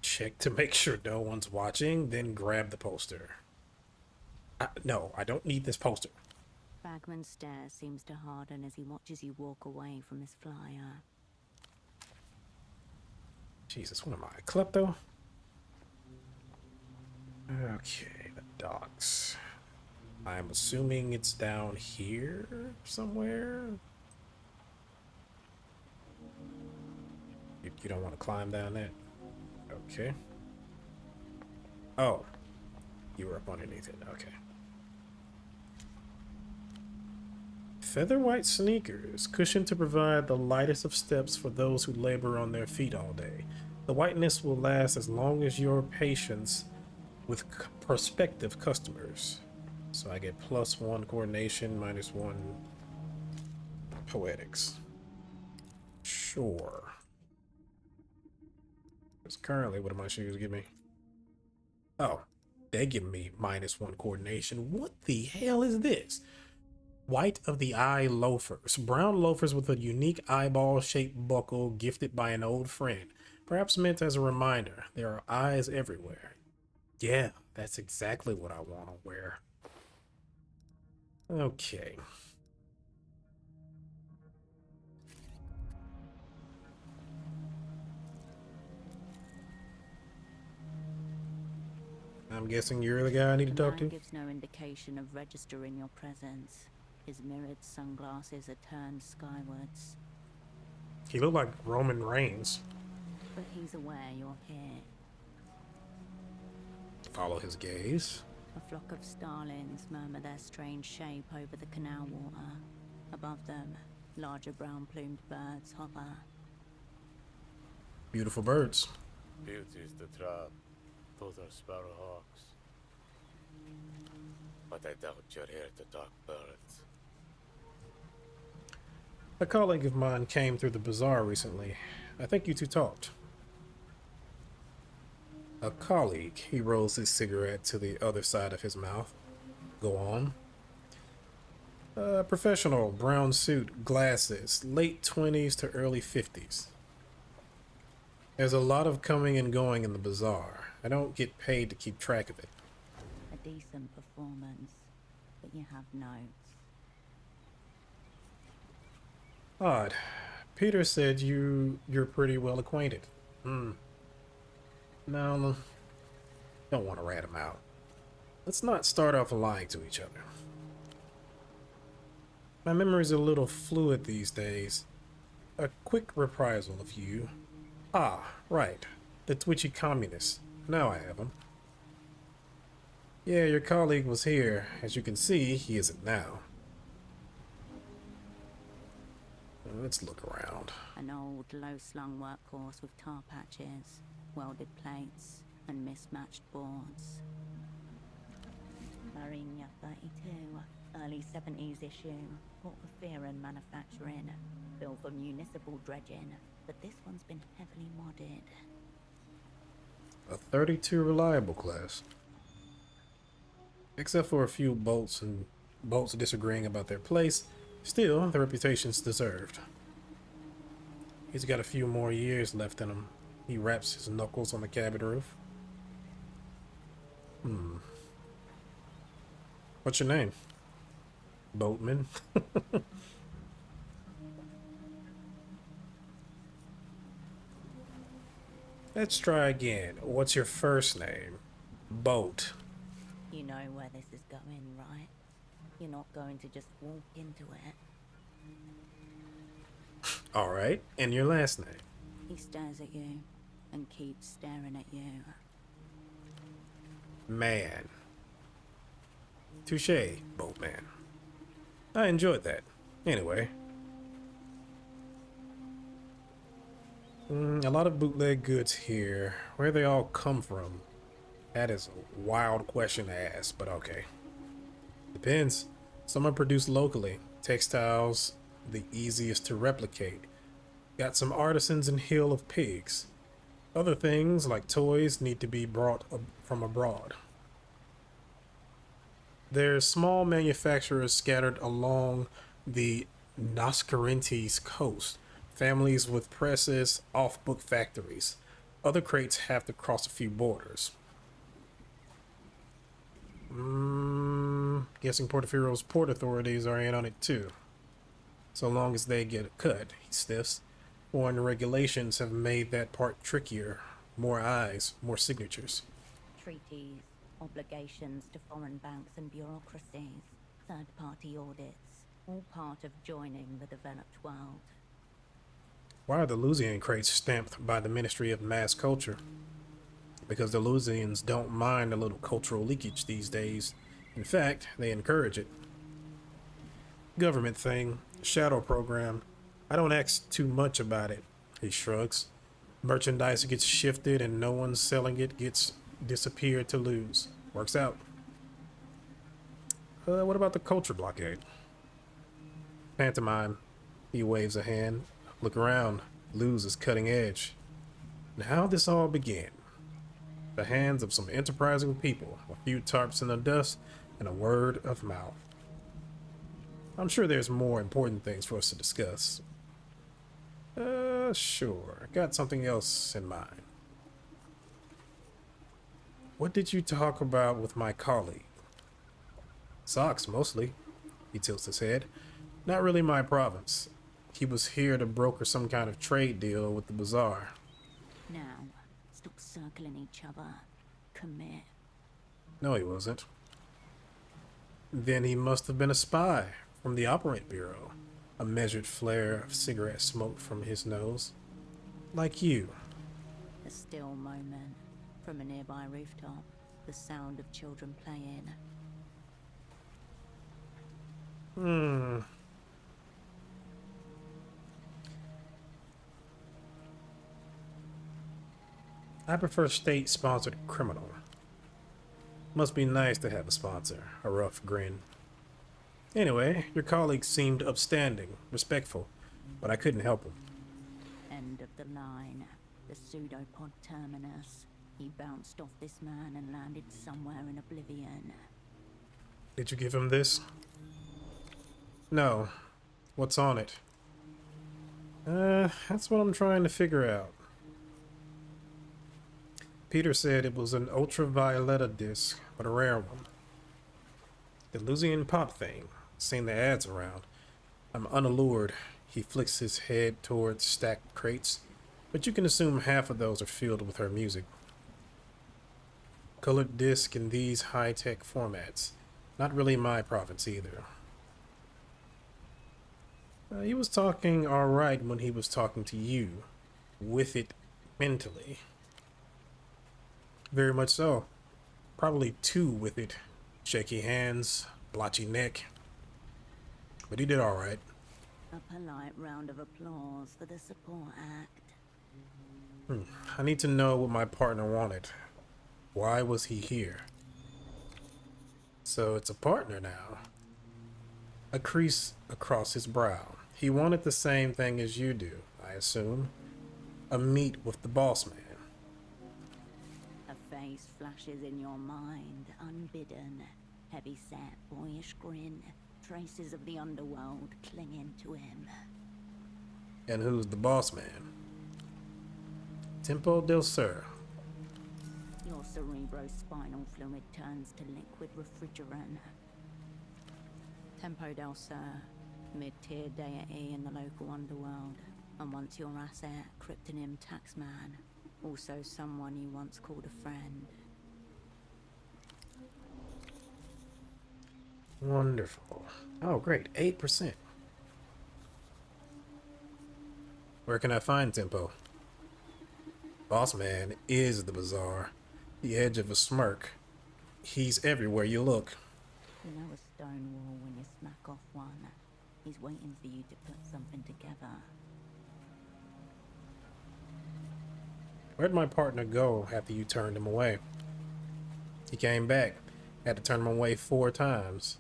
Check to make sure no one's watching, then grab the poster. No, I don't need this poster. Bagman's stare seems to harden as he watches you walk away from his flyer. Jesus, what am I, a klepto? Okay, the docks. I'm assuming it's down here somewhere. You don't want to climb down that? Okay. Oh, you were up underneath it. Okay. Feather white sneakers, cushioned to provide the lightest of steps for those who labor on their feet all day. The whiteness will last as long as your patience with prospective customers. So I get +1 coordination, -1 poetics. Sure. Because currently, what do my shoes give me? Oh, they give me -1 coordination. What the hell is this? White of the eye loafers. Brown loafers with a unique eyeball-shaped buckle gifted by an old friend. Perhaps meant as a reminder, there are eyes everywhere. Yeah, That's exactly what I want to wear. Okay. I'm guessing you're the guy I need to The talk man to? gives no indication of registering your presence. His mirrored sunglasses are turned skywards. He looked like Roman Reigns. But he's aware you're here. Follow his gaze. A flock of starlings murmur their strange shape over the canal water. Above them, larger brown-plumed birds hover. Beautiful birds. Beauty is the trap. Those are sparrowhawks. But I doubt you're here to talk birds. A colleague of mine came through the bazaar recently. I think you two talked. A colleague. He rolls his cigarette to the other side of his mouth. Go on. Professional, brown suit, glasses, late 20s to early 50s. There's a lot of coming and going in the bazaar. I don't get paid to keep track of it. A decent performance, but you have notes. Odd. Peter said you're pretty well acquainted. No, don't want to rat him out. Let's not start off lying to each other. My memory's a little fluid these days. A quick reprisal of you. Ah, right. The twitchy communist. Now I have him. Yeah, your colleague was here. As you can see, he isn't now. Let's look around. An old, low-slung workhorse with tar patches, welded plates, and mismatched boards. Marina 32, early 70s issue. Port for fear and manufacturing. Built for municipal dredging, but this one's been heavily modded. A 32 reliable class. Except for a few bolts disagreeing about their place, still, the reputation's deserved. He's got a few more years left in him. He wraps his knuckles on the cabin roof. What's your name? Boatman? Let's try again. What's your first name? Boat. You know where this is going, right? You're not going to just walk into it. Alright, and your last name? He stares at you and keeps staring at you. Man. Touché, Boatman. I enjoyed that. Anyway. A lot of bootleg goods here. Where they all come from? That is a wild question to ask, but okay. Depends. Some are produced locally. Textiles, the easiest to replicate. Got some artisans in Hill of Pigs. Other things, like toys, need to be brought from abroad. There's small manufacturers scattered along the Noscarentes coast. Families with presses, off-book factories. Other crates have to cross a few borders. Guessing Portofiero's port authorities are in on it too. So long as they get a cut, he stiffs. Foreign regulations have made that part trickier. More eyes, more signatures. Treaties, obligations to foreign banks and bureaucracies, third-party audits, all part of joining the developed world. Why are the Lusian crates stamped by the Ministry of Mass Culture? Because the Lusians don't mind a little cultural leakage these days. In fact, they encourage it. Government thing, shadow program. I don't ask too much about it, he shrugs. Merchandise gets shifted and no one selling it gets disappeared to lose. Works out. What about the culture blockade? Pantomime. He waves a hand. Look around. Lose is cutting edge. And how this all began. The hands of some enterprising people, a few tarps in the dust, and a word of mouth. I'm sure there's more important things for us to discuss. Sure. Got something else in mind. What did you talk about with my colleague? Socks, mostly. He tilts his head. Not really my province. He was here to broker some kind of trade deal with the bazaar. Now, stop circling each other. Commit. No, he wasn't. Then he must have been a spy from the Operant Bureau. A measured flare of cigarette smoke from his nose. Like you. A still moment. From a nearby rooftop, the sound of children playing. I prefer state-sponsored criminal. Must be nice to have a sponsor. A rough grin. Anyway, your colleague seemed upstanding, respectful, but I couldn't help him. End of the line. The pseudopod terminus. He bounced off this man and landed somewhere in oblivion. Did you give him this? No. What's on it? That's what I'm trying to figure out. Peter said it was an ultravioletta disc, but a rare one. The Lusian pop thing. Seen the ads around. I'm unallured. He flicks his head towards stacked crates, but you can assume half of those are filled with her music. Colored disc in these high-tech formats. Not really my province either. He was talking alright when he was talking to you. With it mentally. Very much so. Probably too with it. Shaky hands, blotchy neck. But he did alright. A polite round of applause for the support act. I need to know what my partner wanted. Why was he here? So it's a partner now. A crease across his brow. He wanted the same thing as you do, I assume. A meet with the boss man. A face flashes in your mind, unbidden. Heavy-set, boyish grin. Traces of the underworld clinging to him. And who's the boss man? Tempo del Sur. Your cerebrospinal fluid turns to liquid refrigerant. Tempo del Sur, mid-tier deity in the local underworld, and once your asset, cryptonym Taxman, also someone you once called a friend. Wonderful. Oh, great. 8%. Where can I find Tempo? Boss man is the bazaar. The edge of a smirk. He's everywhere you look. You know a stone wall when you smack off one. He's waiting for you to put something together. Where'd my partner go after you turned him away? He came back. Had to turn him away 4 times.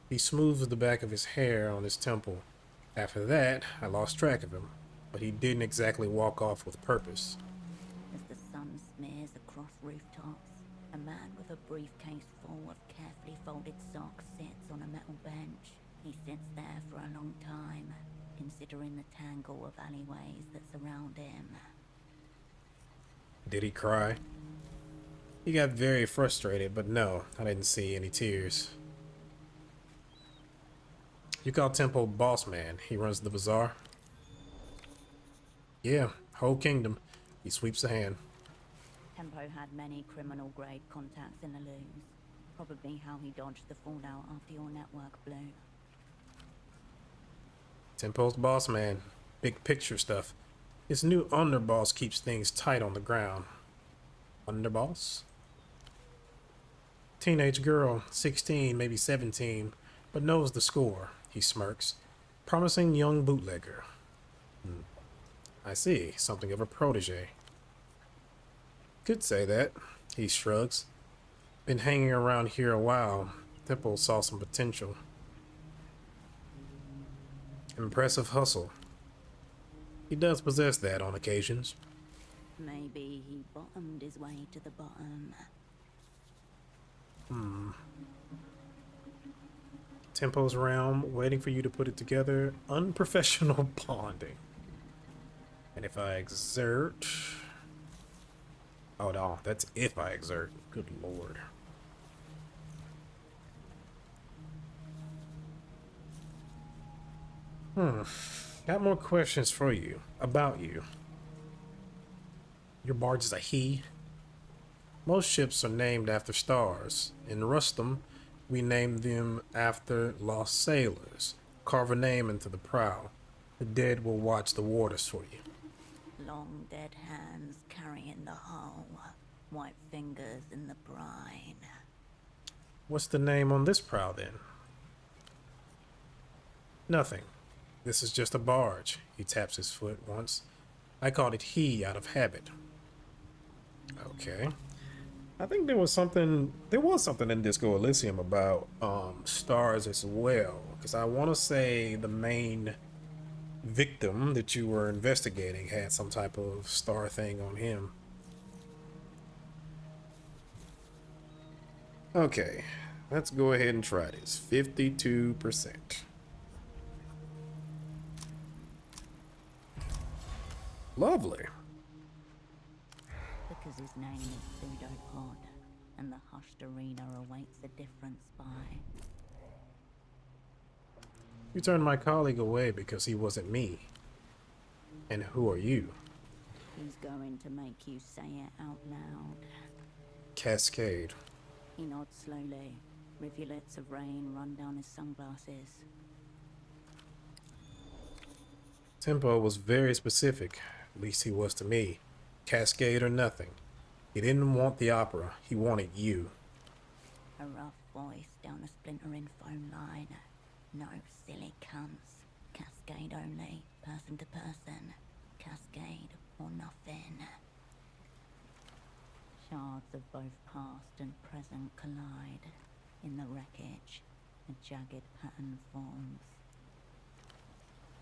He smooths the back of his hair on his temple. After that, I lost track of him. But he didn't exactly walk off with purpose. As the sun smears across rooftops, a man with a briefcase full of carefully folded socks sits on a metal bench. He sits there for a long time, considering the tangle of alleyways that surround him. Did he cry? He got very frustrated, but no, I didn't see any tears. You call Tempo boss man. He runs the bazaar? Yeah, whole kingdom. He sweeps a hand. Tempo had many criminal-grade contacts in the loons. Probably how he dodged the fallout after your network blew. Tempo's boss man. Big picture stuff. His new underboss keeps things tight on the ground. Underboss? Teenage girl, 16, maybe 17, but knows the score. He smirks. Promising young bootlegger. I see. Something of a protege. Could say that. He shrugs. Been hanging around here a while. Tempo saw some potential. Impressive hustle. He does possess that on occasions. Maybe he bottomed his way to the bottom. Tempo's realm, waiting for you to put it together. Unprofessional bonding. And if I exert... Oh no, that's if I exert. Good lord. Got more questions for you. About you. Your barge is a he? Most ships are named after stars. In Rustum, we named them after lost sailors. Carve a name into the prow. The dead will watch the waters for you. Long dead hands carrying the hull, white fingers in the brine. What's the name on this prow then? Nothing. This is just a barge. He taps his foot once. I called it he out of habit. Okay. I think there was something in Disco Elysium about stars as well. Because I want to say the main victim that you were investigating had some type of star thing on him. Okay, let's go ahead and try this. 52%. Lovely. Because his name is Pseudopod, and the hushed arena awaits a different spy. You turned my colleague away because he wasn't me. And who are you? He's going to make you say it out loud. Cascade. He nods slowly. Rivulets of rain run down his sunglasses. Tempo was very specific. At least he was to me. Cascade or nothing. He didn't want the opera. He wanted you. A rough voice down a splintering phone line. No silly cunts. Cascade only. Person to person. Cascade or nothing. Shards of both past and present collide. In the wreckage, a jagged pattern forms.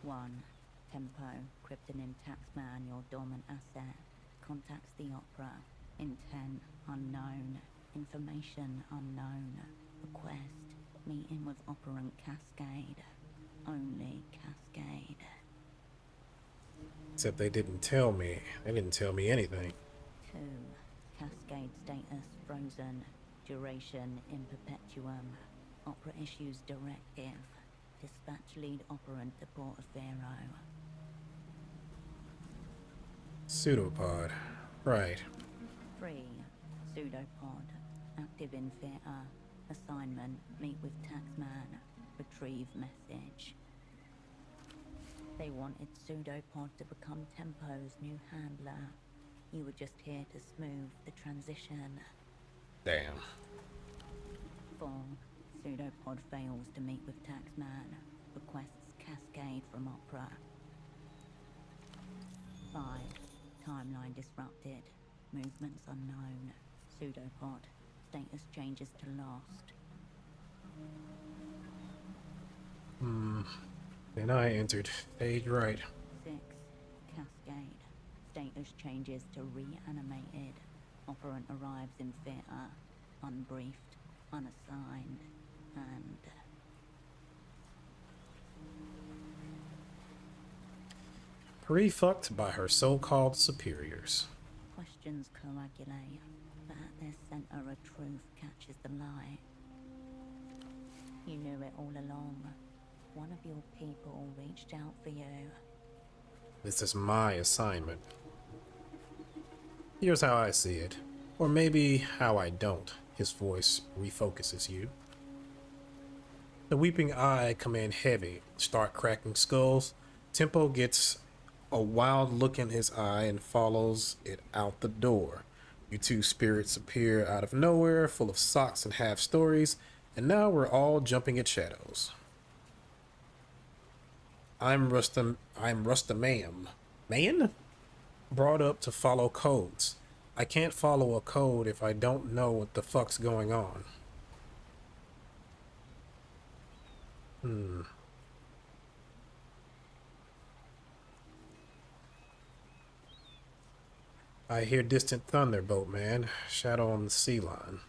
1. Tempo, Kryptonin taxman, your dormant asset. Contacts the opera. Intent unknown. Information unknown. Request, meeting with operant Cascade. Only Cascade. Except they didn't tell me. They didn't tell me anything. 2. Cascade status frozen. Duration in perpetuum. Opera issues directive. Dispatch lead operant to Portofino. Pseudopod. Right. 3. Pseudopod. Active in theater. Assignment. Meet with taxman. Retrieve message. They wanted Pseudopod to become Tempo's new handler. You were just here to smooth the transition. Damn. 4. Pseudopod fails to meet with taxman. Requests Cascade from opera. 5. Timeline disrupted. Movements unknown. Pseudopod. Status changes to lost. Then I entered stage right. 6. Cascade. Status changes to reanimated. Operant arrives in theater. Unbriefed. Unassigned. And... Pre-fucked by her so-called superiors. questions coagulate, but at their center a truth catches the light. You knew it all along. One of your people reached out for you. This is my assignment. Here's how I see it. Or maybe how I don't. His voice refocuses you. The weeping eye come in heavy, start cracking skulls. Tempo gets a wild look in his eye and follows it out the door. You two spirits appear out of nowhere, full of socks and half stories, and now we're all jumping at shadows. I'm Rustamam. Man? Brought up to follow codes. I can't follow a code if I don't know what the fuck's going on. I hear distant thunder, boatman. Shadow on the sea line.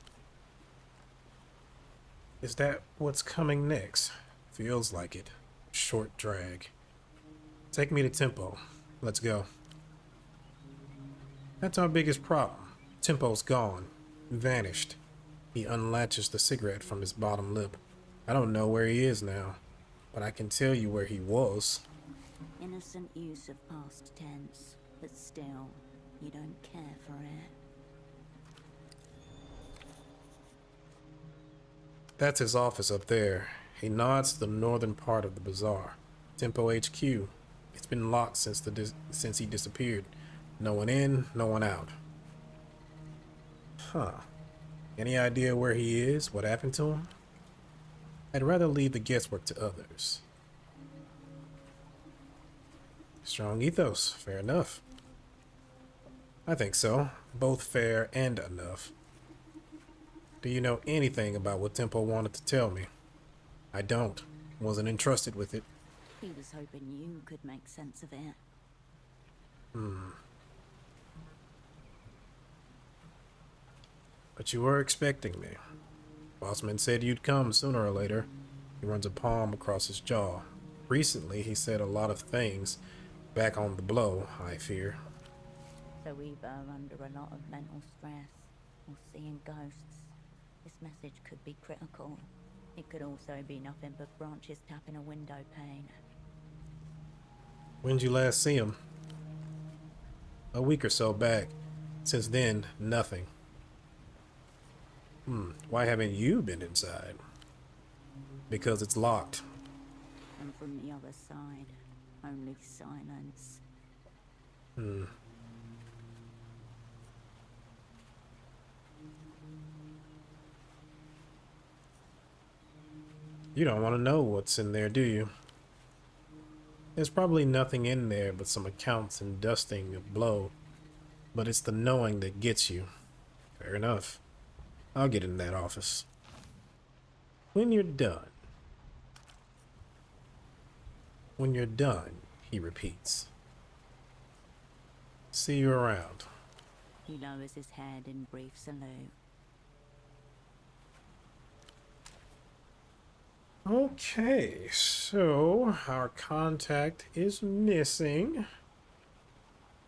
Is that what's coming next? Feels like it. Short drag. Take me to Tempo. Let's go. That's our biggest problem. Tempo's gone, vanished. He unlatches the cigarette from his bottom lip. I don't know where he is now, but I can tell you where he was. Innocent use of past tense, but still, you don't care for it. That's his office up there. He nods to the northern part of the bazaar. Tempo HQ. It's been locked since he disappeared. No one in, no one out. Huh. Any idea where he is? What happened to him? I'd rather leave the guesswork to others. Strong ethos. Fair enough. I think so. Both fair and enough. Do you know anything about what Tempo wanted to tell me? I don't. Wasn't entrusted with it. He was hoping you could make sense of it. But you were expecting me. Bossman said you'd come sooner or later. He runs a palm across his jaw. Recently, he said a lot of things. Back on the blow, I fear. So either under a lot of mental stress or seeing ghosts. This message could be critical. It could also be nothing but branches tapping a window pane. When'd you last see him? A week or so back. Since then, nothing. Why haven't you been inside? Because it's locked. And from the other side, only silence. You don't want to know what's in there, do you? There's probably nothing in there but some accounts and dusting of blow. But it's the knowing that gets you. Fair enough. I'll get in that office. When you're done. When you're done, he repeats. See you around. He lowers his head in brief salute. Okay, so our contact is missing.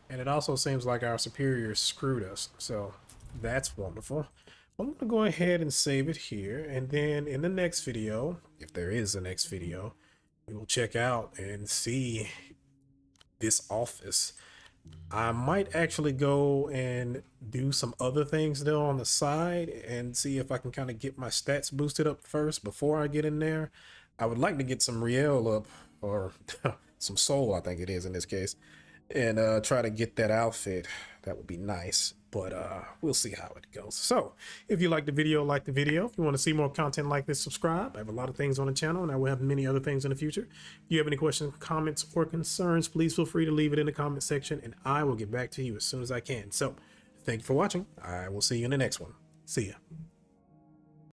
And it also seems like our superiors screwed us. So that's wonderful. I'm going to go ahead and save it here. And then in the next video, if there is a next video, we will check out and see this office. I might actually go and do some other things though on the side and see if I can kind of get my stats boosted up first before I get in there. I would like to get some Riel up, or some soul, I think it is in this case, and try to get that outfit. That would be nice, but we'll see how it goes. So if you like the video, like the video. If you want to see more content like this, subscribe. I have a lot of things on the channel, and I will have many other things in the future. If you have any questions, comments, or concerns, please feel free to leave it in the comment section, and I will get back to you as soon as I can. So thank you for watching. I will see you in the next one. See ya.